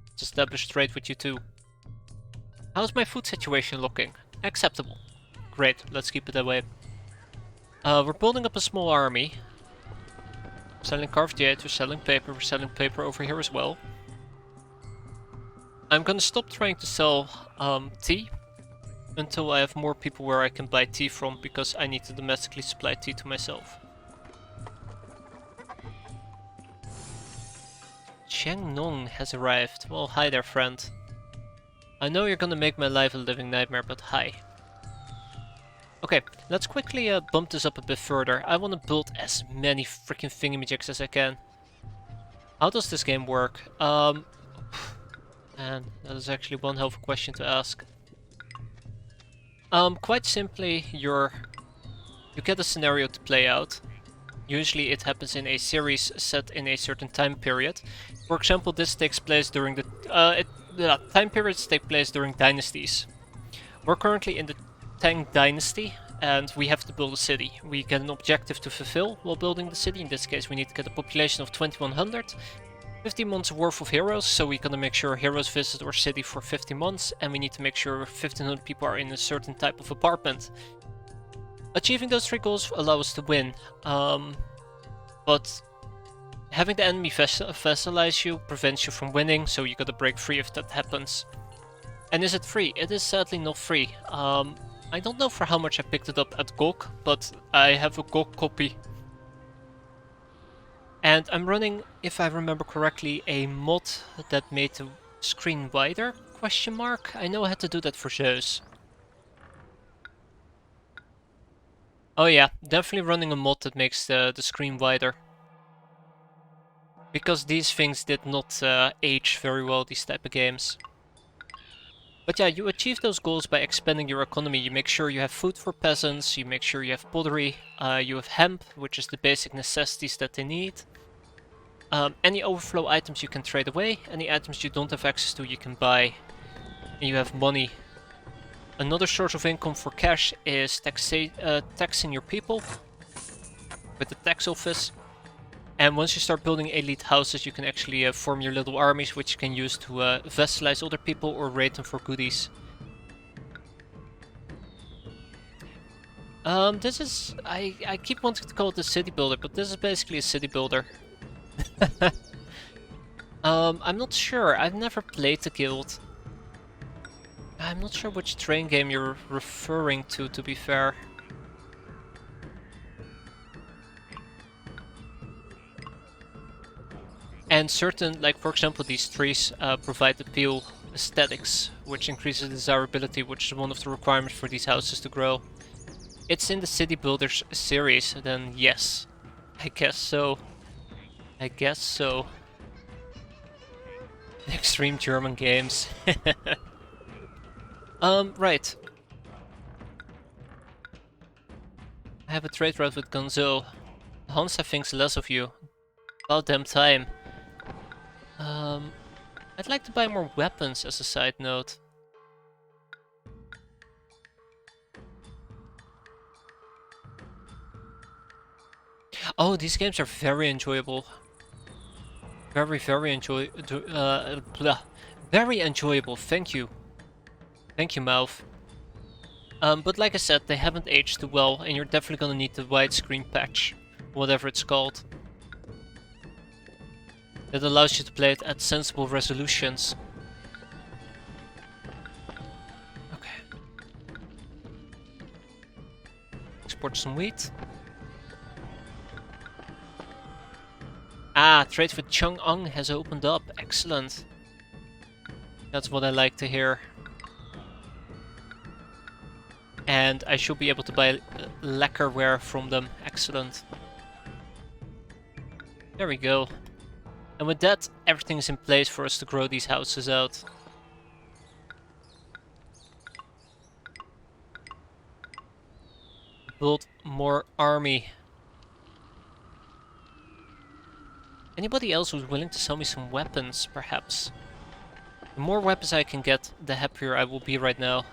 Let's establish trade with you too. How's my food situation looking? Acceptable. Great, let's keep it that way. We're building up a small army. Selling carved jade, we're selling paper over here as well. I'm gonna stop trying to sell tea until I have more people where I can buy tea from, because I need to domestically supply tea to myself. Qiangnong has arrived. Well, hi there, friend. I know you're gonna make my life a living nightmare, but hi. Okay, let's quickly bump this up a bit further. I want to build as many freaking thingamajigs as I can. How does this game work? And that is actually one hell of a question to ask. Quite simply, you get a scenario to play out. Usually it happens in a series set in a certain time period. For example, this takes place during the time periods take place during dynasties. We're currently in the Tang Dynasty, and we have to build a city. We get an objective to fulfill while building the city. In this case, we need to get a population of 2100. 50 months worth of heroes, so we gotta make sure heroes visit our city for 50 months, and we need to make sure 1500 people are in a certain type of apartment. Achieving those 3 goals allow us to win, but having the enemy vassalize you prevents you from winning, so you gotta break free if that happens. And is it free? It is sadly not free. I don't know for how much I picked it up at GOG, but I have a GOG copy. And I'm running, if I remember correctly, a mod that made the screen wider? Question mark? I know I had to do that for shows. Oh yeah, definitely running a mod that makes the screen wider. Because these things did not age very well, these type of games. But yeah, you achieve those goals by expanding your economy. You make sure you have food for peasants, you make sure you have pottery, you have hemp, which is the basic necessities that they need. Any overflow items you can trade away, any items you don't have access to you can buy. And you have money. Another source of income for cash is taxing your people with the tax office. And once you start building elite houses, you can actually form your little armies, which you can use to vassalize other people or raid them for goodies. This is... I keep wanting to call it a city builder, but this is basically a city builder. I'm not sure. I've never played the guild. I'm not sure which train game you're referring to be fair. And certain, like for example, these trees provide appeal aesthetics, which increases desirability, which is one of the requirements for these houses to grow. It's in the City Builders series, then yes. I guess so. I guess so. Extreme German games. Right. I have a trade route with Gonzo. Hansa thinks less of you. About damn time. I'd like to buy more weapons as a side note. Oh, these games are very enjoyable. Very enjoyable. Thank you. Thank you, Mouth. But like I said, they haven't aged too well, and you're definitely gonna need the widescreen patch, whatever it's called. That allows you to play it at sensible resolutions. Okay. Export some wheat. Ah, trade with Chang'an has opened up. Excellent. That's what I like to hear. And I should be able to buy lacquerware from them. Excellent. There we go. And with that, everything is in place for us to grow these houses out. Build more army. Anybody else who's willing to sell me some weapons, perhaps? The more weapons I can get, the happier I will be right now.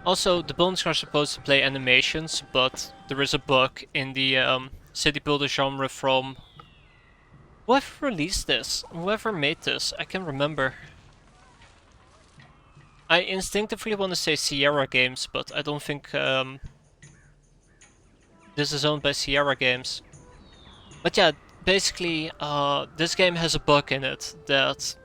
Also, the bones are supposed to play animations, but there is a bug in the city builder genre from... Whoever released this? Whoever made this? I can't remember. I instinctively want to say Sierra Games, but I don't think this is owned by Sierra Games. But yeah, basically, this game has a bug in it that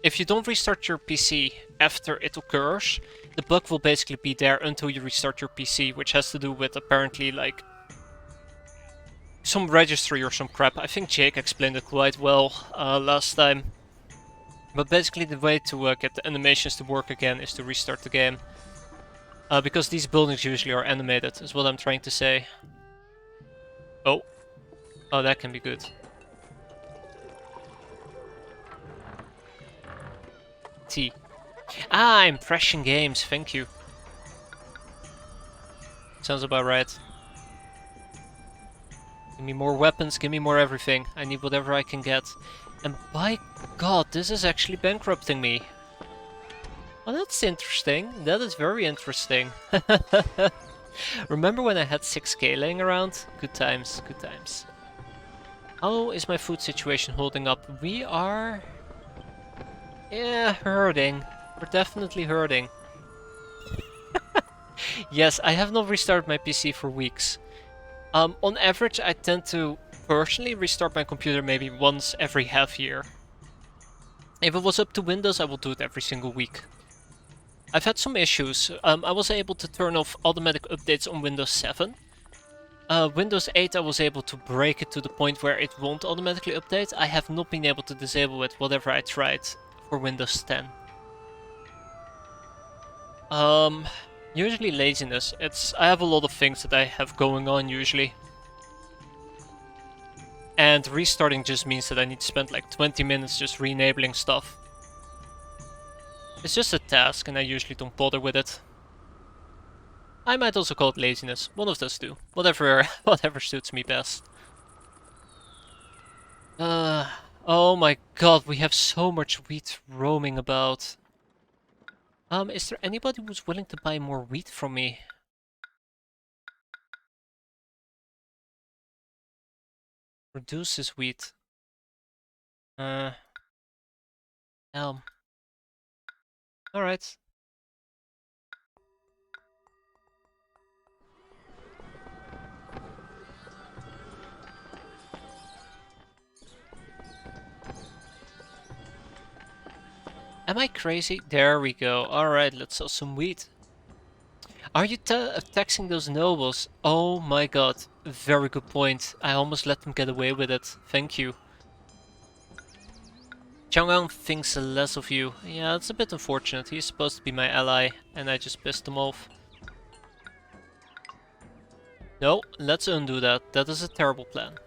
if you don't restart your PC after it occurs, the bug will basically be there until you restart your PC, which has to do with apparently like some registry or some crap. I think Jake explained it quite well last time. But basically the way to get the animations to work again is to restart the game. Because these buildings usually are animated, is what I'm trying to say. Oh. Oh, that can be good. T. Ah, impression games, thank you. Sounds about right. Give me more weapons, give me more everything. I need whatever I can get. And by God, this is actually bankrupting me. Oh, that's interesting. That is very interesting. Remember when I had 6k laying around? Good times, good times. How is my food situation holding up? We are... yeah, hurting. We're definitely hurting. Yes, I have not restarted my PC for weeks. On average, I tend to personally restart my computer maybe once every half year. If it was up to Windows, I will do it every single week. I've had some issues. I was able to turn off automatic updates on Windows 7. Windows 8 I was able to break it to the point where it won't automatically update. I have not been able to disable it whatever I tried for Windows 10. Usually laziness. I have a lot of things that I have going on usually. And restarting just means that I need to spend like 20 minutes just re-enabling stuff. It's just a task and I usually don't bother with it. I might also call it laziness. One of those two. Whatever suits me best. Oh my God, we have so much wheat roaming about. Is there anybody who's willing to buy more wheat from me? Reduces wheat. Elm. Alright. Am I crazy? There we go. Alright, let's sell some wheat. Are you taxing those nobles? Oh my God. Very good point. I almost let them get away with it. Thank you. Chang'an thinks less of you. Yeah, it's a bit unfortunate. He's supposed to be my ally, and I just pissed him off. No, let's undo that. That is a terrible plan.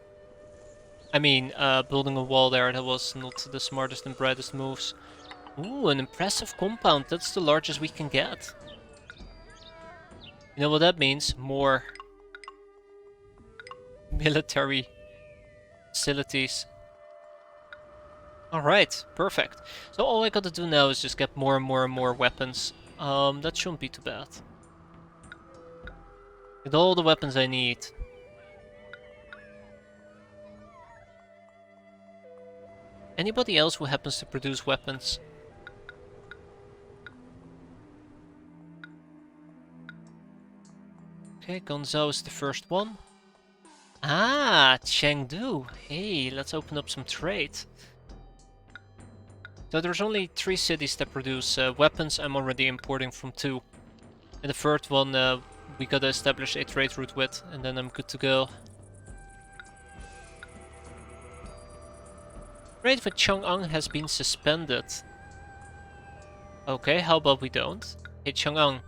I mean, building a wall there, that was not the smartest and brightest moves. Ooh, an impressive compound. That's the largest we can get. You know what that means? More military facilities. Alright, perfect. So all I gotta do now is just get more and more and more weapons. That shouldn't be too bad. Get all the weapons I need. Anybody else who happens to produce weapons? Okay, Gonzalo is the first one. Ah, Chengdu. Hey, let's open up some trade. So there's only 3 cities that produce weapons. I'm already importing from 2. And the third one we gotta establish a trade route with, and then I'm good to go. Trade with Chang'an has been suspended. Okay, how about we don't? Hey Chang'an,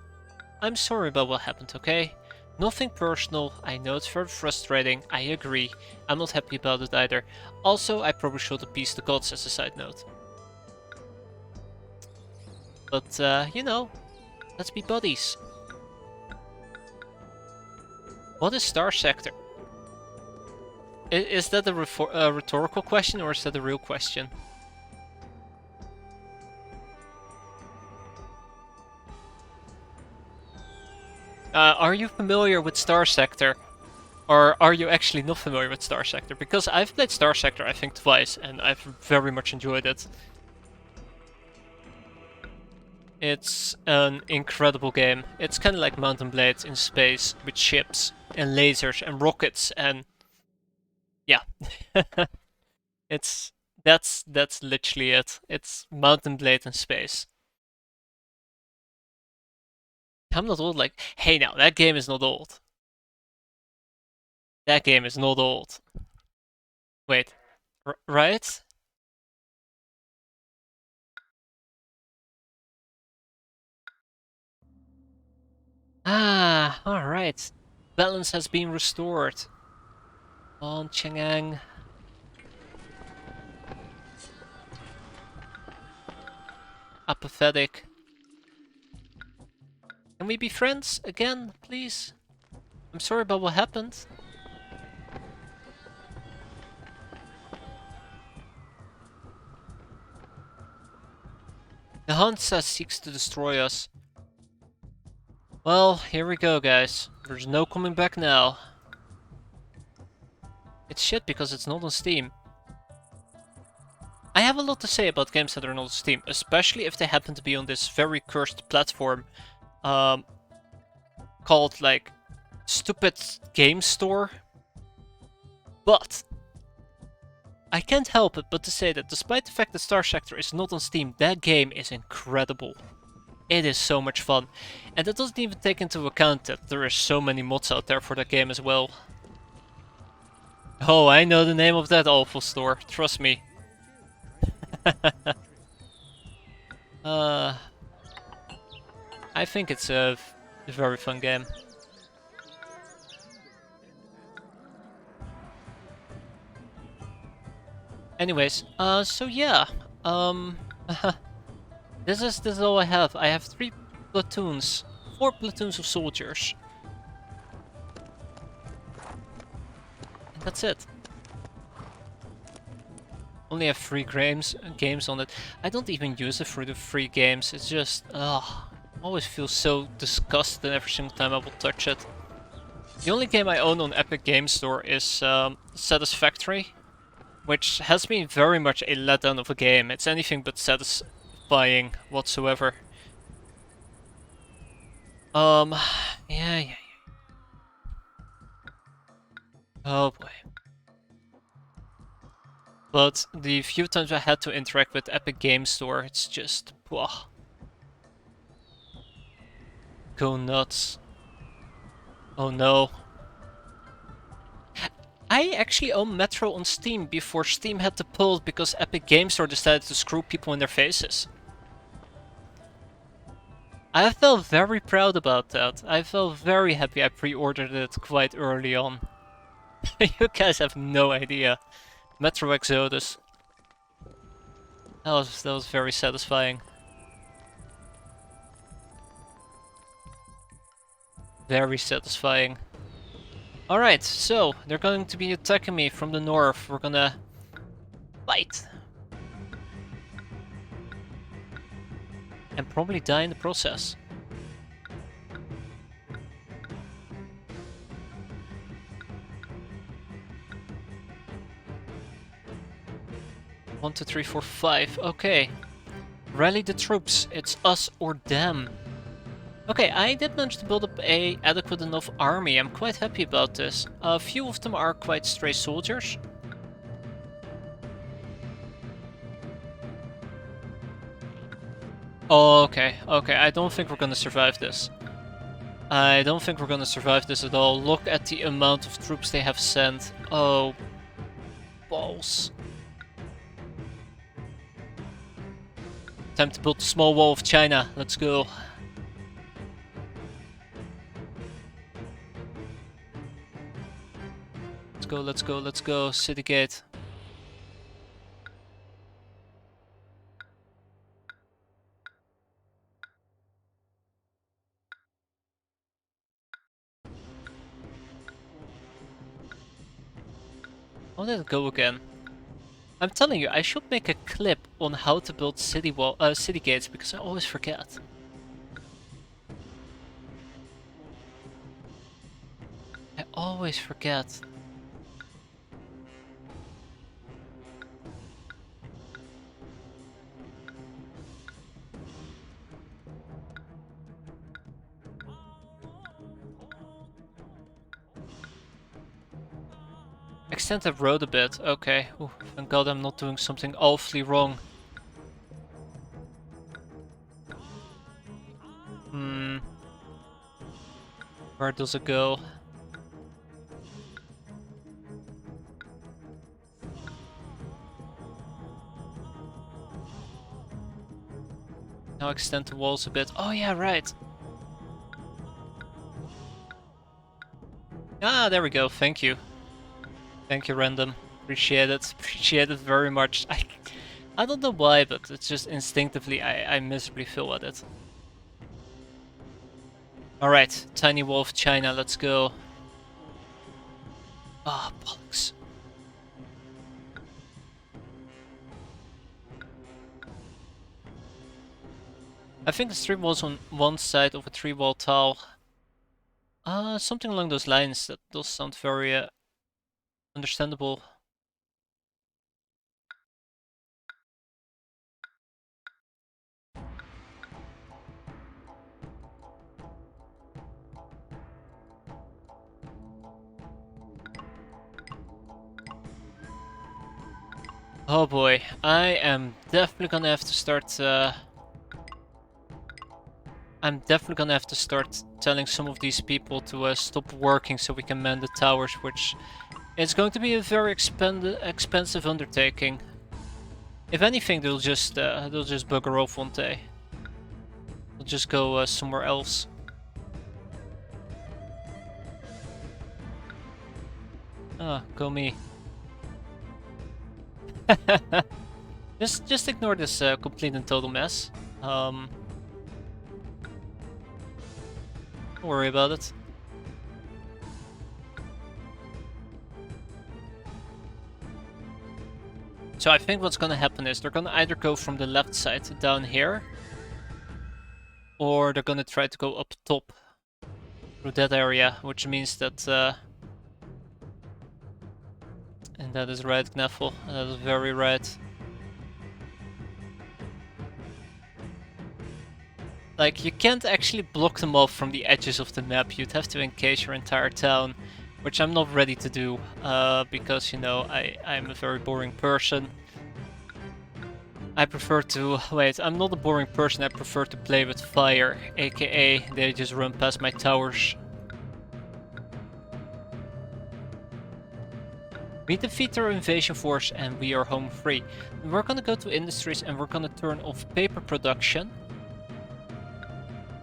I'm sorry about what happened, okay? Nothing personal, I know it's very frustrating, I agree. I'm not happy about it either. Also, I probably should appease the gods as a side note. But, you know, let's be buddies. What is Star Sector? Is that a rhetorical question or is that a real question? Are you familiar with Star Sector? Or are you actually not familiar with Star Sector? Because I've played Star Sector I think twice and I've very much enjoyed it. It's an incredible game. It's kind of like Mountain Blade in space with ships and lasers and rockets and yeah. That's literally it. It's Mountain Blade in space. I'm not old like, hey now, that game is not old. That game is not old. Wait, right? Ah, alright. Balance has been restored. On Chang'an. Apathetic. Can we be friends again, please? I'm sorry about what happened. The Hansa seeks to destroy us. Well, here we go, guys. There's no coming back now. It's shit because it's not on Steam. I have a lot to say about games that are not on Steam, especially if they happen to be on this very cursed platform called, like, Stupid Game Store. But I can't help it but to say that despite the fact that Star Sector is not on Steam, that game is incredible. It is so much fun. And that doesn't even take into account that there are so many mods out there for that game as well. Oh, I know the name of that awful store, trust me. I think it's a very fun game. Anyways, so yeah, this is all I have. I have 4 platoons of soldiers. And that's it. Only have 3 games on it. I don't even use it for the free games. It's just, I always feel so disgusted every single time I will touch it. The only game I own on Epic Games Store is Satisfactory, which has been very much a letdown of a game. It's anything but satisfying whatsoever. Yeah. Oh boy. But the few times I had to interact with Epic Games Store, it's just, whoa. Go nuts. Oh no. I actually own Metro on Steam before Steam had to pull it because Epic Games Store decided to screw people in their faces. I felt very proud about that. I felt very happy I pre-ordered it quite early on. You guys have no idea. Metro Exodus. That was very satisfying. Very satisfying. Alright, so they're going to be attacking me from the north. We're gonna fight. And probably die in the process. One, two, three, four, five. Okay. Rally the troops. It's us or them. Okay, I did manage to build up a adequate enough army. I'm quite happy about this. A few of them are quite stray soldiers. Oh, okay. I don't think we're gonna survive this. I don't think we're gonna survive this at all. Look at the amount of troops they have sent. Oh, balls. Time to build the small wall of China. Let's go. Let's go. City gate. How did it go again? I'm telling you, I should make a clip on how to build city gates because I always forget. I always forget. Extend the road a bit. Okay. Ooh, thank God I'm not doing something awfully wrong. Where does it go? Now extend the walls a bit. Oh yeah, right. Ah, there we go. Thank you. Thank you, random. Appreciate it. Appreciate it very much. I don't know why, but it's just instinctively I miserably feel at it. Alright, Tiny Wolf China, let's go. Ah, bollocks. I think there's 3 walls on one side of a 3-wall tile. Something along those lines. That does sound very understandable. Oh boy, I am definitely gonna have to start. I'm definitely gonna have to start telling some of these people to stop working so we can man the towers, which is going to be a very expensive undertaking. If anything, they'll just bugger off one day. They'll just go somewhere else. Ah, go me. just ignore this complete and total mess. Don't worry about it. So I think what's gonna happen is they're gonna either go from the left side down here, or they're gonna try to go up top through that area, which means that and that is right, Knaffel. That is very right. Like, you can't actually block them off from the edges of the map. You'd have to encase your entire town, which I'm not ready to do, because, you know, I'm a very boring person. I prefer to... Wait, I'm not a boring person, I prefer to play with fire, aka they just run past my towers. We defeat their invasion force and we are home free. We're gonna go to industries and we're gonna turn off paper production.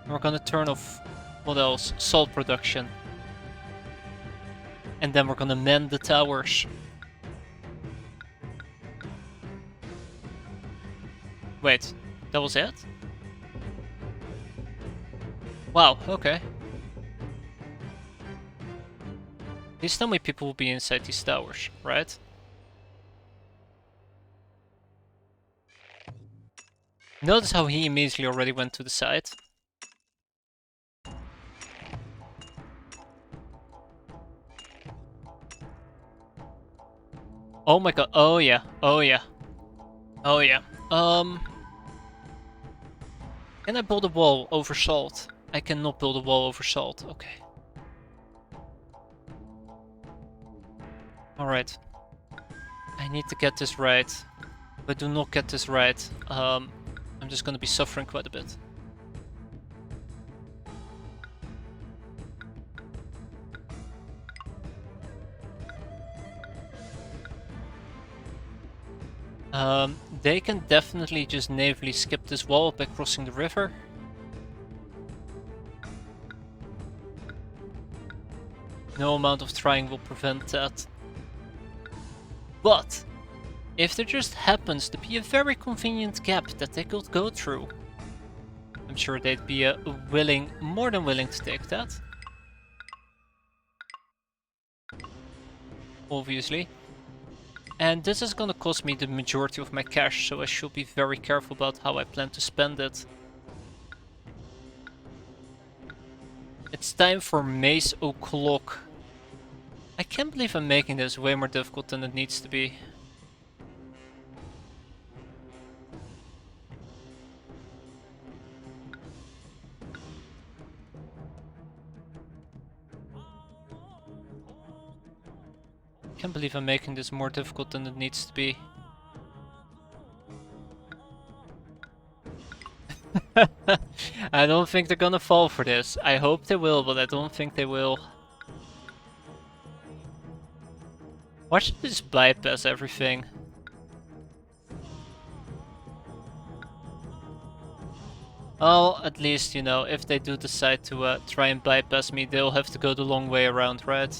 We're gonna turn off, what else? Salt production. And then we're gonna mend the towers. Wait, that was it? Wow, okay. Please tell me people will be inside these towers, right? Notice how he immediately already went to the side. Oh my god, oh yeah, oh yeah. Oh yeah. Can I build a wall over salt? I cannot build a wall over salt, okay. Alright. I need to get this right. If I do not get this right, I'm just gonna be suffering quite a bit. They can definitely just navally skip this wall by crossing the river. No amount of trying will prevent that. But if there just happens to be a very convenient gap that they could go through, I'm sure they'd be more than willing to take that. Obviously. And this is gonna cost me the majority of my cash, so I should be very careful about how I plan to spend it. It's time for Maze O'Clock. I can't believe I'm making this way more difficult than it needs to be. I can't believe I'm making this more difficult than it needs to be. I don't think they're gonna fall for this. I hope they will, but I don't think they will. Why should they just bypass everything? Well, at least, you know, if they do decide to try and bypass me, they'll have to go the long way around, right?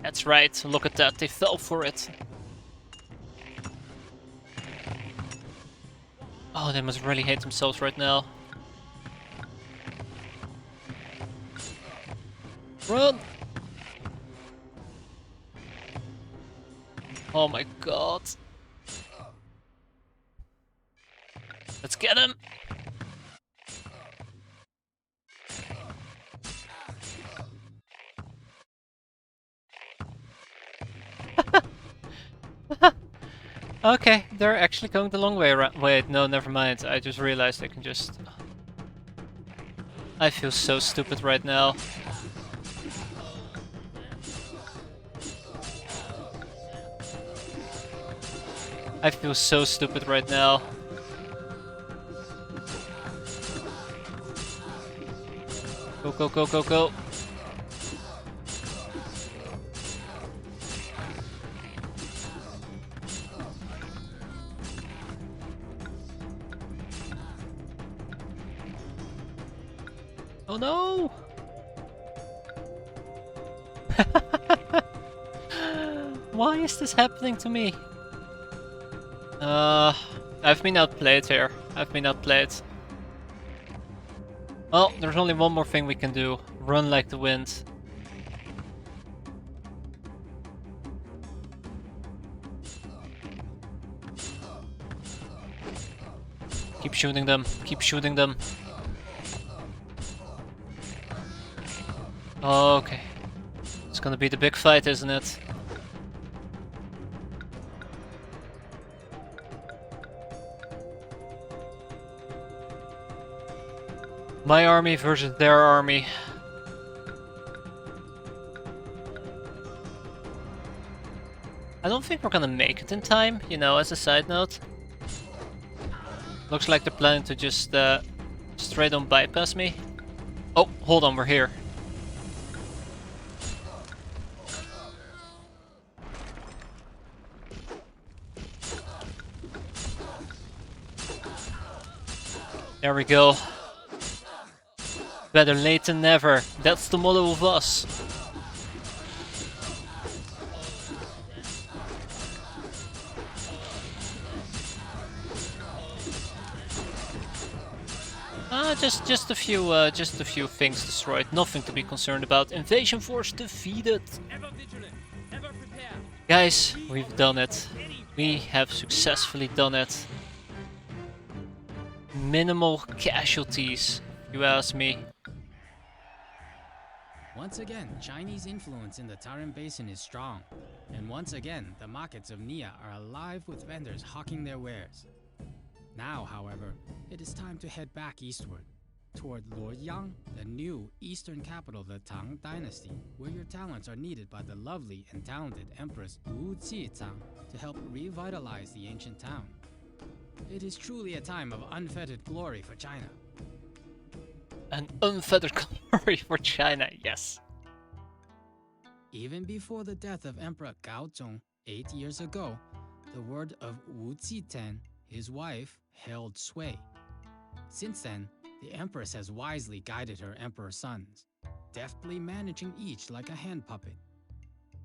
That's right, look at that, they fell for it. Oh, they must really hate themselves right now. Run! Oh my god. Let's get him! Okay, they're actually going the long way around. Wait, no, never mind. I just realized I can just... I feel so stupid right now. I feel so stupid right now. Go, go, go, go, go. Oh no! Why is this happening to me? I've been outplayed here. I've been outplayed. Well, there's only one more thing we can do. Run like the wind. Keep shooting them. Keep shooting them. Okay. It's gonna be the big fight, isn't it? My army versus their army. I don't think we're gonna make it in time, you know, as a side note. Looks like they're planning to just straight on bypass me. Oh, hold on, we're here. There we go. Better late than never. That's the motto of us. Just a few things destroyed. Nothing to be concerned about. Invasion force defeated. Ever vigilant, ever prepared. Guys, we've done it. We have successfully done it. Minimal casualties, you ask me. Once again, Chinese influence in the Tarim Basin is strong. And once again, the markets of Nia are alive with vendors hawking their wares. Now, however, it is time to head back eastward, toward Luoyang, the new eastern capital of the Tang Dynasty, where your talents are needed by the lovely and talented Empress Wu Zizang to help revitalize the ancient town. It is truly a time of unfettered glory for China. An unfettered glory for China, yes. Even before the death of Emperor Gaozong 8 years ago, the word of Wu Ziten, his wife, held sway. Since then, the Empress has wisely guided her Emperor sons, deftly managing each like a hand puppet.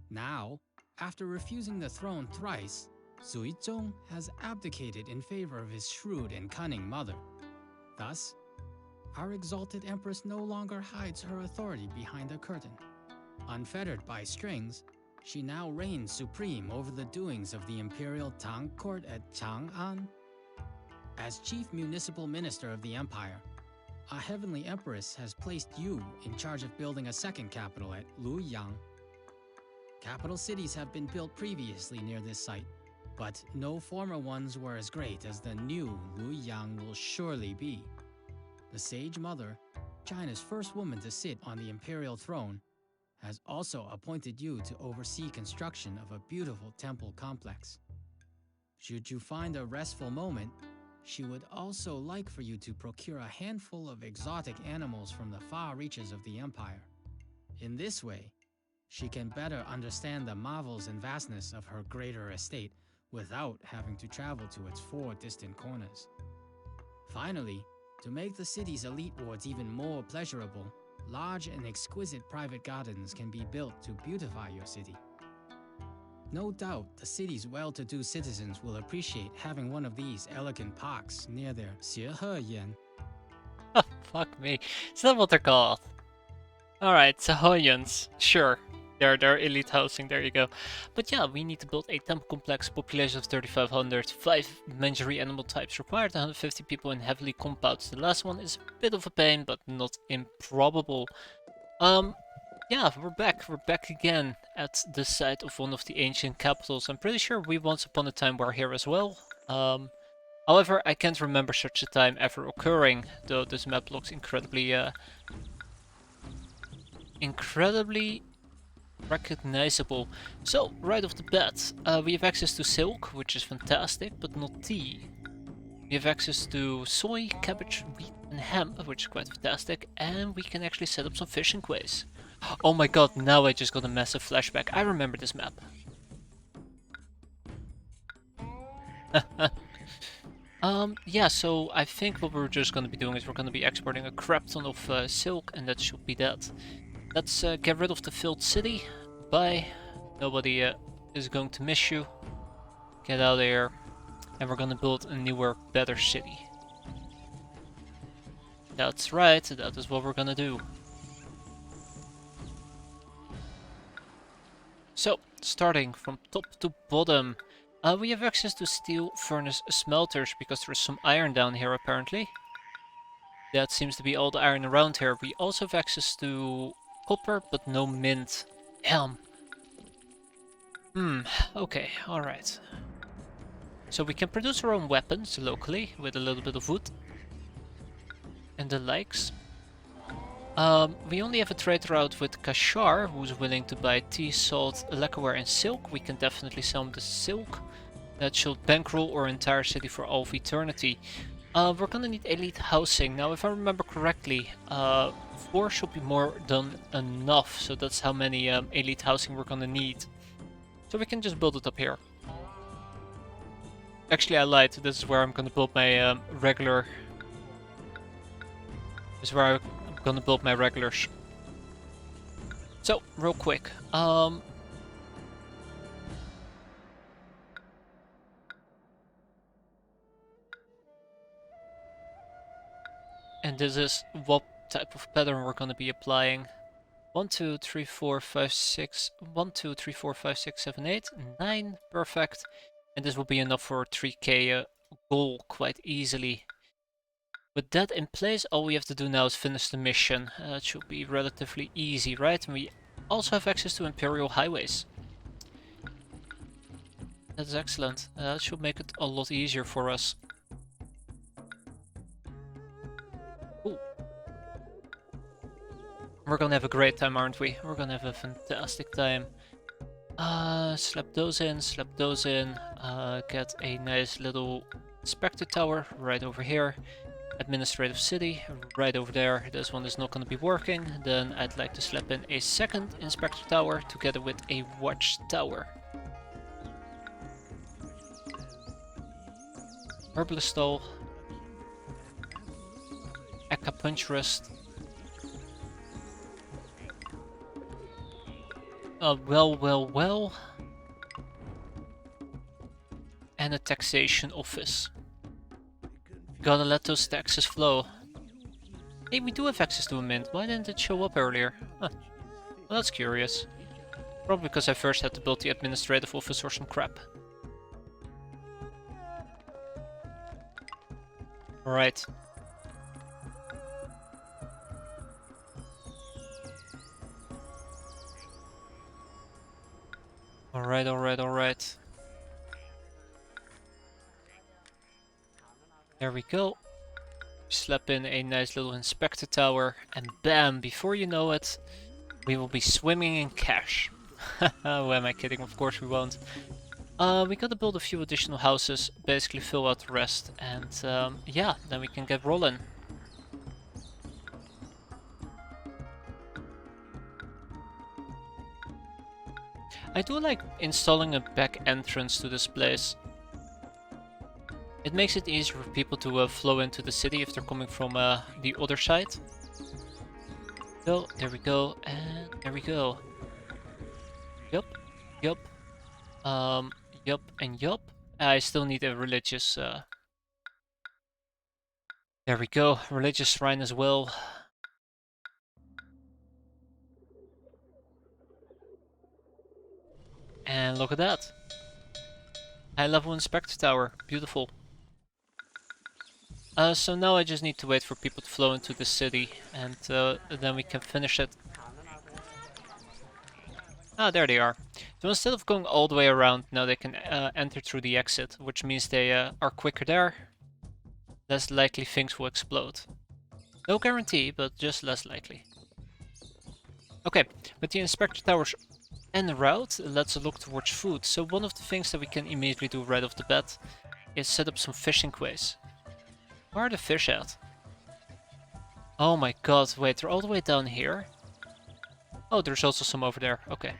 Now, after refusing the throne thrice, Zuizong has abdicated in favor of his shrewd and cunning mother. Thus, our exalted Empress no longer hides her authority behind a curtain. Unfettered by strings, she now reigns supreme over the doings of the imperial Tang court at Chang'an. As chief municipal minister of the empire, our heavenly empress has placed you in charge of building a second capital at Luoyang. Capital cities have been built previously near this site, but no former ones were as great as the new Luoyang will surely be. The Sage Mother, China's first woman to sit on the imperial throne, has also appointed you to oversee construction of a beautiful temple complex. Should you find a restful moment, she would also like for you to procure a handful of exotic animals from the far reaches of the empire. In this way, she can better understand the marvels and vastness of her greater estate without having to travel to its 4 distant corners. Finally, to make the city's elite wards even more pleasurable, large and exquisite private gardens can be built to beautify your city. No doubt, the city's well-to-do citizens will appreciate having one of these elegant parks near their 协和园. Fuck me. Is that what they're called? Alright, Sahoyans. Sure. They're elite housing, there you go. But yeah, we need to build a temple complex, population of 3,500, 5 menagerie animal types required, 150 people in heavily compounds. The last one is a bit of a pain, but not improbable. Yeah, we're back. We're back again at the site of one of the ancient capitals. I'm pretty sure we once upon a time were here as well. However, I can't remember such a time ever occurring, though this map looks incredibly recognizable. So, right off the bat, we have access to silk, which is fantastic, but not tea. We have access to soy, cabbage, wheat, and hemp, which is quite fantastic, and we can actually set up some fishing quays. Oh my god, now I just got a massive flashback. I remember this map. Yeah, so I think what we're just gonna be doing is we're gonna be exporting a crap ton of silk, and that should be that. Let's get rid of the filled city. Bye. Nobody is going to miss you. Get out of here. And we're gonna build a newer, better city. That's right, that is what we're gonna do. So, starting from top to bottom. We have access to steel furnace smelters, because there is some iron down here apparently. That seems to be all the iron around here. We also have access to copper, but no mint. Damn. Okay, alright. So we can produce our own weapons locally with a little bit of wood and the likes. We only have a trade route with Kashar, who's willing to buy tea, salt, lacquerware and silk. We can definitely sell him the silk. That should bankroll our entire city for all of eternity. We're gonna need elite housing. Now, if I remember correctly, 4 should be more than enough. So that's how many elite housing we're gonna need. So we can just build it up here. Actually, I lied. This is where I'm gonna build my regular... This is where I'm gonna build my regulars. So, real quick. And this is what type of pattern we're gonna be applying. 1, 2, 3, 4, 5, 6. 1, 2, 3, 4, 5, 6, 7, 8, 9. Perfect. And this will be enough for a 3k goal quite easily. With that in place, all we have to do now is finish the mission. It should be relatively easy, right? And we also have access to Imperial highways. That is excellent. That should make it a lot easier for us. Ooh. We're gonna have a great time, aren't we? We're gonna have a fantastic time. Slap those in, get a nice little inspector tower right over here. Administrative city right over there. This one is not going to be working. Then I'd like to slap in a second inspector tower together with a watch tower. Herbalist stall. Acupuncturist. Well. And a taxation office. Gotta let those taxes flow. Hey, we do have access to a mint. Why didn't it show up earlier? Huh. Well, that's curious. Probably because I first had to build the administrative office or some crap. Alright. Alright. There we go. Slap in a nice little inspector tower, and bam, before you know it, we will be swimming in cash. Who am I kidding? Of course we won't. We gotta build a few additional houses, basically fill out the rest, and yeah, then we can get rolling. I do like installing a back entrance to this place. It makes it easier for people to flow into the city if they're coming from the other side. So, there we go, and there we go. Yup, yup, yup, and yup. I still need a religious, there we go, religious shrine as well. And look at that. High level inspector tower, beautiful. So now I just need to wait for people to flow into the city, and then we can finish it. Ah, there they are. So instead of going all the way around, now they can enter through the exit, which means they are quicker there. Less likely things will explode. No guarantee, but just less likely. Okay, with the inspector towers en route, let's look towards food. So one of the things that we can immediately do right off the bat is set up some fishing quays. Where are the fish at? Oh my god, wait, they're all the way down here? Oh, there's also some over there, okay.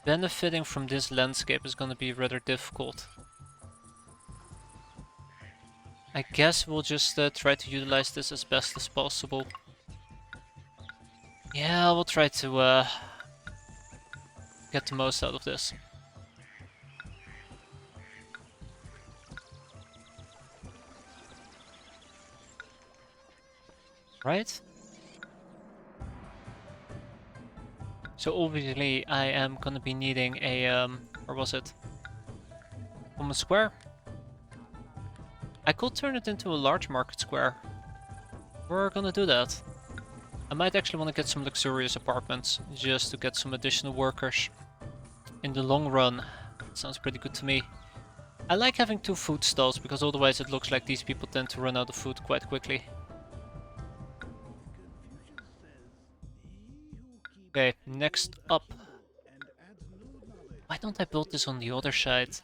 Benefiting from this landscape is gonna be rather difficult. I guess we'll just try to utilize this as best as possible. Yeah, we'll try to get the most out of this. Right? So obviously I am gonna be needing a, where was it? Common square? I could turn it into a large market square. We're gonna do that. I might actually want to get some luxurious apartments, just to get some additional workers. In the long run, sounds pretty good to me. I like having 2 food stalls, because otherwise it looks like these people tend to run out of food quite quickly. Okay, next up. Why don't I build this on the other side?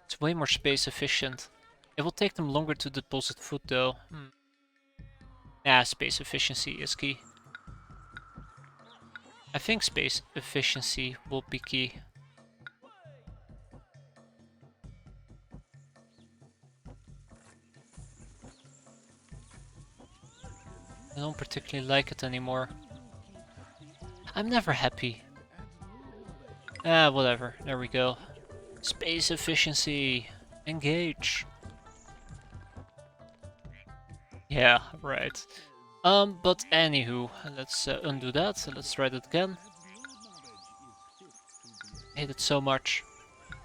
It's way more space efficient. It will take them longer to deposit food though. Space efficiency is key. I think space efficiency will be key. I don't particularly like it anymore. I'm never happy. Whatever. There we go. Space efficiency. Engage. Yeah, right. But anywho, let's undo that. Let's try that again. I hate it so much.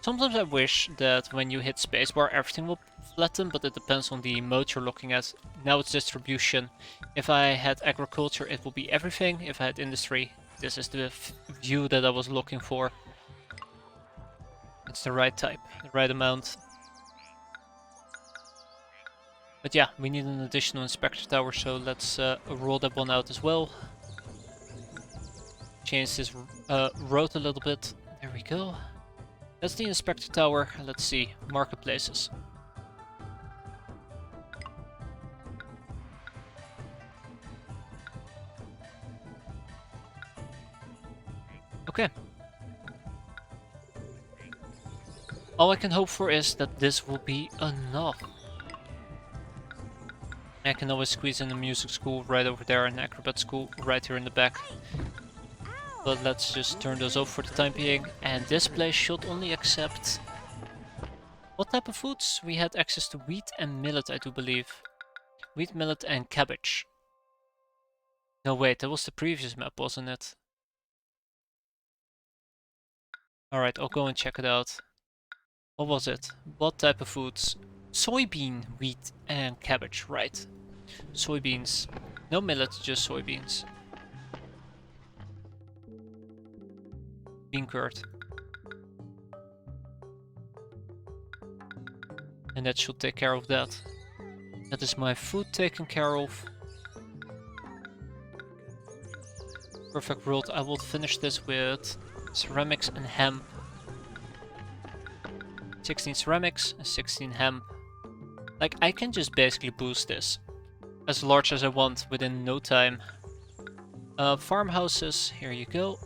Sometimes I wish that when you hit spacebar everything will flatten, but it depends on the mode you're looking at. Now it's distribution. If I had agriculture it will be everything. If I had industry, this is the view that I was looking for. It's the right type, the right amount. But yeah, we need an additional inspector tower, so let's roll that one out as well. Change this road a little bit. There we go. That's the inspector tower. Let's see, marketplaces. Okay. All I can hope for is that this will be enough. I can always squeeze in a music school right over there and acrobat school right here in the back. But let's just turn those off for the time being. And this place should only accept... What type of foods? We had access to wheat and millet, I do believe. Wheat, millet and cabbage. No wait, that was the previous map, wasn't it? Alright, I'll go and check it out. What was it? What type of foods? Soybean, wheat and cabbage, right. Soybeans. No millet, just soybeans. Bean curd. And that should take care of that. That is my food taken care of. Perfect world. I will finish this with ceramics and hemp. 16 ceramics and 16 hemp. Like, I can just basically boost this. as large as I want within no time. Farmhouses, here you go.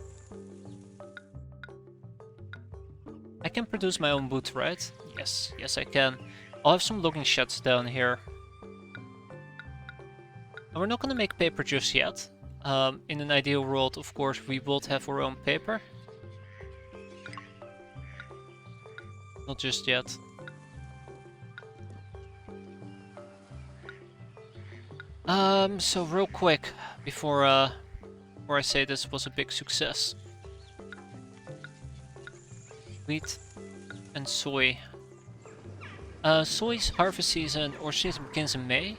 I can produce my own wood, right? Yes, yes I can. I'll have some logging sheds down here. And we're not gonna make paper just yet. In an ideal world, of course, we would have our own paper. Not just yet. So real quick, before I say this was a big success. Wheat and soy. Soy's harvest season or season begins in May.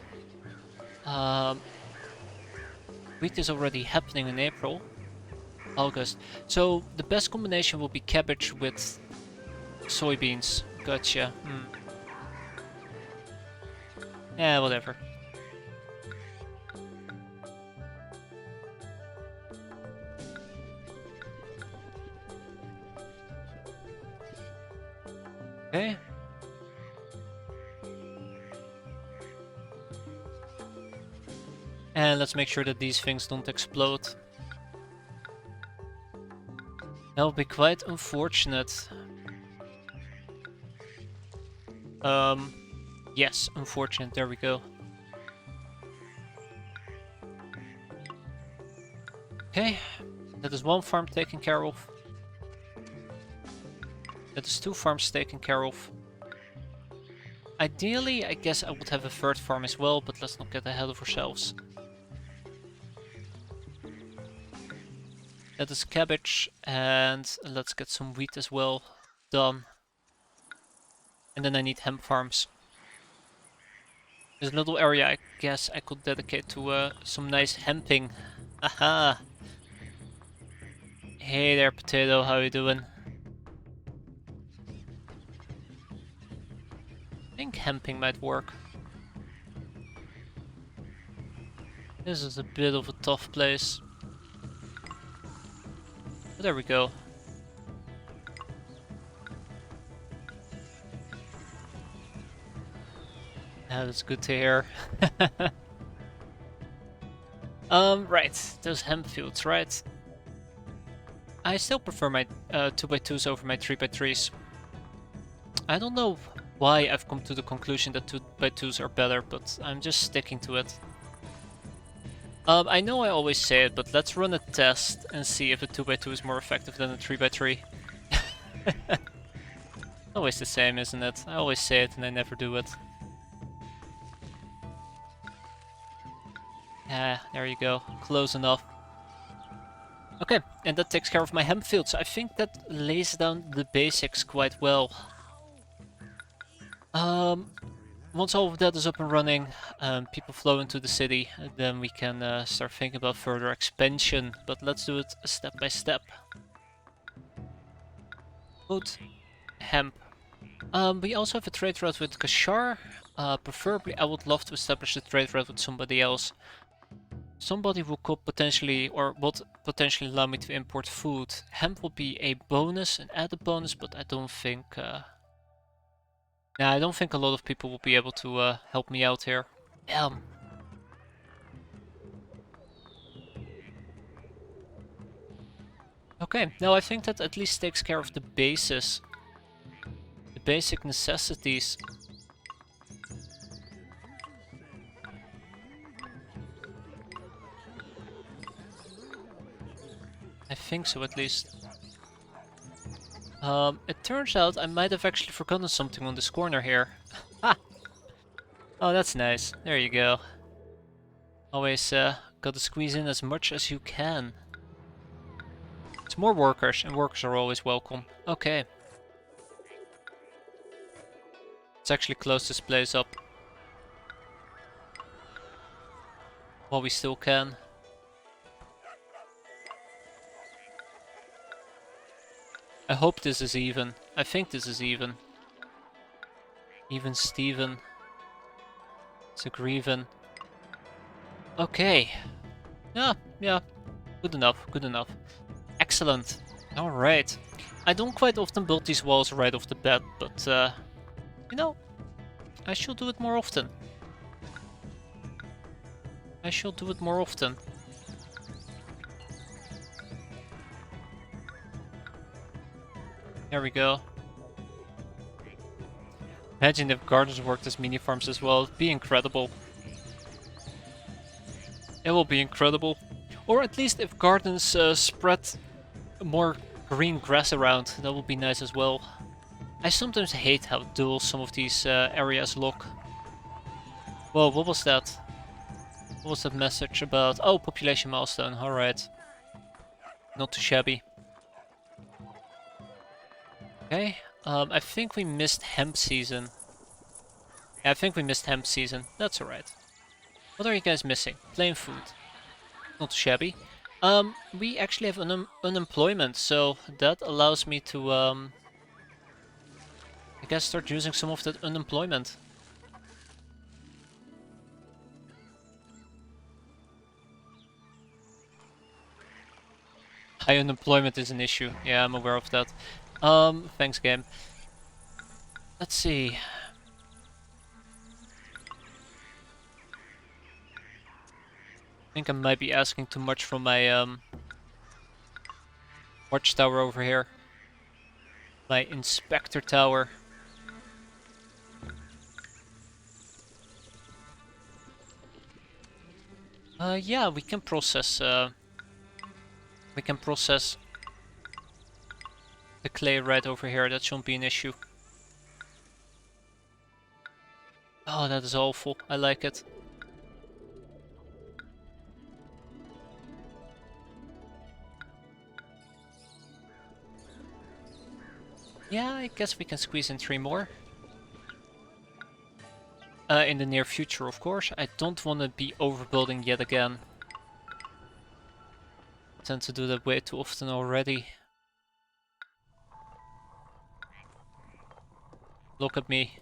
Wheat is already happening in April, August. So the best combination will be cabbage with soybeans. Gotcha. Yeah, whatever. Okay. And let's make sure that these things don't explode. That would be quite unfortunate. Yes, unfortunate, there we go. Okay, that is one farm taken care of. That is 2 farms taken care of. Ideally, I guess I would have a 3rd farm as well, but let's not get ahead of ourselves. That is cabbage, and let's get some wheat as well done. And then I need hemp farms. There's a little area I guess I could dedicate to some nice hemping. Aha! Hey there, potato, how you doing? I think hemping might work. This is a bit of a tough place. But there we go. Yeah, that's good to hear. Right, those hemp fields, right? I still prefer my 2x2s over my 3x3s. I don't know why I've come to the conclusion that 2x2s are better, but I'm just sticking to it. I know I always say it, but let's run a test and see if a 2x2 is more effective than a 3x3. Always the same, isn't it? I always say it and I never do it. Yeah, there you go. Close enough. Okay, and that takes care of my hemp fields. I think that lays down the basics quite well. Once all of that is up and running, people flow into the city, then we can start thinking about further expansion. But let's do it step by step. Wood, hemp. We also have a trade route with Kashar. Preferably, I would love to establish a trade route with somebody else. Somebody who could potentially, or would potentially allow me to import food. Hemp will be a bonus, an added bonus, but I don't think... I don't think a lot of people will be able to help me out here. Okay, now I think that at least takes care of the basis. The basic necessities. I think so, at least. It turns out I might have actually forgotten something on this corner here. Ha! Oh, that's nice. There you go. Always gotta squeeze in as much as you can. It's more workers, and workers are always welcome. Okay. Let's actually close this place up. While we still can. I hope this is even. I think this is even. Even Steven. It's a Grieven. Okay. Yeah. Good enough, good enough. Excellent. Alright. I don't quite often build these walls right off the bat, but you know, I should do it more often. I shall do it more often. There we go. Imagine if gardens worked as mini farms as well. It'd be incredible. It will be incredible. Or at least if gardens spread more green grass around, that would be nice as well. I sometimes hate how dull some of these areas look. Whoa, what was that? What was that message about? Oh, population milestone, alright. Not too shabby. Okay, I think we missed hemp season. Yeah, I think we missed hemp season. That's alright. What are you guys missing? Plain food. Not too shabby. We actually have unemployment, so that allows me to, I guess start using some of that unemployment. High unemployment is an issue. Yeah, I'm aware of that. Thanks, game. Let's see. I think I might be asking too much from my watchtower over here. My inspector tower. Yeah, we can process the clay right over here. That shouldn't be an issue. Oh, that is awful. I like it. Yeah, I guess we can squeeze in 3 more. In the near future, of course. I don't want to be overbuilding yet again. I tend to do that way too often already. Look at me.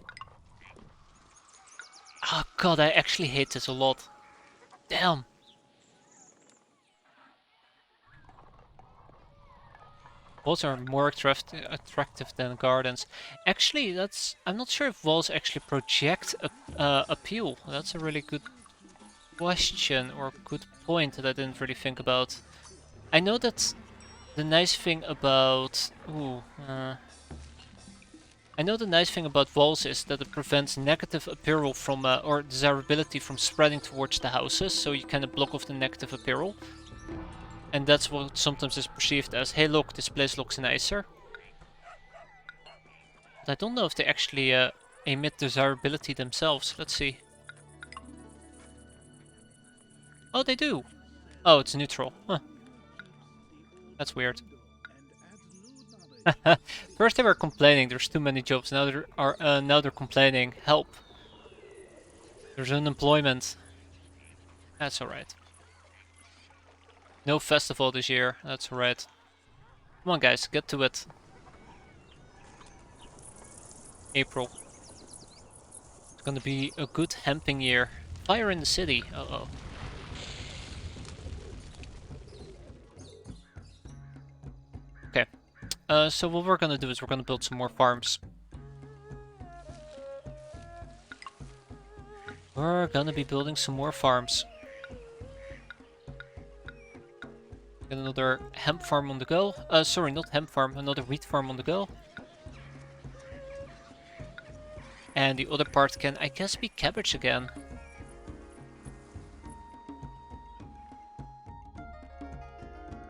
Oh god, I actually hate this a lot. Damn. Walls are more attractive than gardens. Actually, I'm not sure if walls actually project appeal. That's a really good question or good point that I didn't really think about. I know that the nice thing about I know the nice thing about walls is that it prevents negative appeal from or desirability from spreading towards the houses, so you kind of block off the negative appeal. And that's what sometimes is perceived as, hey look, this place looks nicer. But I don't know if they actually emit desirability themselves. Let's see. Oh, they do. Oh, it's neutral. Huh. That's weird. First they were complaining there's too many jobs. Now they're complaining. Help. There's unemployment. That's alright. No festival this year. That's alright. Come on, guys, get to it. April. It's gonna be a good hemping year. Fire in the city. Uh-oh. Okay. So what we're gonna do is we're gonna build some more farms. We're gonna be building some more farms. Get another hemp farm on the go. Sorry, not hemp farm, another wheat farm on the go. And the other part can, I guess, be cabbage again.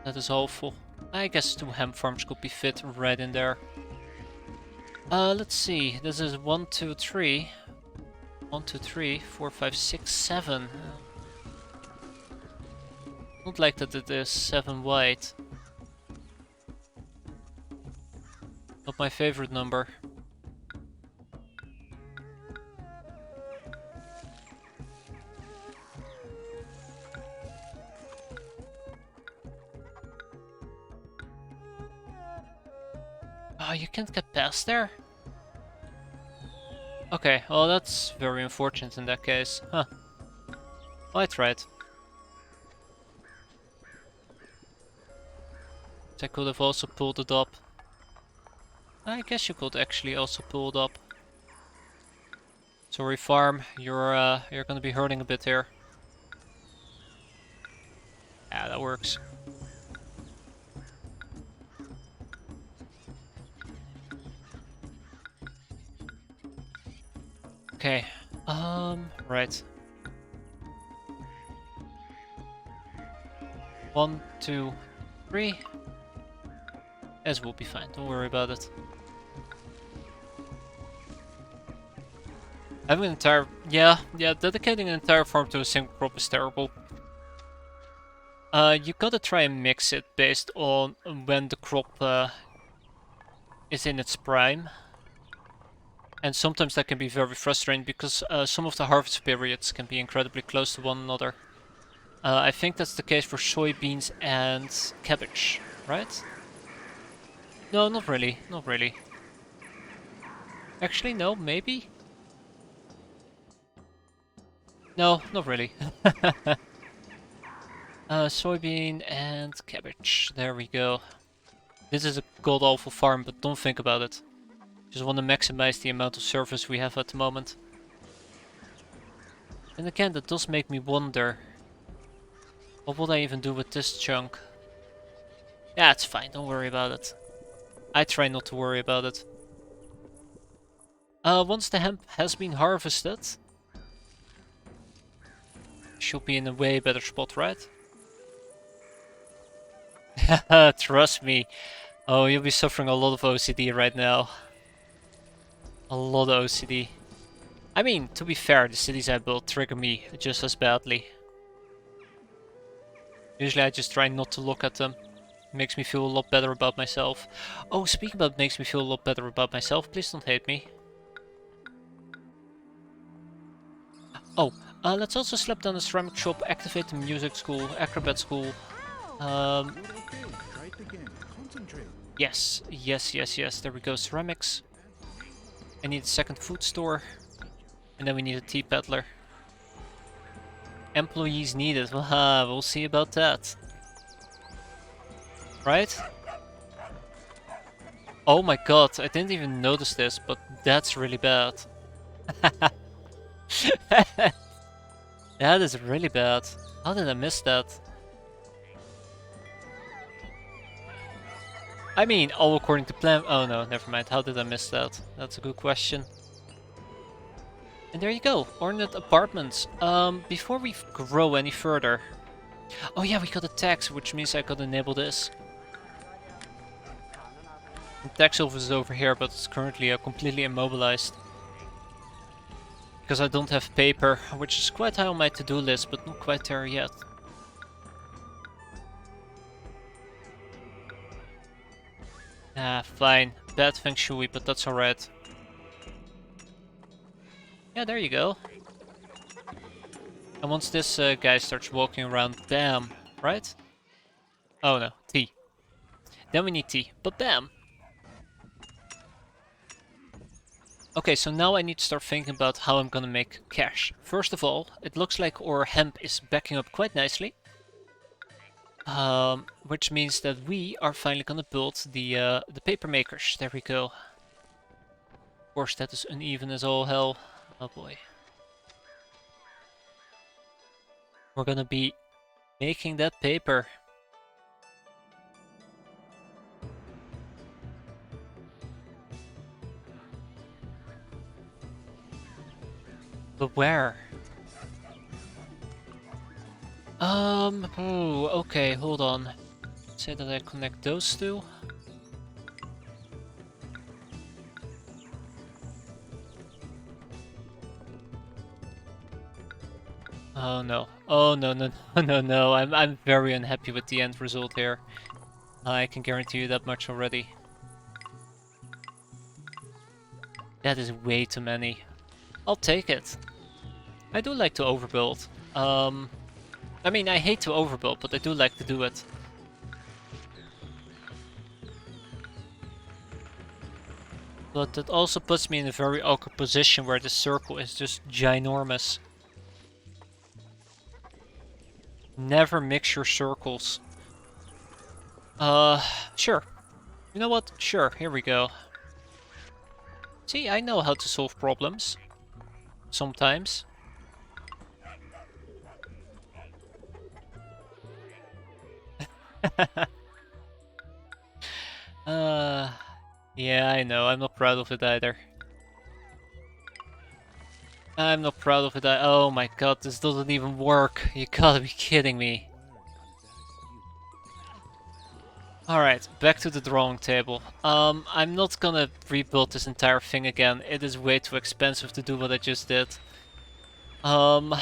That is awful. I guess 2 hemp farms could be fit right in there. Let's see. This is 1, 2, 3. 1, 2, 3, 4, 5, 6, 7. Not like that it is 7 wide. Not my favorite number. Oh, you can't get past there? Okay, well that's very unfortunate in that case. Huh. Well, I tried. I could have also pulled it up. I guess you could actually also pull it up. Sorry, farm, you're gonna be hurting a bit here. Yeah, that works. Okay. Right. 1, 2, 3. As will be fine. Don't worry about it. Having an entire... Yeah, dedicating an entire farm to a single crop is terrible. You gotta try and mix it based on when the crop is in its prime. And sometimes that can be very frustrating because some of the harvest periods can be incredibly close to one another. I think that's the case for soybeans and cabbage, right? No, not really, not really. Actually, no, maybe? No, not really. Soybean and cabbage, there we go. This is a god-awful farm, but don't think about it. Just want to maximize the amount of surface we have at the moment. And again, that does make me wonder, what would I even do with this chunk? Yeah, it's fine, don't worry about it. I try not to worry about it. Once the hemp has been harvested, should be in a way better spot, right? Trust me. Oh, you'll be suffering a lot of OCD right now. A lot of OCD. I mean, to be fair, the cities I built trigger me just as badly. Usually I just try not to look at them. Makes me feel a lot better about myself. Oh, speaking about makes me feel a lot better about myself, please don't hate me. Oh, let's also slap down the ceramic shop, activate the music school, acrobat school. Yes, there we go, ceramics. I need a second food store. And then we need a tea peddler. Employees needed, we'll see about that. Right? Oh my god, I didn't even notice this, but that's really bad. That is really bad. How did I miss that? I mean, all according to plan. Oh no, never mind. How did I miss that? That's a good question. And there you go, ornate apartments. Before we grow any further. Oh yeah, we got a tax, which means I gotta enable this. The tax office is over here, but it's currently completely immobilized. Because I don't have paper, which is quite high on my to-do list, but not quite there yet. Ah, fine. Bad feng shui, but that's alright. Yeah, there you go. And once this guy starts walking around, bam, right? Oh no, tea. Then we need tea, but bam! Okay, so now I need to start thinking about how I'm gonna make cash. First of all, it looks like our hemp is backing up quite nicely. Which means that we are finally gonna build the paper makers. There we go. Of course, that is uneven as all hell. Oh boy. We're gonna be making that paper. But where? Oh, okay, hold on. Say that I connect those two. Oh no. Oh no, no, no, no, no. I'm very unhappy with the end result here. I can guarantee you that much already. That is way too many. I'll take it. I do like to overbuild. I mean, I hate to overbuild, but I do like to do it. But that also puts me in a very awkward position where the circle is just ginormous. Never mix your circles. Sure. You know what? Sure, here we go. See, I know how to solve problems. Sometimes. Yeah, I know. I'm not proud of it either. I'm not proud of it. Oh my god, this doesn't even work. You gotta be kidding me. Alright, back to the drawing table. I'm not gonna rebuild this entire thing again. It is way too expensive to do what I just did. Um...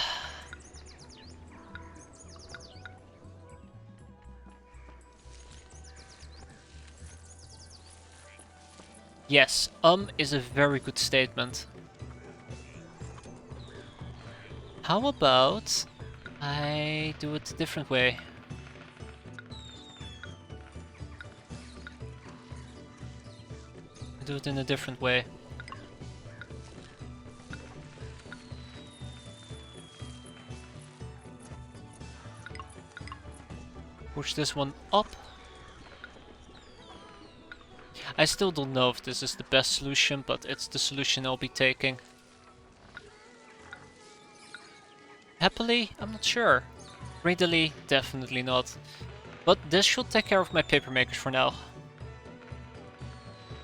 Yes, is a very good statement. How about I do it a different way? Do it in a different way. Push this one up. I still don't know if this is the best solution, but it's the solution I'll be taking. Happily? I'm not sure. Greedily? Definitely not. But this should take care of my paper makers for now.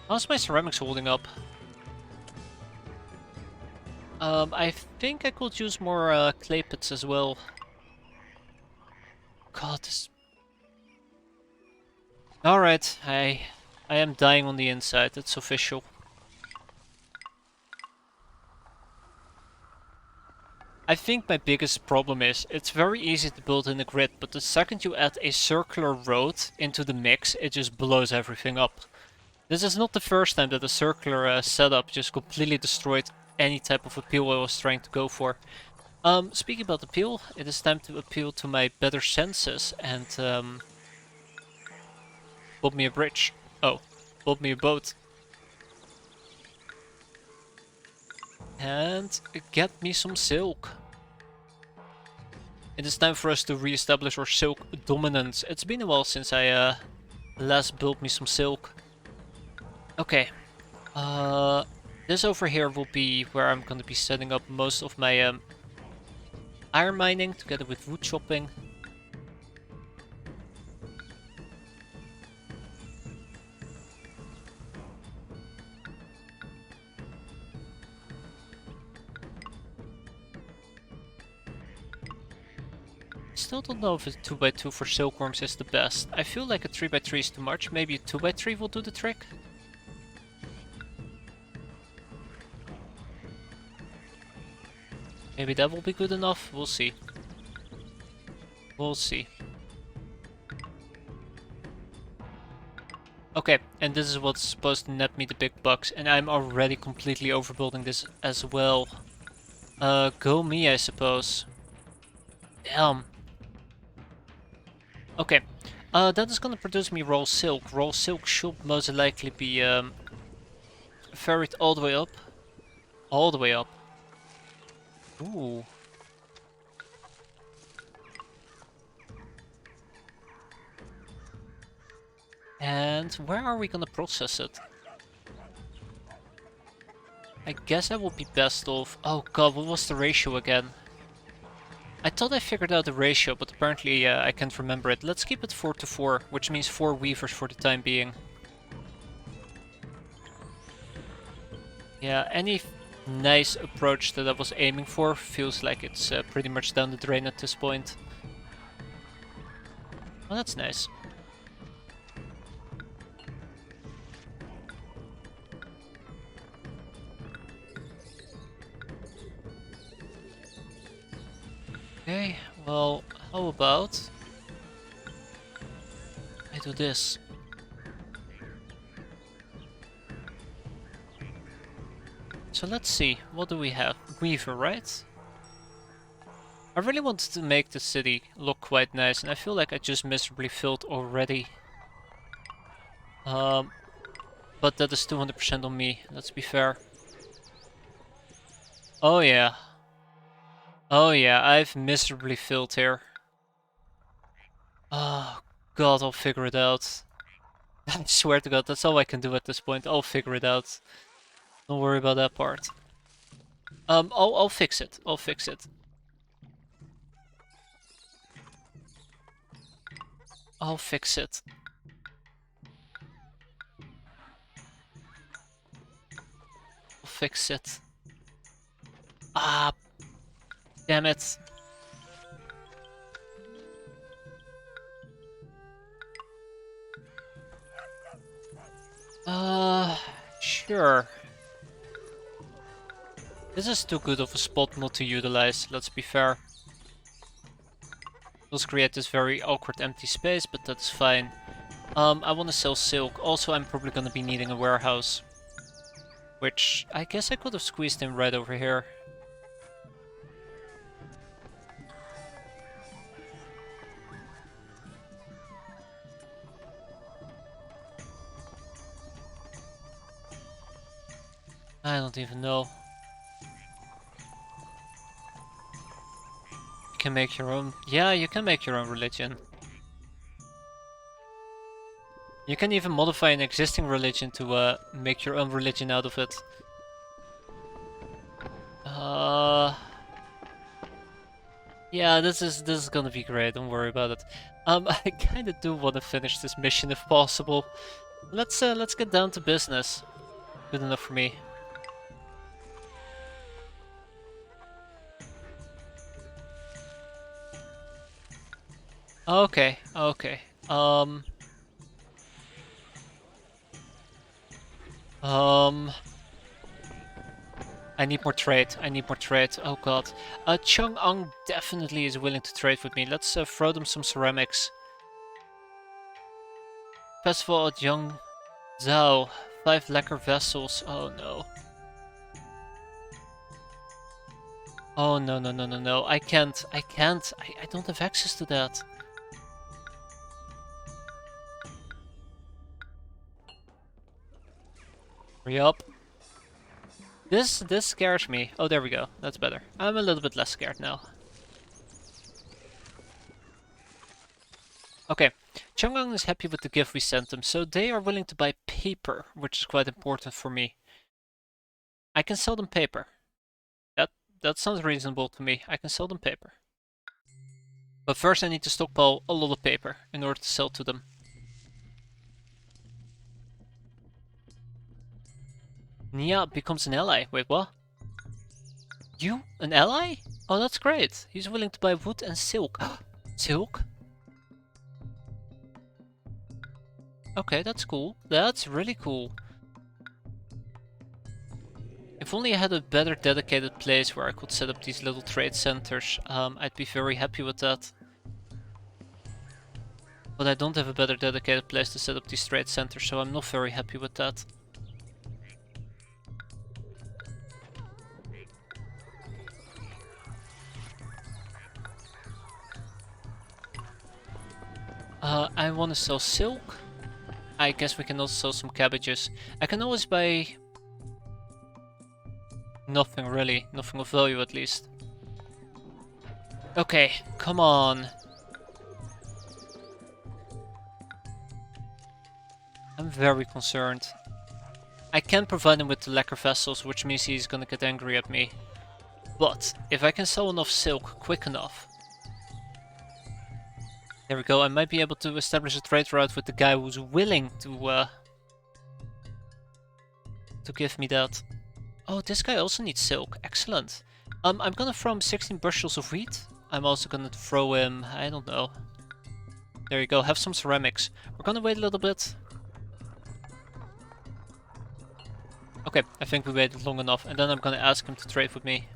How's my ceramics holding up? I think I could use more clay pits as well. God, this... Alright, I am dying on the inside, it's official. I think my biggest problem is, it's very easy to build in a grid, but the second you add a circular road into the mix, it just blows everything up. This is not the first time that a circular setup just completely destroyed any type of appeal I was trying to go for. Speaking about appeal, it is time to appeal to my better senses and build me a bridge. Oh, build me a boat. And get me some silk. It is time for us to re-establish our silk dominance. It's been a while since I last built me some silk. Okay. This over here will be where I'm going to be setting up most of my iron mining together with wood chopping. Still don't know if a 2x2 for silkworms is the best. I feel like a 3x3 is too much. Maybe a 2x3 will do the trick. Maybe that will be good enough. We'll see. We'll see. Okay, and this is what's supposed to net me the big bucks, and I'm already completely overbuilding this as well. Go me, I suppose. Damn. Okay, that is gonna produce me raw silk. Raw silk should most likely be ferried all the way up. All the way up. Ooh. And where are we gonna process it? I guess I will be best off... Oh god, what was the ratio again? I thought I figured out the ratio, but apparently I can't remember it. Let's keep it 4:4, which means 4 weavers for the time being. Yeah, any nice approach that I was aiming for feels like it's pretty much down the drain at this point. Oh, that's nice. Okay, well, how about I do this? So let's see, what do we have? Weaver, right? I really wanted to make the city look quite nice, and I feel like I just miserably failed already. But that is 200% on me, let's be fair. Oh yeah. Oh yeah, I've miserably failed here. Oh god, I'll figure it out. I swear to god, that's all I can do at this point. I'll figure it out. Don't worry about that part. I'll fix it. I'll fix it. I'll fix it. I'll fix it. Ah, damn it. Sure. This is too good of a spot not to utilize, let's be fair. It does create this very awkward empty space, but that's fine. I want to sell silk. Also, I'm probably going to be needing a warehouse. Which, I guess I could have squeezed in right over here. I don't even know. You can make your own... Yeah, you can make your own religion. You can even modify an existing religion to make your own religion out of it. Yeah, this is gonna be great, don't worry about it. I kinda do wanna finish this mission if possible. Let's get down to business. Good enough for me. Okay, okay. I need more trade. I need more trade. Oh god. Chang'an definitely is willing to trade with me. Let's throw them some ceramics. Festival at Yangzhou. 5 lacquer vessels. Oh no. Oh no no no no no. I can't. I don't have access to that. Hurry up. This scares me. Oh, there we go. That's better. I'm a little bit less scared now. Okay, Chang'an is happy with the gift we sent them, so they are willing to buy paper, which is quite important for me. I can sell them paper. That sounds reasonable to me. I can sell them paper. But first I need to stockpile a lot of paper in order to sell to them. Nia becomes an ally. Wait, what? You? An ally? Oh, that's great. He's willing to buy wood and silk. Silk? Okay, that's cool. That's really cool. If only I had a better dedicated place where I could set up these little trade centers, I'd be very happy with that. But I don't have a better dedicated place to set up these trade centers, so I'm not very happy with that. I want to sell silk. I guess we can also sell some cabbages. I can always buy... nothing really. Nothing of value at least. Okay, come on. I'm very concerned. I can provide him with the lacquer vessels, which means he's gonna get angry at me. But if I can sell enough silk quick enough... There we go, I might be able to establish a trade route with the guy who's willing to give me that. Oh, this guy also needs silk. Excellent. I'm gonna throw him 16 bushels of wheat. I'm also gonna throw him, I don't know. There you go, have some ceramics. We're gonna wait a little bit. Okay, I think we waited long enough, and then I'm gonna ask him to trade with me.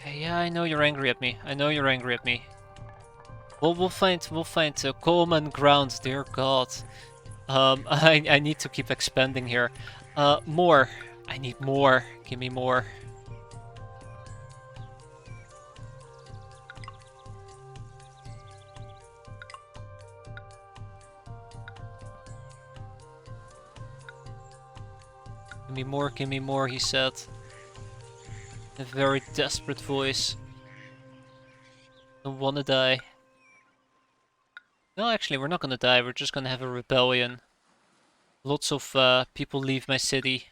Okay, yeah, I know you're angry at me. I know you're angry at me. Well, we'll find common ground, dear God. I need to keep expanding here. More. I need more. Give me more. Give me more, he said. In a very desperate voice. Don't wanna die. No, actually, we're not gonna die. We're just gonna have a rebellion. Lots of people leave my city.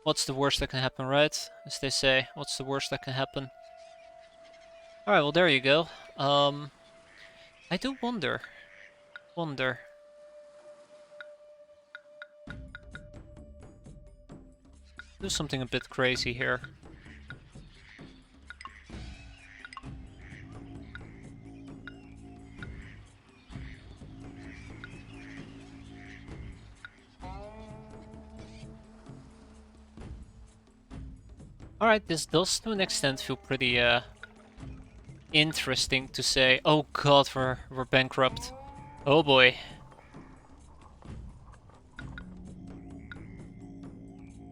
What's the worst that can happen, right? As they say, what's the worst that can happen? Alright, well there you go. I do wonder. Do something a bit crazy here. Alright, this does to an extent feel pretty interesting to say. Oh god, we're bankrupt. Oh boy.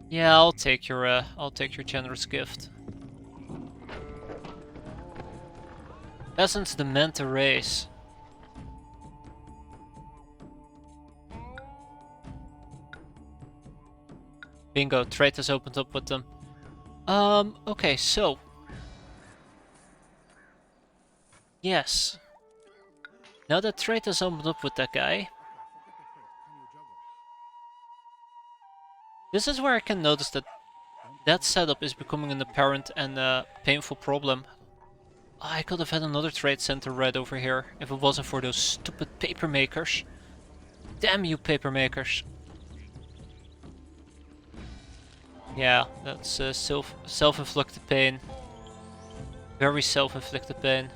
Yeah, I'll take your generous gift. Peasants demand to raise. Bingo, trade has opened up with them. Okay, so. Yes. Now that trade has opened up with that guy. This is where I can notice that that setup is becoming an apparent and painful problem. I could have had another trade center right over here if it wasn't for those stupid paper makers. Damn you paper makers. Yeah, that's self-inflicted pain. Very self-inflicted pain.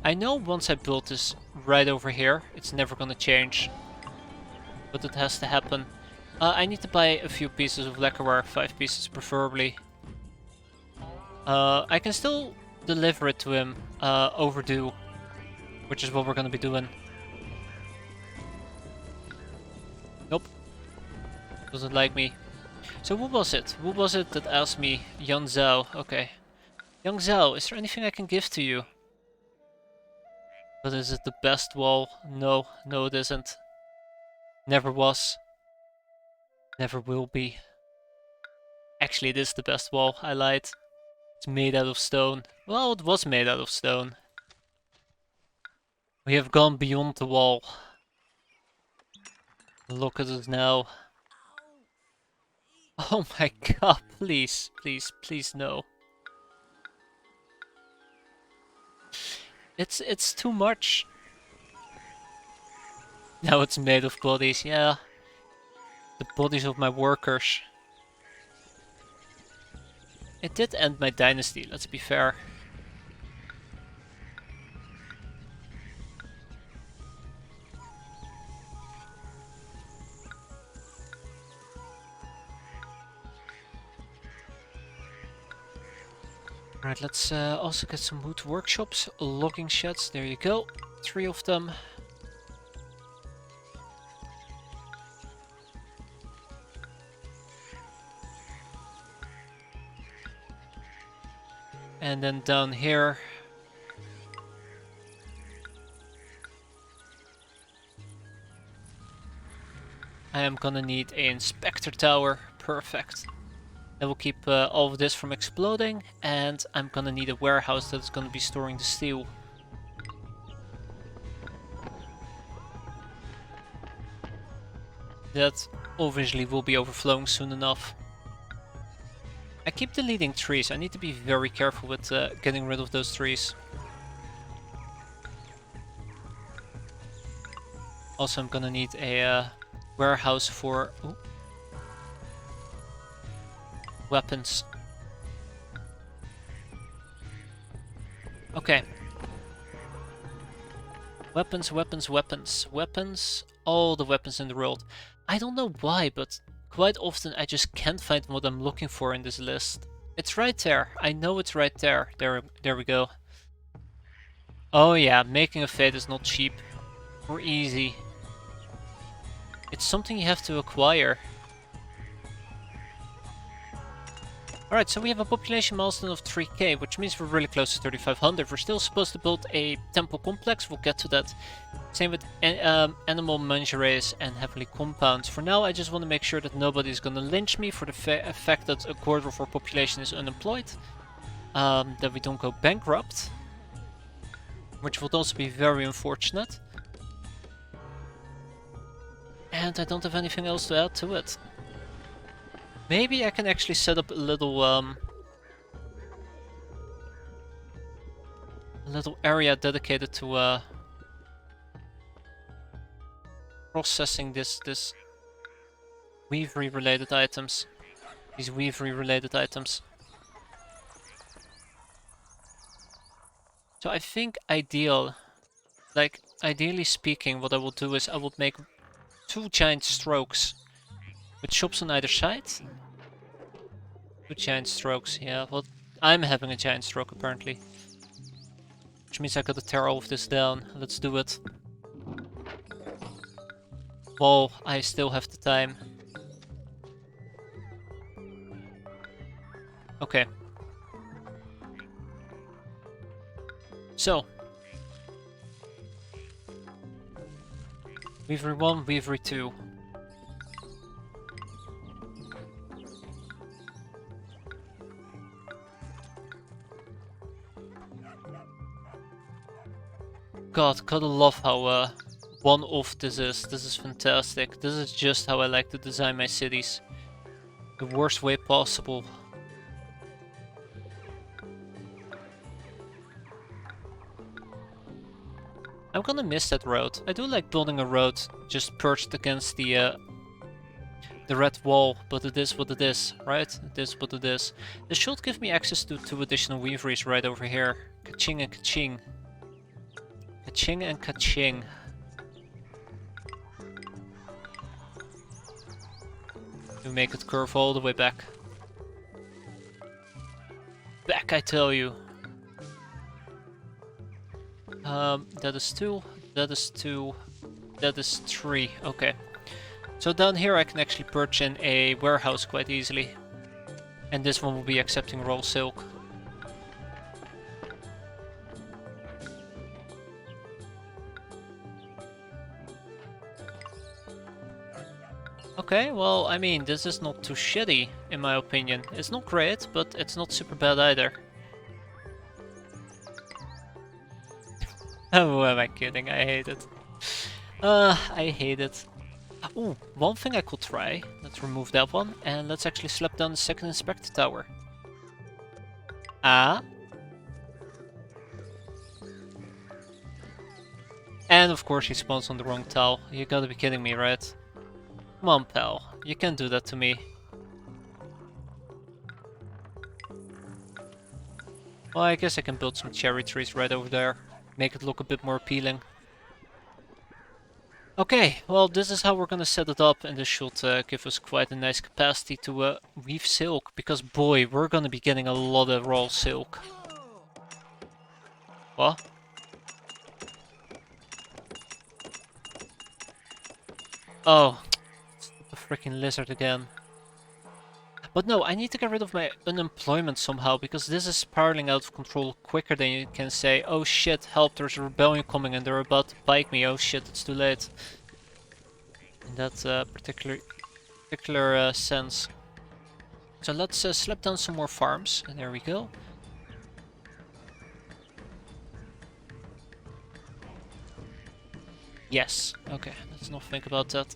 I know once I build this right over here, it's never gonna change. But it has to happen. I need to buy a few pieces of lacquerware, 5 pieces preferably. I can still deliver it to him overdue, which is what we're gonna be doing. Nope. Doesn't like me. So who was it? Who was it that asked me? Yan Zhao. Okay. Yang Zhao, is there anything I can give to you? But is it the best wall? No, no it isn't. Never was. Never will be. Actually, it is the best wall. I lied. It's made out of stone. Well, it was made out of stone. We have gone beyond the wall. Look at us now. Oh my god, please, please, please no. It's too much. Now it's made of bodies, yeah. The bodies of my workers. It did end my dynasty, let's be fair. Right, let's also get some wood workshops, logging sheds, there you go. 3 of them. And then down here. I am gonna need an inspector tower, perfect. That will keep all of this from exploding, and I'm gonna need a warehouse that's gonna be storing the steel. That obviously will be overflowing soon enough. I keep deleting trees, I need to be very careful with getting rid of those trees. Also, I'm gonna need a warehouse for... Ooh. Weapons. Okay. Weapons, weapons, weapons. Weapons. All the weapons in the world. I don't know why, but quite often I just can't find what I'm looking for in this list. It's right there. I know it's right there. There we go. Oh yeah, making a fade is not cheap or easy. It's something you have to acquire. Alright, so we have a population milestone of 3k, which means we're really close to 3500. We're still supposed to build a temple complex, we'll get to that. Same with animal menageries and heavenly compounds. For now, I just want to make sure that nobody's gonna lynch me for the fact that a quarter of our population is unemployed. That we don't go bankrupt. Which would also be very unfortunate. And I don't have anything else to add to it. Maybe I can actually set up a little area dedicated to processing this weavery related items. These weavery related items. So I think ideally speaking, what I will do is I will make 2 giant strokes with shops on either side. 2 giant strokes, yeah. Well, I'm having a giant stroke apparently. Which means I gotta tear all of this down. Let's do it. While I still have the time. Okay. So. Weavery 1, Weavery 2. God, gotta love how one-off this is. This is fantastic. This is just how I like to design my cities. The worst way possible. I'm gonna miss that road. I do like building a road just perched against the red wall, but it is what it is, right? It is what it is. This should give me access to 2 additional weaveries right over here. Ka-ching and ka-ching. Ka-ching and ka-ching. To make it curve all the way back. Back, I tell you. That is 2, that is 2, that is 3, okay. So down here I can actually perch in a warehouse quite easily. And this one will be accepting raw silk. Okay, well, I mean, this is not too shitty, in my opinion. It's not great, but it's not super bad either. Oh, am I kidding? I hate it. I hate it. Ooh, one thing I could try. Let's remove that one, and let's actually slap down the second inspector tower. Ah. And of course he spawns on the wrong tile. You gotta be kidding me, right? Come on, pal. You can't do that to me. Well, I guess I can build some cherry trees right over there. Make it look a bit more appealing. Okay, well, this is how we're gonna set it up, and this should give us quite a nice capacity to weave silk, because boy, we're gonna be getting a lot of raw silk. What? Oh, the freaking lizard again. But no, I need to get rid of my unemployment somehow, because this is spiraling out of control quicker than you can say, oh shit, help, there's a rebellion coming and they're about to bite me, oh shit, it's too late. In that particular sense. So let's slap down some more farms, and there we go. Yes, okay, let's not think about that.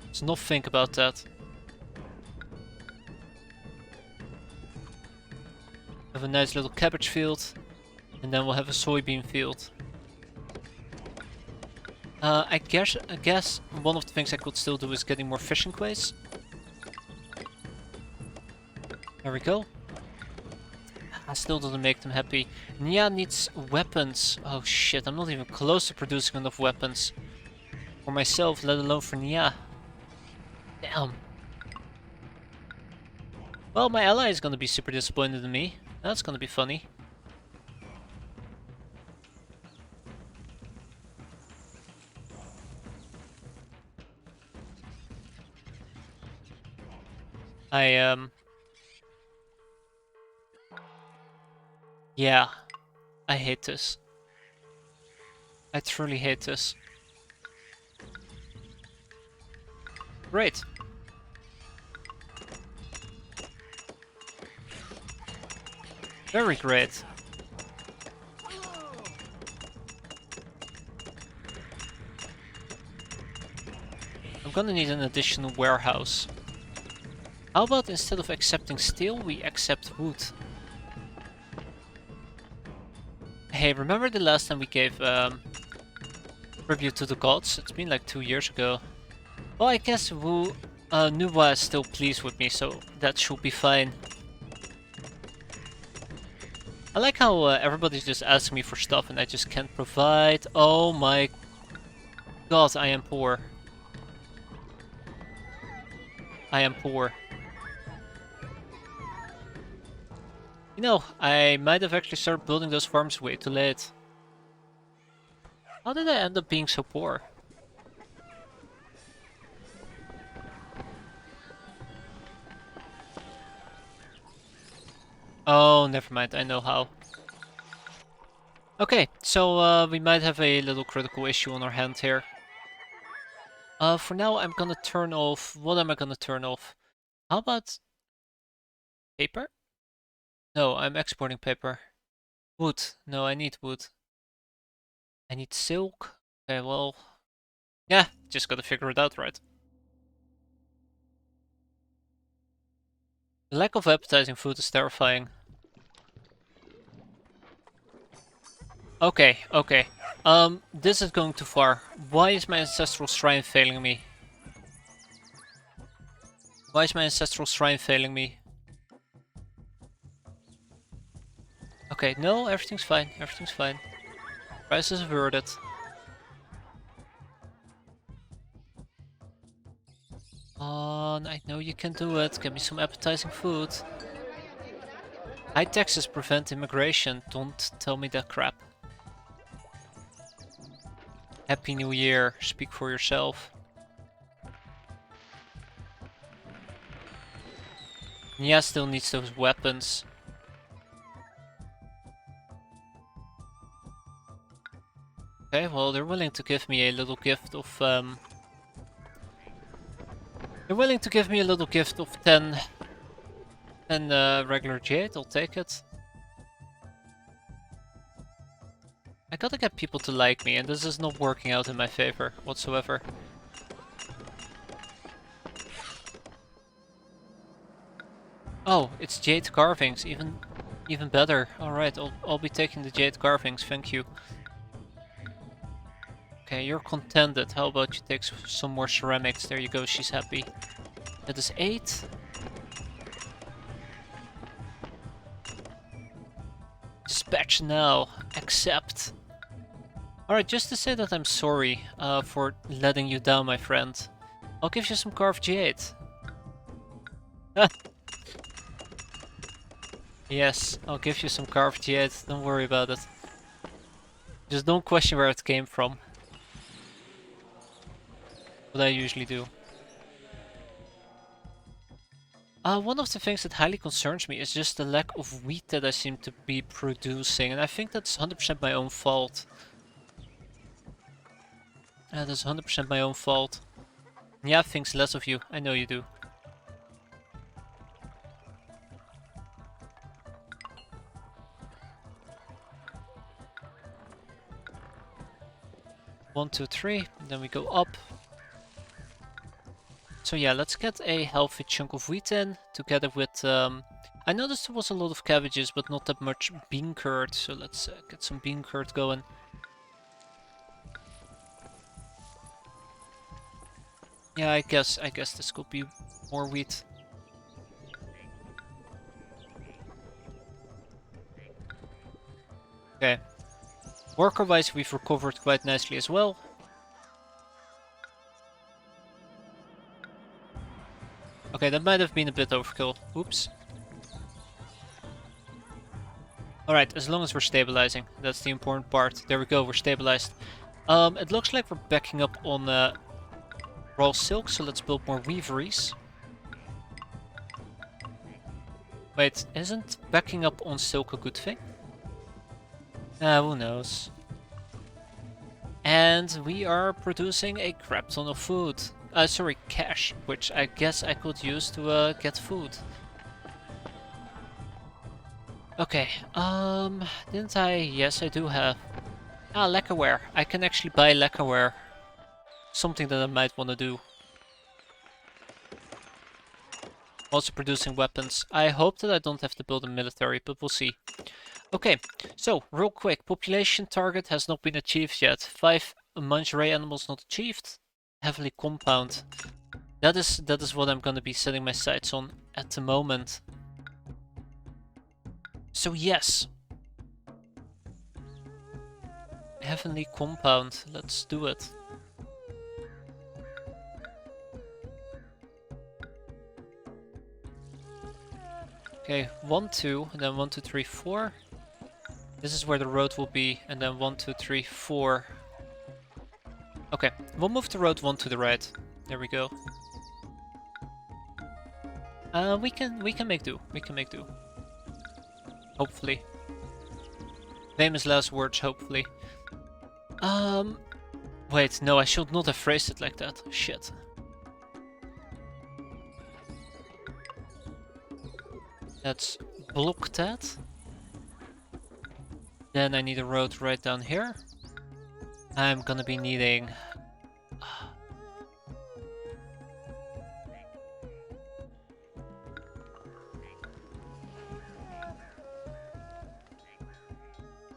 Let's not think about that. Have a nice little cabbage field, and then we'll have a soybean field. I guess one of the things I could still do is getting more fishing quays. There we go. I still doesn't make them happy. Nia needs weapons. Oh shit, I'm not even close to producing enough weapons. For myself, let alone for Nia. Damn. Well, my ally is gonna be super disappointed in me. That's gonna be funny. Yeah. I hate this. I truly hate this. Great. Very great. I'm gonna need an additional warehouse. How about instead of accepting steel, we accept wood? Hey, remember the last time we gave tribute to the gods? It's been like 2 years ago. Well, I guess Nuwa is still pleased with me, so that should be fine. I like how everybody's just asking me for stuff and I just can't provide. Oh my god, I am poor. I am poor. You know, I might have actually started building those farms way too late. How did I end up being so poor? Oh, never mind, I know how. Okay, so we might have a little critical issue on our hand here. For now I'm gonna turn off... What am I gonna turn off? How about... paper? No, I'm exporting paper. Wood. No, I need wood. I need silk. Okay, well... yeah, just gotta figure it out, right? The lack of appetizing food is terrifying. Okay, okay. This is going too far. Why is my ancestral shrine failing me? Why is my ancestral shrine failing me? Okay, no, everything's fine. Everything's fine. Price is averted. On, I know you can do it. Get me some appetizing food. High taxes prevent immigration. Don't tell me that crap. Happy New Year. Speak for yourself. Nia still needs those weapons. Okay, well, they're willing to give me a little gift of, they're willing to give me a little gift of 10 regular jade. I'll take it. I gotta get people to like me, and this is not working out in my favor whatsoever. Oh, it's jade carvings. Even better. All right, I'll be taking the jade carvings. Thank you. Okay, you're contented. How about you take some more ceramics? There you go. She's happy. That is 8. Dispatch now. Accept. Alright, just to say that I'm sorry for letting you down, my friend. I'll give you some carved jade. Yes, I'll give you some carved jade. Don't worry about it. Just don't question where it came from. What I usually do. One of the things that highly concerns me is just the lack of wheat that I seem to be producing, and I think that's 100% my own fault. That's 100% my own fault. Yeah, thinks less of you. I know you do. One, two, three. Then we go up. So yeah, let's get a healthy chunk of wheat in, together with... I noticed there was a lot of cabbages, but not that much bean curd. So let's get some bean curd going. Yeah, I guess this could be more wheat. Okay. Worker-wise, we've recovered quite nicely as well. Okay, that might have been a bit overkill. Oops. Alright, as long as we're stabilizing. That's the important part. There we go, we're stabilized. It looks like we're backing up on raw silk, so let's build more weaveries. Wait, isn't backing up on silk a good thing? Who knows. And we are producing a crap ton of food. Sorry, cash, which I guess I could use to get food. Okay, didn't I? Yes, I do have. Lacquerware. I can actually buy lacquerware. Something that I might want to do. Also producing weapons. I hope that I don't have to build a military, but we'll see. Okay, so real quick, population target has not been achieved yet. 5 lingerie animals not achieved. Heavily compound. That is what I'm gonna be setting my sights on at the moment. So yes. Heavenly compound, let's do it. Okay, 1, 2, and then 1, 2, 3, 4. This is where the road will be, and then 1, 2, 3, 4. Okay, we'll move the road 1 to the right. There we go. We can make do. We can make do. Hopefully. Famous last words, hopefully. Wait, no, I should not have phrased it like that. Shit. Let's block that. Then I need a road right down here. I'm gonna be needing...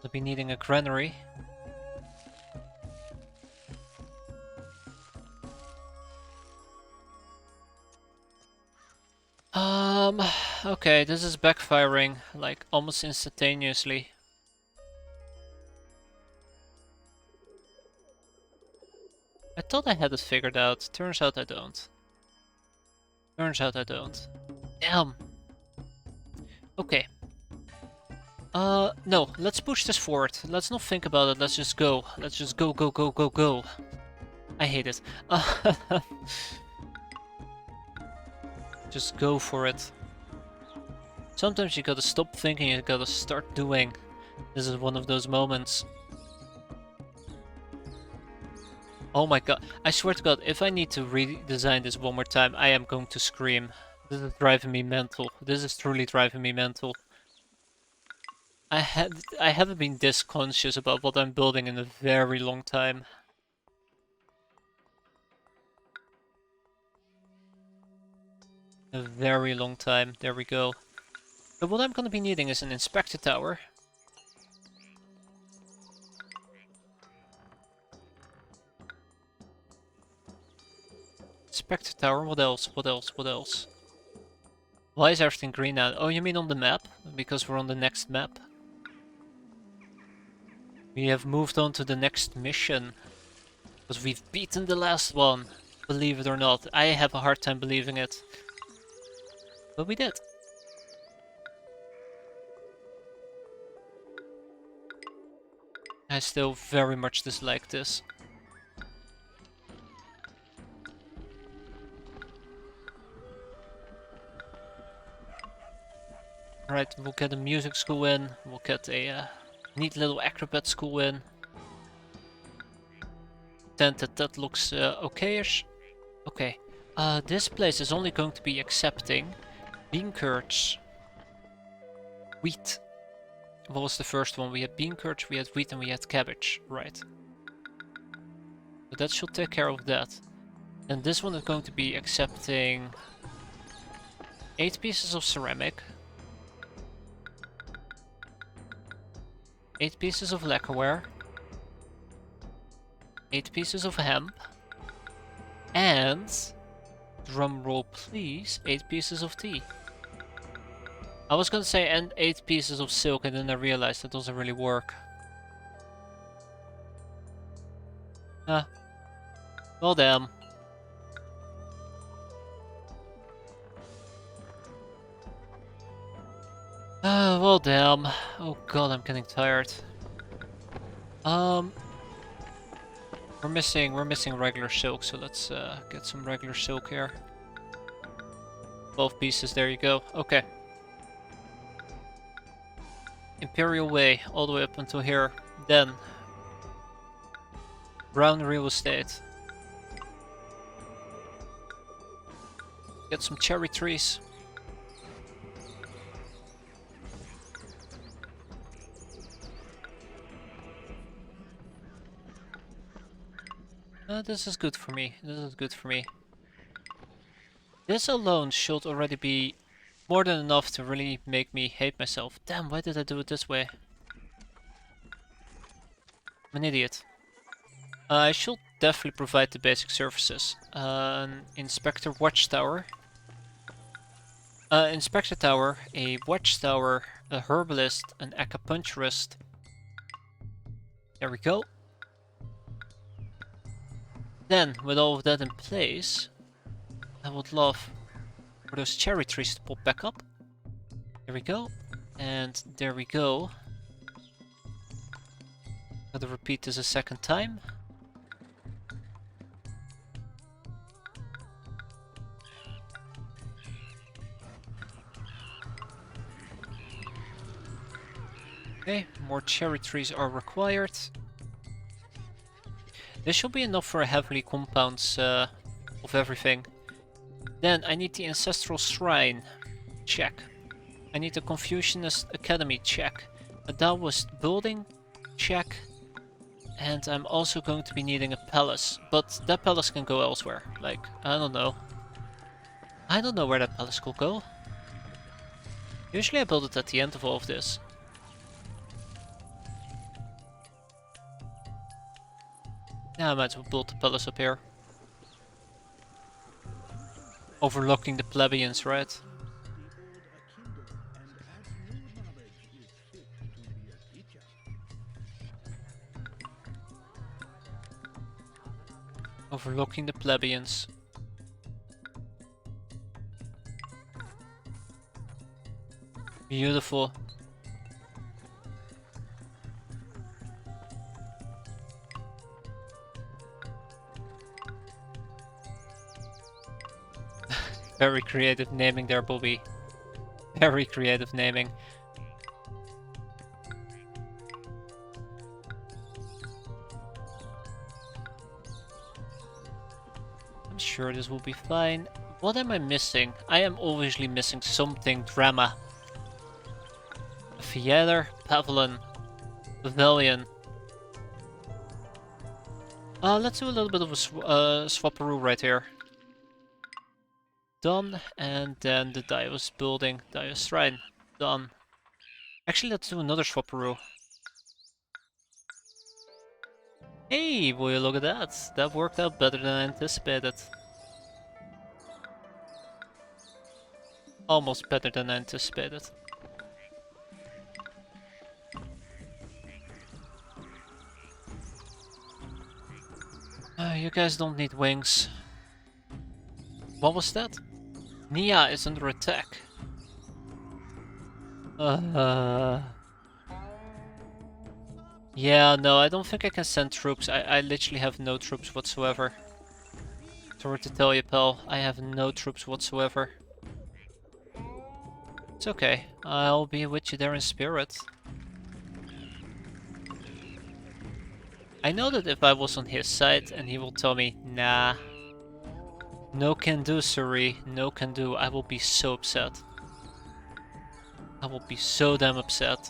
I'll be needing a granary. Okay, this is backfiring, like, almost instantaneously. I thought I had it figured out. Turns out I don't. Turns out I don't. Damn! Okay. No, let's push this forward. Let's not think about it, let's just go. Let's just go, go, go, go, go. I hate it. Just go for it. Sometimes you gotta stop thinking, you gotta start doing. This is one of those moments. Oh my god, I swear to god, if I need to redesign this one more time, I am going to scream. This is driving me mental. This is truly driving me mental. I haven't been this conscious about what I'm building in a very long time. A very long time. There we go. But what I'm gonna be needing is an inspector tower. Inspector tower, what else? What else? What else? Why is everything green now? Oh, you mean on the map? Because we're on the next map. We have moved on to the next mission. Because we've beaten the last one. Believe it or not. I have a hard time believing it. But we did. I still very much dislike this. Right, we'll get a music school in. We'll get a neat little acrobat school in. Then that looks okay-ish. Okay. This place is only going to be accepting bean curds. Wheat. What was the first one? We had bean curds, we had wheat, and we had cabbage. Right. So that should take care of that. And this one is going to be accepting 8 pieces of ceramic, 8 pieces of lacquerware, 8 pieces of hemp, and, drumroll please, 8 pieces of tea. I was gonna say and 8 pieces of silk, and then I realized that doesn't really work. Ah. Well damn. Well damn. Oh god, I'm getting tired. We're missing regular silk, so let's get some regular silk here. 12 pieces, there you go. Okay. Imperial Way, all the way up until here. Then brown real estate. Get some cherry trees. This is good for me. This is good for me. This alone should already be more than enough to really make me hate myself. Damn, why did I do it this way? I'm an idiot. I should definitely provide the basic services. An inspector watchtower. Inspector tower, a watchtower, a herbalist, an acupuncturist. There we go. Then, with all of that in place, I would love for those cherry trees to pop back up. There we go. And there we go. Gotta repeat this a second time. Okay, more cherry trees are required. This should be enough for a heavily compounds of everything. Then I need the Ancestral Shrine. Check. I need the Confucianist Academy. Check. A Taoist building. Check. And I'm also going to be needing a palace. But that palace can go elsewhere. Like, I don't know. I don't know where that palace could go. Usually I build it at the end of all of this. Yeah, I might as well build the palace up here. Overlooking the plebeians, right? Overlooking the plebeians. Beautiful. Very creative naming there, Bobby. Very creative naming. I'm sure this will be fine. What am I missing? I am obviously missing something drama. A theater, pavilion, pavilion. Let's do a little bit of a swapperoo right here. Done, and then the Taoist building, Taoist shrine. Done. Actually, let's do another swapperoo. Hey, will you look at that? That worked out better than I anticipated. Almost better than I anticipated. You guys don't need wings. What was that? Nia is under attack. Yeah, no, I don't think I can send troops. I literally have no troops whatsoever. Sorry to tell you, pal. I have no troops whatsoever. It's okay. I'll be with you there in spirit. I know that if I was on his side and he will tell me, nah, no can do, Suri, no can do, I will be so upset. I will be so damn upset.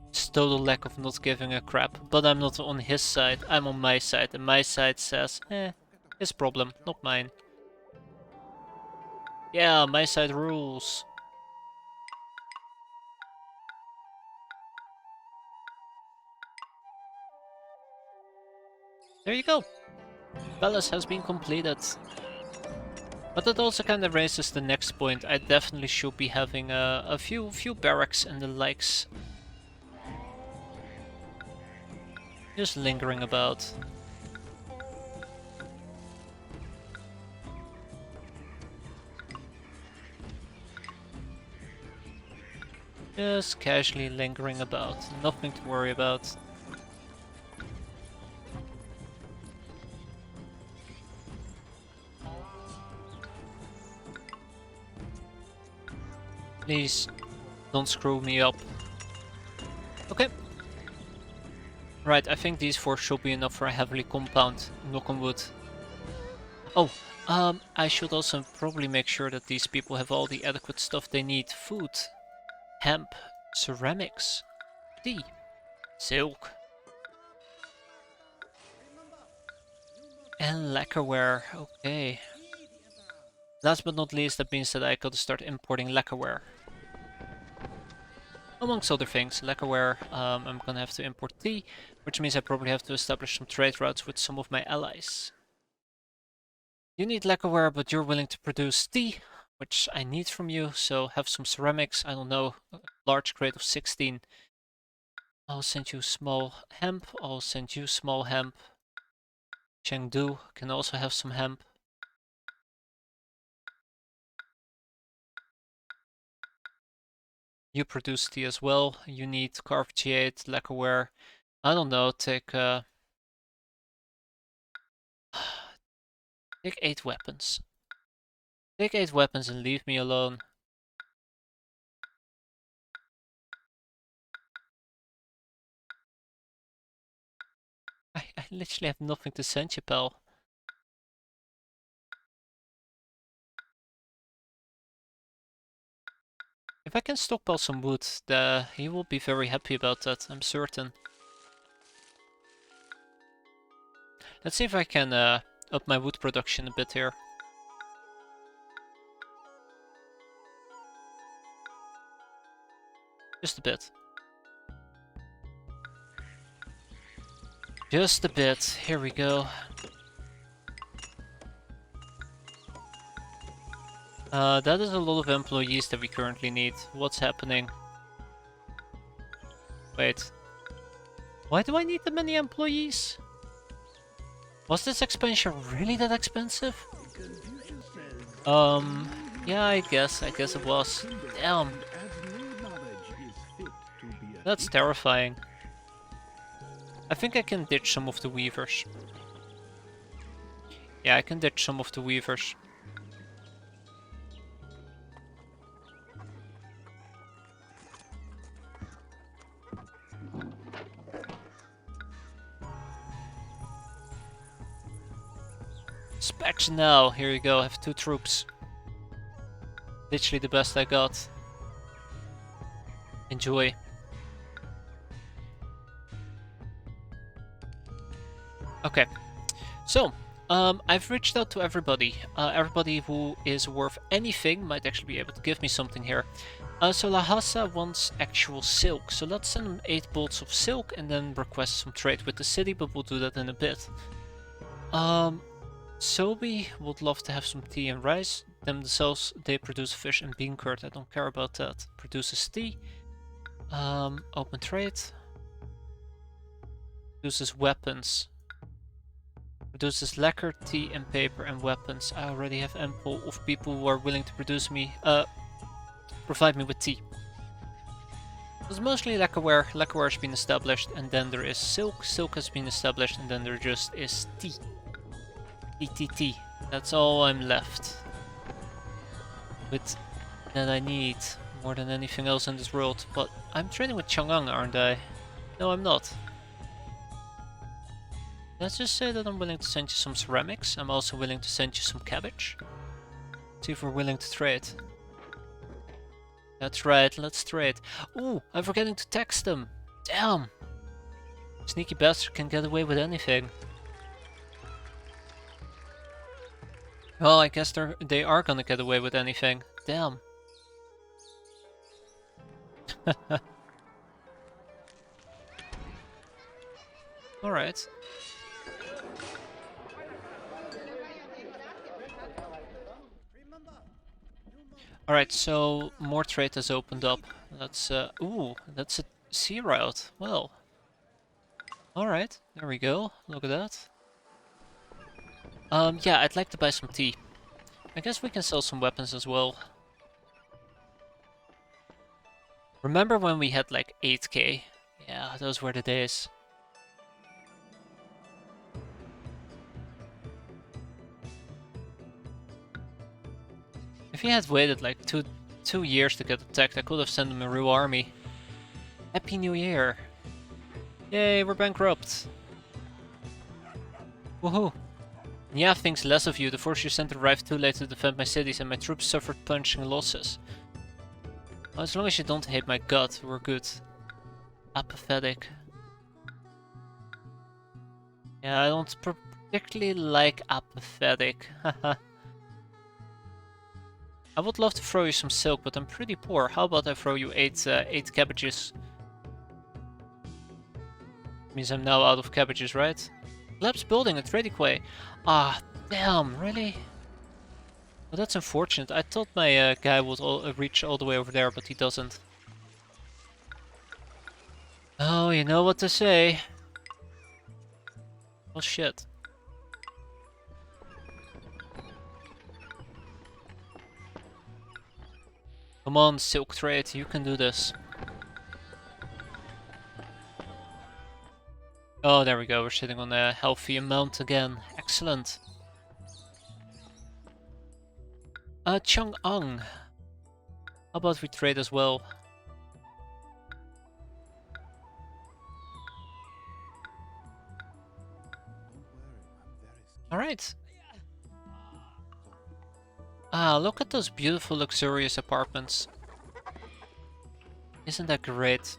It's total lack of not giving a crap. But I'm not on his side, I'm on my side. And my side says, his problem, not mine. Yeah, my side rules. There you go. Palace has been completed. But that also kind of raises the next point. I definitely should be having a few barracks and the likes. Just lingering about. Just casually lingering about. Nothing to worry about. Please, don't screw me up. Okay. Right, I think these 4 should be enough for a heavily compound. Knock on wood. Oh, I should also probably make sure that these people have all the adequate stuff they need. Food, hemp, ceramics, tea, silk. And lacquerware, okay. Last but not least, that means that I gotta start importing lacquerware. Amongst other things, lacquerware, I'm gonna have to import tea, which means I probably have to establish some trade routes with some of my allies. You need lacquerware, but you're willing to produce tea, which I need from you, so have some ceramics, I don't know, a large crate of 16. I'll send you small hemp, I'll send you small hemp. Chengdu can also have some hemp. You produce tea as well. You need carved lacquerware. I don't know, take take 8 weapons. Take 8 weapons and leave me alone. I literally have nothing to send you, pal. If I can stockpile some wood, he will be very happy about that, I'm certain. Let's see if I can up my wood production a bit here. Just a bit. Just a bit. Here we go. That is a lot of employees that we currently need. What's happening? Wait. Why do I need that many employees? Was this expansion really that expensive? Yeah, I guess it was. Damn. That's terrifying. I think I can ditch some of the weavers. Yeah, I can ditch some of the weavers. Specs now, here you go, I have 2 troops. Literally the best I got. Enjoy. Okay, so I've reached out to everybody. Everybody who is worth anything might actually be able to give me something here. So Lhasa wants actual silk, so let's send him 8 bolts of silk and then request some trade with the city, but we'll do that in a bit. Sobi would love to have some tea and rice. Themselves, they produce fish and bean curd. I don't care about that. Produces tea. Open trade. Produces weapons. Produces lacquer, tea and paper and weapons. I already have ample of people who are willing to provide me with tea. It's mostly lacquerware. Lacquerware has been established, and then there is silk. Silk has been established, and then there just is tea. Tea. That's all I'm left with that I need more than anything else in this world. But I'm trading with Chang'an, aren't I? No, I'm not. Let's just say that I'm willing to send you some ceramics. I'm also willing to send you some cabbage. See if we're willing to trade. That's right, let's trade. Ooh, I'm forgetting to text them. Damn! Sneaky bastard can get away with anything. Well, I guess they are gonna get away with anything. Damn. Alright. Alright, so more trade has opened up. That's ooh, that's a sea route. Well. Alright, there we go. Look at that. Yeah, I'd like to buy some tea. I guess we can sell some weapons as well. Remember when we had like 8k? Yeah, those were the days. If he had waited like two years to get attacked, I could have sent him a real army. Happy New Year! Yay, we're bankrupt! Woohoo! Nya thinks less of you. The force you sent arrived too late to defend my cities, and my troops suffered punishing losses. Well, as long as you don't hate my god, we're good. Apathetic. Yeah, I don't particularly like apathetic. Haha. I would love to throw you some silk, but I'm pretty poor. How about I throw you eight cabbages? Means I'm now out of cabbages, right? Lab's building a trading quay. Ah, damn, really? Well, that's unfortunate. I thought my guy would reach all the way over there, but he doesn't. Oh, you know what to say. Well, shit. Come on, Silk Trade, you can do this. Oh, there we go. We're sitting on a healthy amount again. Excellent. Chang'an. How about we trade as well? Alright. Ah, look at those beautiful luxurious apartments. Isn't that great?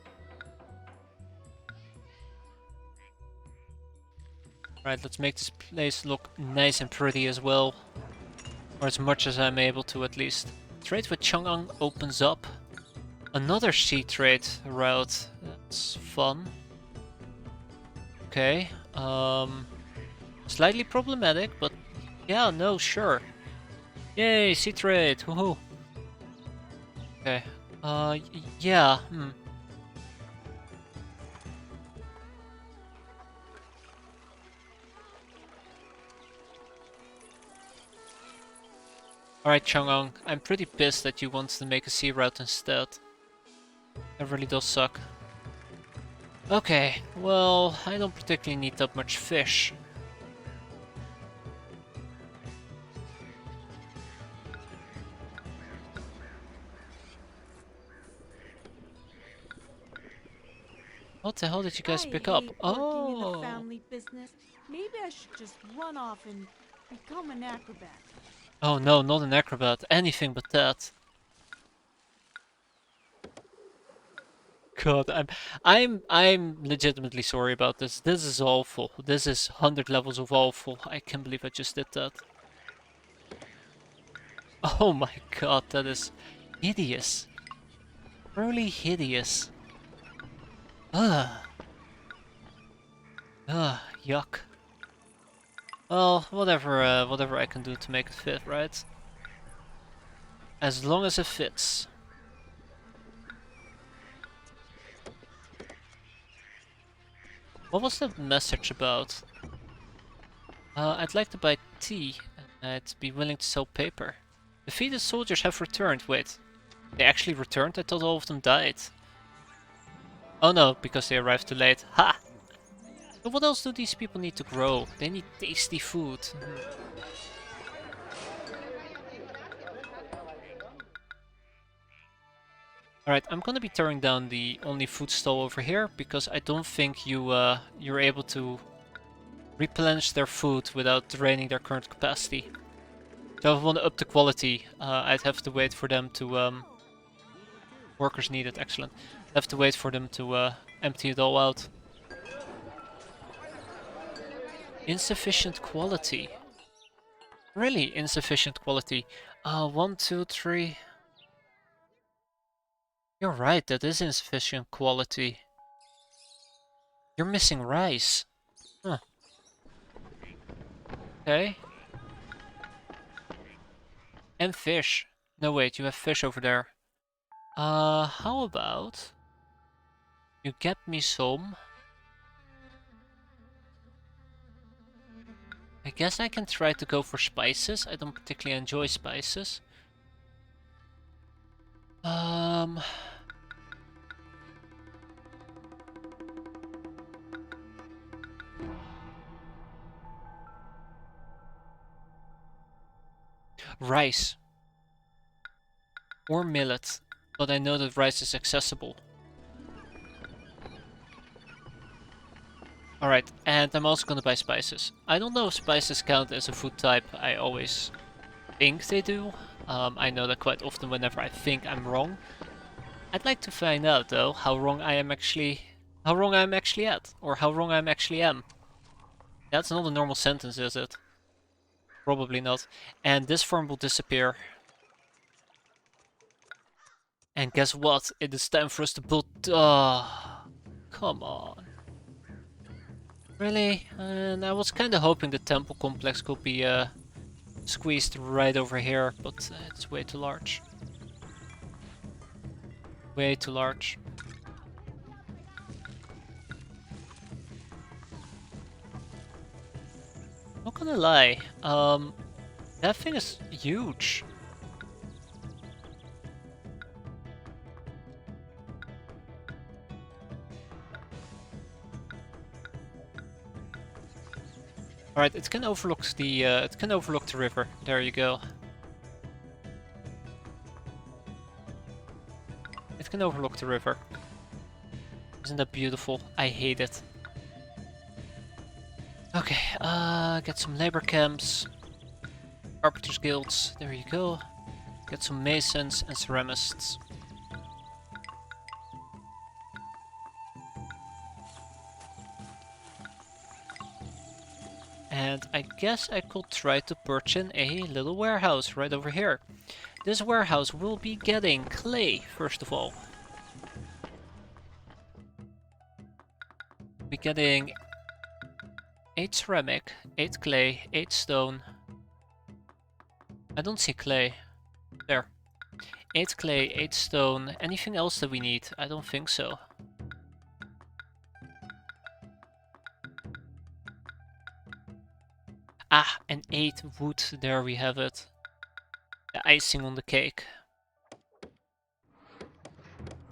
Right, let's make this place look nice and pretty as well. Or as much as I'm able to, at least. Trade with Chang'an opens up. Another sea trade route. That's fun. Okay. Slightly problematic, but yeah, no, sure. Yay, sea trade! Woohoo! Okay. Yeah. Alright, Chang'an, I'm pretty pissed that you want to make a sea route instead. That really does suck. Okay, well, I don't particularly need that much fish. What the hell did you guys pick up? Working in the Oh! family business. Maybe I should just run off and become an acrobat. Oh no, not an acrobat. Anything but that. God, I'm legitimately sorry about this. This is awful. This is 100 levels of awful. I can't believe I just did that. Oh my god, that is hideous. Really hideous. Ugh. Ugh, yuck. Well, whatever I can do to make it fit, right? As long as it fits. What was the message about? I'd like to buy tea. I'd be willing to sell paper. Defeated soldiers have returned. Wait, they actually returned? I thought all of them died. Oh no, because they arrived too late. Ha! So what else do these people need to grow? They need tasty food. Alright, I'm gonna be tearing down the only food stall over here because I don't think you're able to replenish their food without draining their current capacity. So if I want to up the quality, I'd have to wait for them to workers needed, excellent. I'd have to wait for them to empty it all out. Insufficient quality. Really insufficient quality. 1, 2, 3. You're right, that is insufficient quality. You're missing rice. Huh. Okay. And fish. No wait, you have fish over there. How about you get me some? I guess I can try to go for spices. I don't particularly enjoy spices. Rice. Or millet. But I know that rice is accessible. Alright, and I'm also gonna buy spices. I don't know if spices count as a food type. I always think they do. I know that quite often whenever I think I'm wrong. I'd like to find out though how wrong I'm actually at, or how wrong I'm actually am. That's not a normal sentence, is it? Probably not. And this farm will disappear. And guess what? It is time for us to build... come on. Really? And I was kinda hoping the temple complex could be squeezed right over here, but it's way too large. Way too large. Not gonna lie, that thing is huge. Alright, it can overlook the river. There you go. It can overlook the river. Isn't that beautiful? I hate it. Okay, get some labor camps. Carpenters guilds, there you go. Get some masons and ceramists. And I guess I could try to perch in a little warehouse right over here. This warehouse will be getting clay, first of all. Be getting 8 ceramic, 8 clay, 8 stone. I don't see clay. There. 8 clay, 8 stone. Anything else that we need? I don't think so. Ah, and 8 wood. There we have it. The icing on the cake.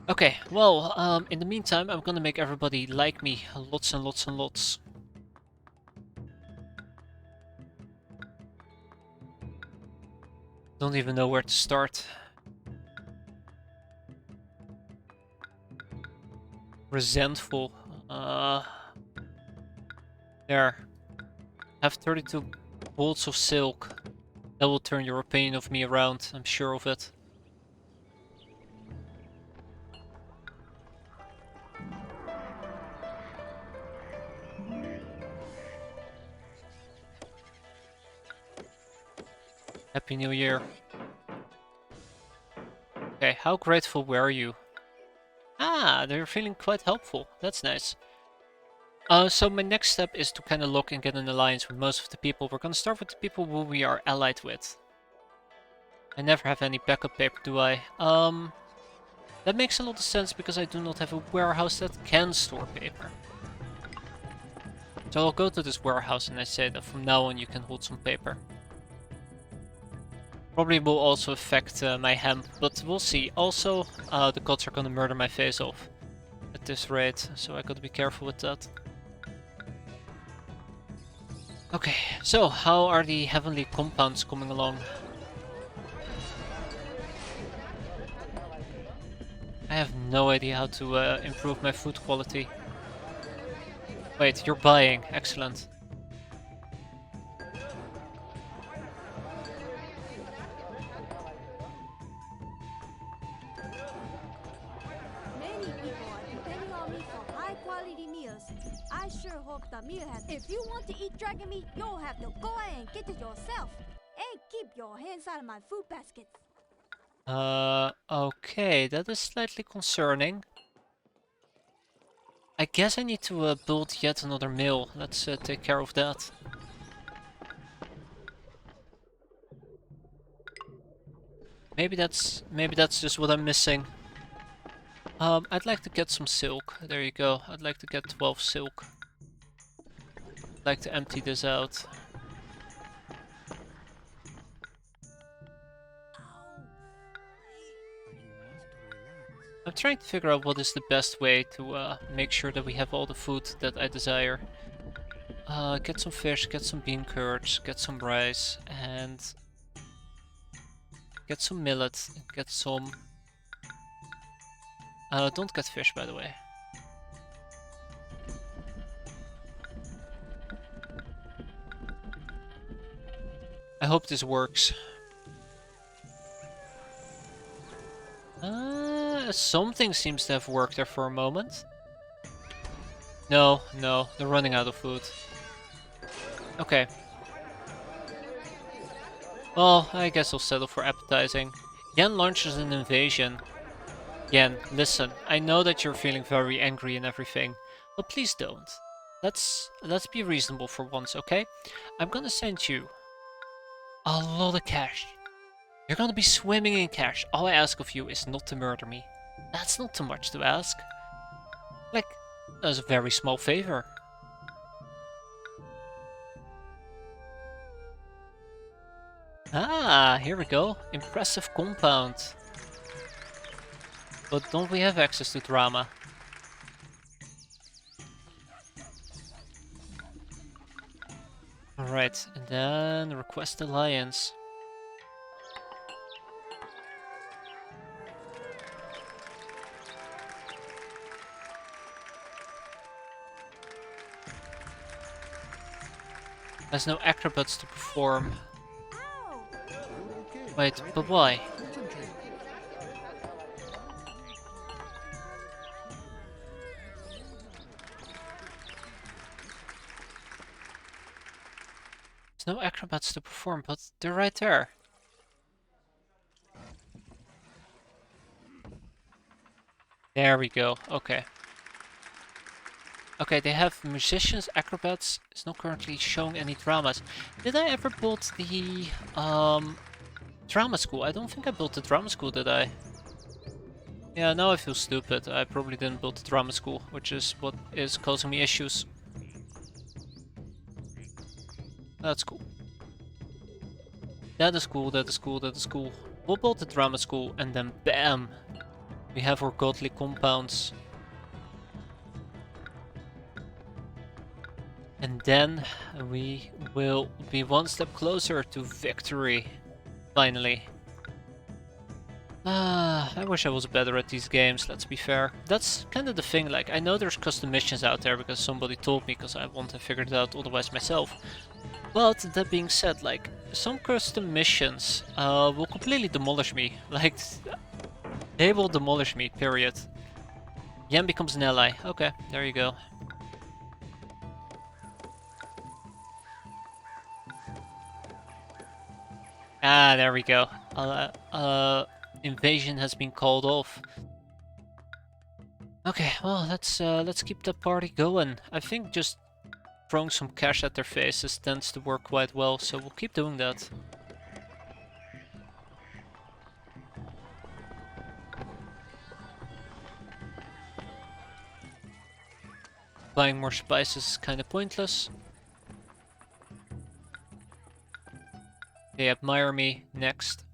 Okay, well, in the meantime, I'm gonna make everybody like me lots and lots and lots. Don't even know where to start. Resentful. There. Have 32 bolts of silk. That will turn your opinion of me around, I'm sure of it. Happy New Year. Okay, how grateful were you? Ah, they're feeling quite helpful. That's nice. So my next step is to kind of look and get an alliance with most of the people. We're gonna start with the people who we are allied with. I never have any backup paper, do I? That makes a lot of sense because I do not have a warehouse that can store paper. So I'll go to this warehouse and I say that from now on you can hold some paper. Probably will also affect my hemp, but we'll see. Also, the gods are gonna murder my face off at this rate, so I gotta be careful with that. Okay, so how are the heavenly compounds coming along? I have no idea how to improve my food quality. Wait, you're buying. Excellent. Many people are depending on me for high quality meals. I sure hope the meal has. If you want to eat dragon meat, you'll have to go ahead and get it yourself. And keep your hands out of my food baskets. Okay, that is slightly concerning. I guess I need to build yet another mill. Let's take care of that. Maybe that's just what I'm missing. I'd like to get some silk. There you go. I'd like to get 12 silk. I'd like to empty this out. I'm trying to figure out what is the best way to make sure that we have all the food that I desire. Get some fish, get some bean curds, get some rice, and get some millet, get some... don't get fish, by the way. I hope this works. Something seems to have worked there for a moment. No, they're running out of food. Okay. Well, I guess I'll settle for appetizing. Yen launches an invasion. Yen, listen, I know that you're feeling very angry and everything, but please don't. Let's be reasonable for once, okay? I'm gonna send you a lot of cash. You're gonna be swimming in cash. All I ask of you is not to murder me. That's not too much to ask. Like, that's a very small favor. Ah, here we go. Impressive compound. But don't we have access to drama? Alright, and then request alliance. There's no acrobats to perform. Ow! Wait, but why? There's no acrobats to perform, but they're right there. There we go, okay. Okay, they have musicians, acrobats. It's not currently showing any dramas. Did I ever build the drama school? I don't think I built the drama school, did I? Yeah, now I feel stupid. I probably didn't build the drama school, which is what is causing me issues. That's cool. That is cool, that is cool, that is cool. We'll build the drama school and then BAM! We have our godly compounds. And then we will be one step closer to victory. Finally. I wish I was better at these games, let's be fair. That's kind of the thing, like, I know there's custom missions out there because somebody told me, because I want to figure it out otherwise myself. But that being said, like, some custom missions will completely demolish me. Like, they will demolish me, period. Yen becomes an ally. Okay, there you go. Ah, there we go. Invasion has been called off. Okay, well, let's keep the party going. I think just throwing some cash at their faces tends to work quite well, so we'll keep doing that. Buying more spices is kind of pointless. They admire me. Next.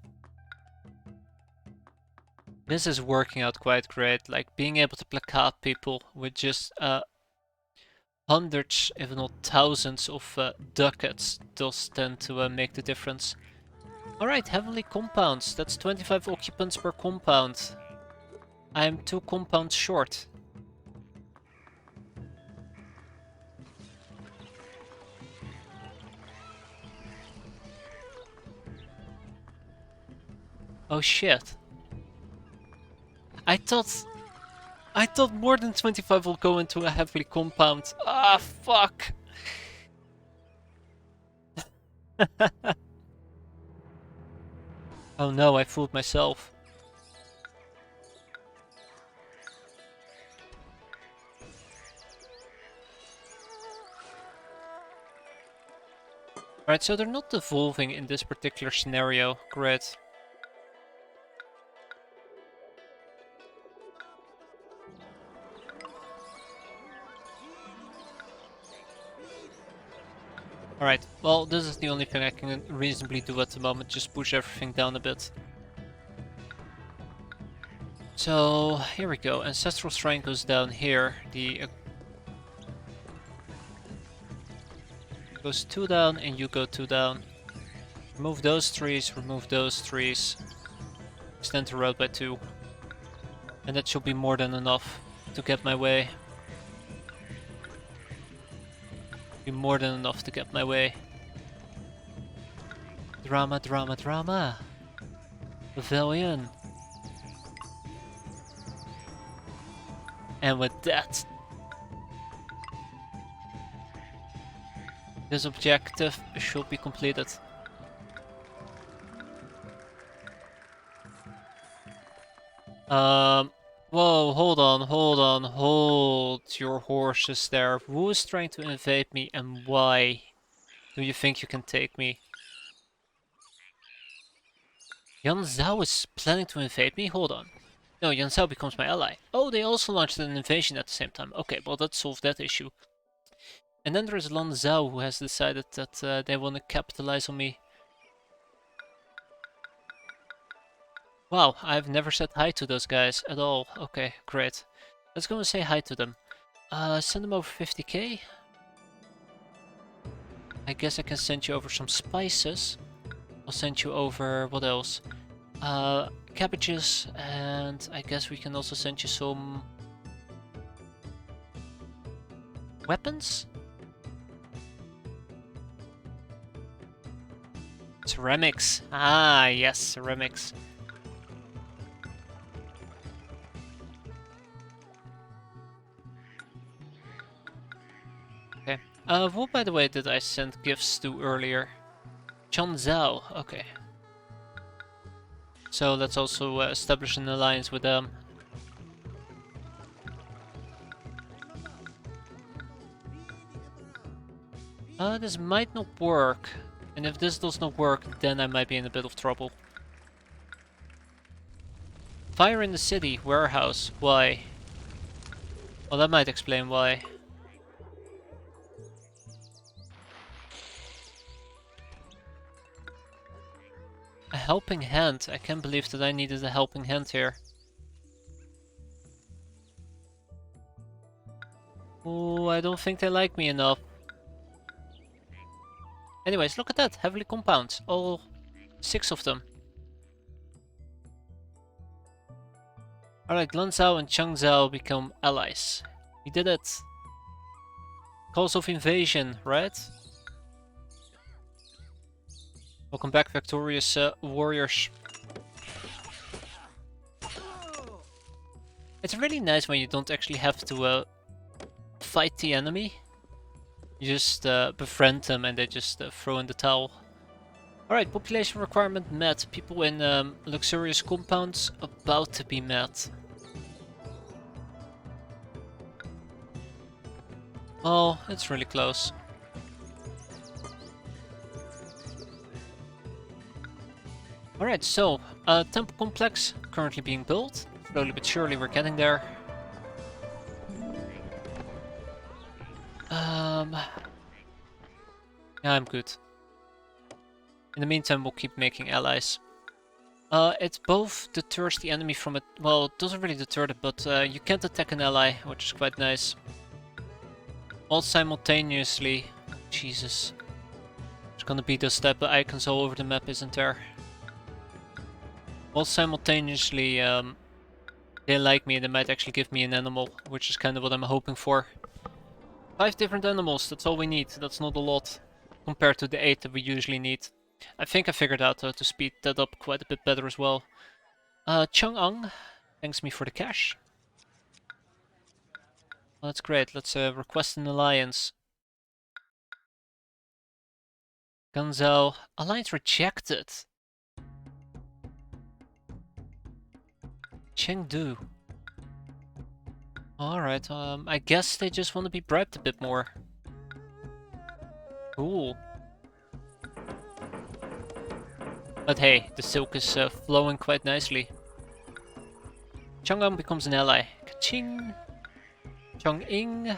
This is working out quite great, like being able to placate people with just hundreds, if not thousands of ducats does tend to make the difference. Alright, heavenly compounds, that's 25 occupants per compound. I'm 2 compounds short. Oh shit. I thought more than 25 will go into a heavily compound. Ah, fuck. Oh no, I fooled myself. Alright, so they're not evolving in this particular scenario. Great. Alright, well, this is the only thing I can reasonably do at the moment, just push everything down a bit. So, here we go, Ancestral Shrine goes down here, the... goes 2 down, and you go 2 down. Remove those trees, extend the road by 2. And that should be more than enough to get my way. Be more than enough to get my way. Drama, drama, drama. Pavilion. And with that, This objective should be completed. Whoa, hold your horses there. Who is trying to invade me and why do you think you can take me? Yan Zhao is planning to invade me? Hold on. No, Yan Zhao becomes my ally. Oh, they also launched an invasion at the same time. Okay, well that solved that issue. And then there's Lan Zhao who has decided that they want to capitalize on me. Wow, I've never said hi to those guys at all. Okay, great. Let's go and say hi to them. Send them over 50k. I guess I can send you over some spices. I'll send you over, what else? Cabbages, and I guess we can also send you some weapons? Ceramics. Ah, yes, ceramics. Okay. What, by the way, did I send gifts to earlier? Chan Zhao. Okay. So let's also establish an alliance with them. This might not work. And if this does not work, then I might be in a bit of trouble. Fire in the city, warehouse. Why? Well, that might explain why. A helping hand. I can't believe that I needed a helping hand here. Oh, I don't think they like me enough. Anyways, look at that. Heavily compound. All 6 of them. Alright, Lan Zhao and Chang Zhao become allies. We did it. Cause of invasion, right? Welcome back, victorious warriors. It's really nice when you don't actually have to fight the enemy. You just befriend them and they just throw in the towel. Alright, population requirement met. People in luxurious compounds about to be met. Oh, it's really close. Alright, so, temple complex currently being built. Slowly but surely we're getting there. Yeah, I'm good. In the meantime, we'll keep making allies. It both deters the enemy from it. Well, it doesn't really deter it, but you can't attack an ally, which is quite nice. All simultaneously. Jesus. There's gonna be those type of icons all over the map, isn't there? All simultaneously, they like me and they might actually give me an animal, which is kind of what I'm hoping for. 5 different animals, that's all we need. That's not a lot compared to the 8 that we usually need. I think I figured out how to speed that up quite a bit better as well. Chang'an thanks me for the cash. Well, that's great. Let's request an alliance. Ganzhao, alliance rejected. Chengdu. Alright, I guess they just want to be bribed a bit more. Cool. But hey, the silk is flowing quite nicely. Chang'an becomes an ally. Ka-ching! Chongqing,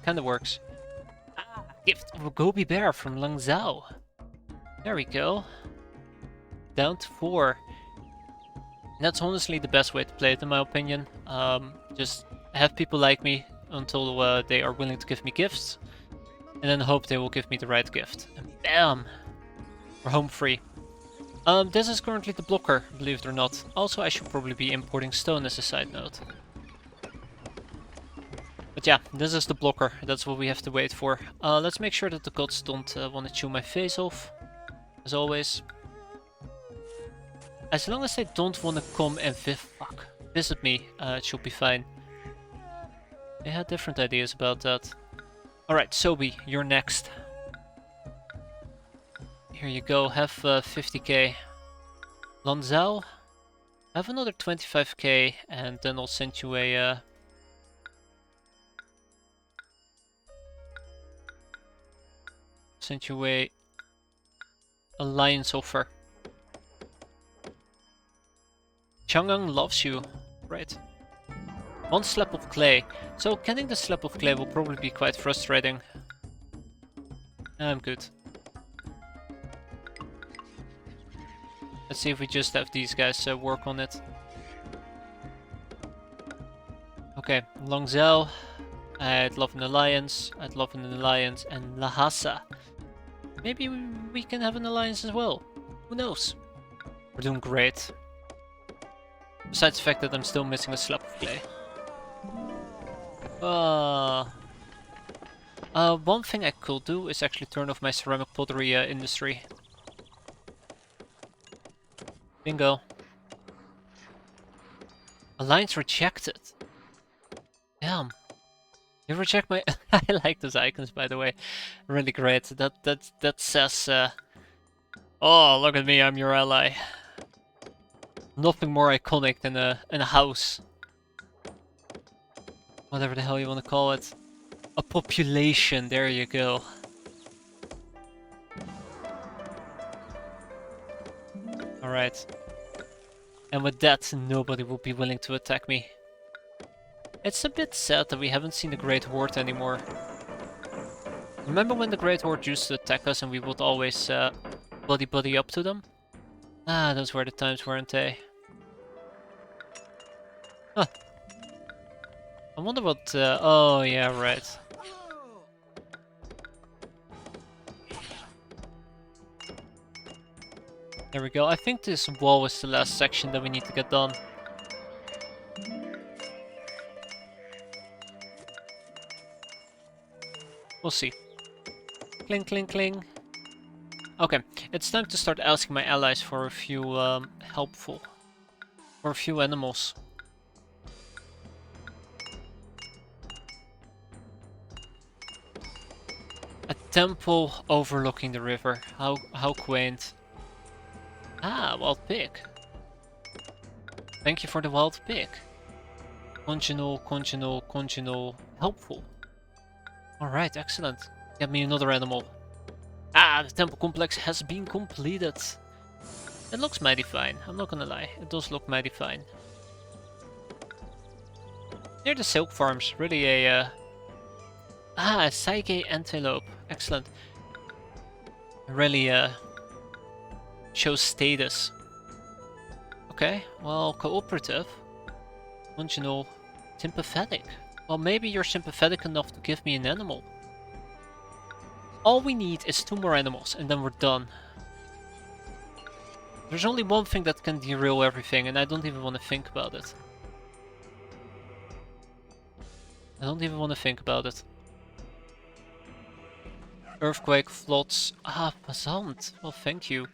kinda works. Ah, gift of a Gobi Bear from Lang Zhao. There we go. Down to 4. And that's honestly the best way to play it in my opinion. Just have people like me until they are willing to give me gifts. And then hope they will give me the right gift. And bam! We're home free. This is currently the blocker, believe it or not. Also, I should probably be importing stone as a side note. But yeah, this is the blocker. That's what we have to wait for. Let's make sure that the gods don't want to chew my face off. As always. As long as they don't want to come and visit me, it should be fine. They had different ideas about that. Alright, Sobi, you're next. Here you go, have 50k. Lanzhou, have another 25k, and then I'll send you a alliance offer. Chang'an loves you, right? One slab of clay. So getting the slab of clay will probably be quite frustrating. I'm good. Let's see if we just have these guys work on it. Okay, Langzhou. I'd love an alliance. I'd love an alliance. And Lhasa. Maybe we can have an alliance as well. Who knows? We're doing great. Besides the fact that I'm still missing a slab of clay. One thing I could do is actually turn off my ceramic pottery industry. Bingo. Alliance rejected. Damn. You reject my... I like those icons, by the way. Really great. That says... Oh, look at me, I'm your ally. Nothing more iconic than a house. Whatever the hell you want to call it. A population, there you go. Alright. And with that, nobody will be willing to attack me. It's a bit sad that we haven't seen the Great Horde anymore. Remember when the Great Horde used to attack us and we would always buddy up to them? Ah, those were the times, weren't they? Huh. I wonder what... oh, yeah, right. There we go. I think this wall is the last section that we need to get done. We'll see. Cling, cling, cling. Okay, it's time to start asking my allies for a few for a few animals. A temple overlooking the river. How quaint. Ah, wild pig. Thank you for the wild pig. Conjugal, helpful. Alright, excellent. Get me another animal. Ah, the temple complex has been completed. It looks mighty fine, I'm not gonna lie. It does look mighty fine. Near the silk farms, really a... a Saige antelope. Excellent. Really shows status. Okay, well, cooperative. Conjugal, sympathetic. Well, maybe you're sympathetic enough to give me an animal. All we need is 2 more animals and then we're done. There's only one thing that can derail everything and I don't even want to think about it. I don't even want to think about it. Earthquake, floods. Ah, Passant. Well, thank you.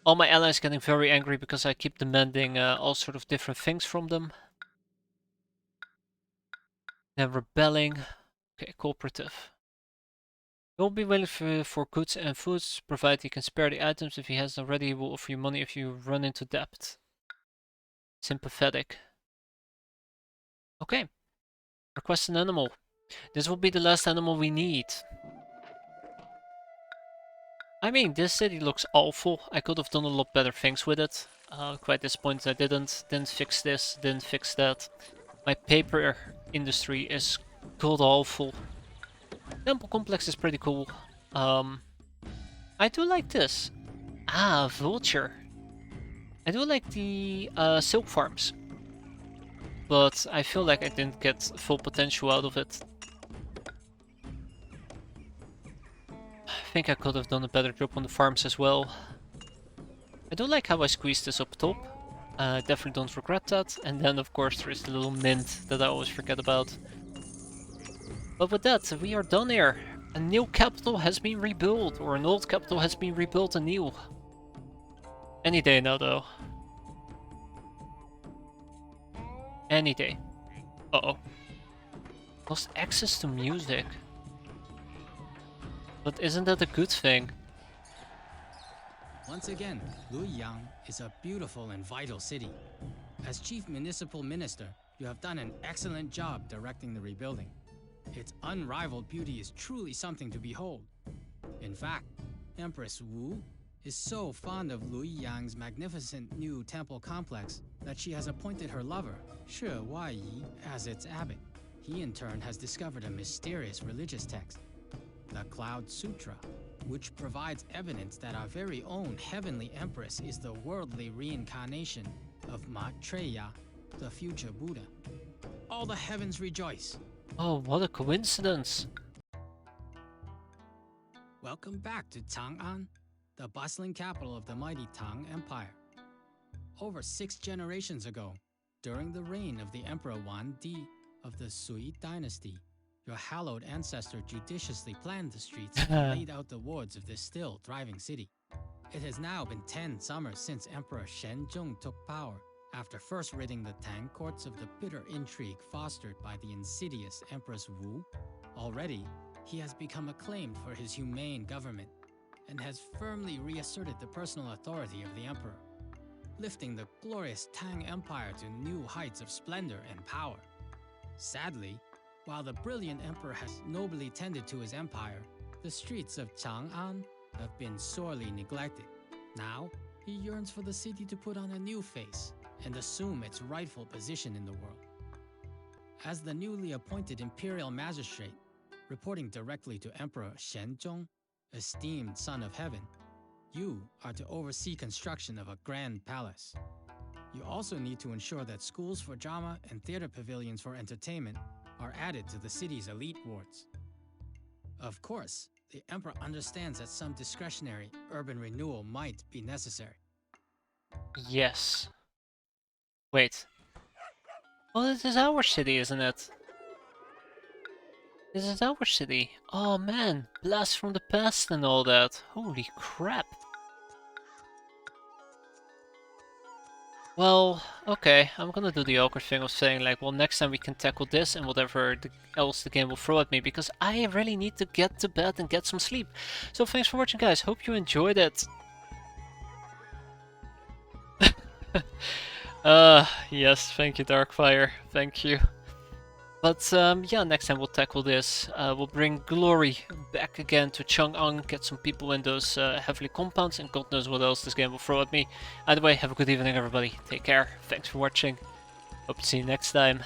All my allies getting very angry because I keep demanding all sort of different things from them. Then rebelling. Okay, cooperative. He'll be willing for goods and foods, provided he can spare the items. If he hasn't already, he will offer you money if you run into debt. Sympathetic. Okay. Request an animal. This will be the last animal we need. I mean, this city looks awful. I could have done a lot better things with it. Quite disappointed I didn't. Didn't fix this, didn't fix that. My paper industry is god awful. Temple complex is pretty cool. I do like this. Ah, vulture. I do like the silk farms. But I feel like I didn't get full potential out of it. I think I could have done a better job on the farms as well. I do like how I squeezed this up top. Definitely don't regret that. And then of course there is the little mint that I always forget about. But with that, we are done here. A new capital has been rebuilt, or an old capital has been rebuilt anew. Any day now though. Any day. Uh-oh. Lost access to music. But isn't that a good thing? Once again, Luoyang is a beautiful and vital city. As Chief Municipal Minister, you have done an excellent job directing the rebuilding. Its unrivaled beauty is truly something to behold. In fact, Empress Wu is so fond of Luoyang's magnificent new temple complex that she has appointed her lover, Shi Waiyi, as its abbot. He in turn has discovered a mysterious religious text, the Cloud Sutra, which provides evidence that our very own heavenly empress is the worldly reincarnation of Maitreya, the future Buddha. All the heavens rejoice. Oh, what a coincidence. Welcome back to Chang'an, the bustling capital of the mighty Tang Empire. Over 6 generations ago, during the reign of the Emperor Wan Di of the Sui dynasty, your hallowed ancestor judiciously planned the streets and laid out the wards of this still thriving city. It has now been 10 summers since Emperor Shenzhong took power, after first ridding the Tang courts of the bitter intrigue fostered by the insidious Empress Wu. Already, he has become acclaimed for his humane government and has firmly reasserted the personal authority of the emperor, lifting the glorious Tang Empire to new heights of splendor and power. Sadly, while the brilliant emperor has nobly tended to his empire, the streets of Chang'an have been sorely neglected. Now, he yearns for the city to put on a new face and assume its rightful position in the world. As the newly appointed imperial magistrate, reporting directly to Emperor Shenzhong, esteemed son of heaven, you are to oversee construction of a grand palace. You also need to ensure that schools for drama and theater pavilions for entertainment are added to the city's elite wards. Of course, the emperor understands that some discretionary urban renewal might be necessary. Yes. Wait. Well, this is our city, isn't it? This is our city. Oh man, blast from the past and all that. Holy crap. Well, okay, I'm gonna do the awkward thing of saying like, well, next time we can tackle this and whatever else the game will throw at me, because I really need to get to bed and get some sleep. So thanks for watching, guys. Hope you enjoyed it. Yes, thank you, Darkfire. Thank you. But yeah, next time we'll tackle this. We'll bring glory back again to Chang'an, get some people in those heavily compounds, and God knows what else this game will throw at me. Either way, have a good evening, everybody. Take care. Thanks for watching. Hope to see you next time.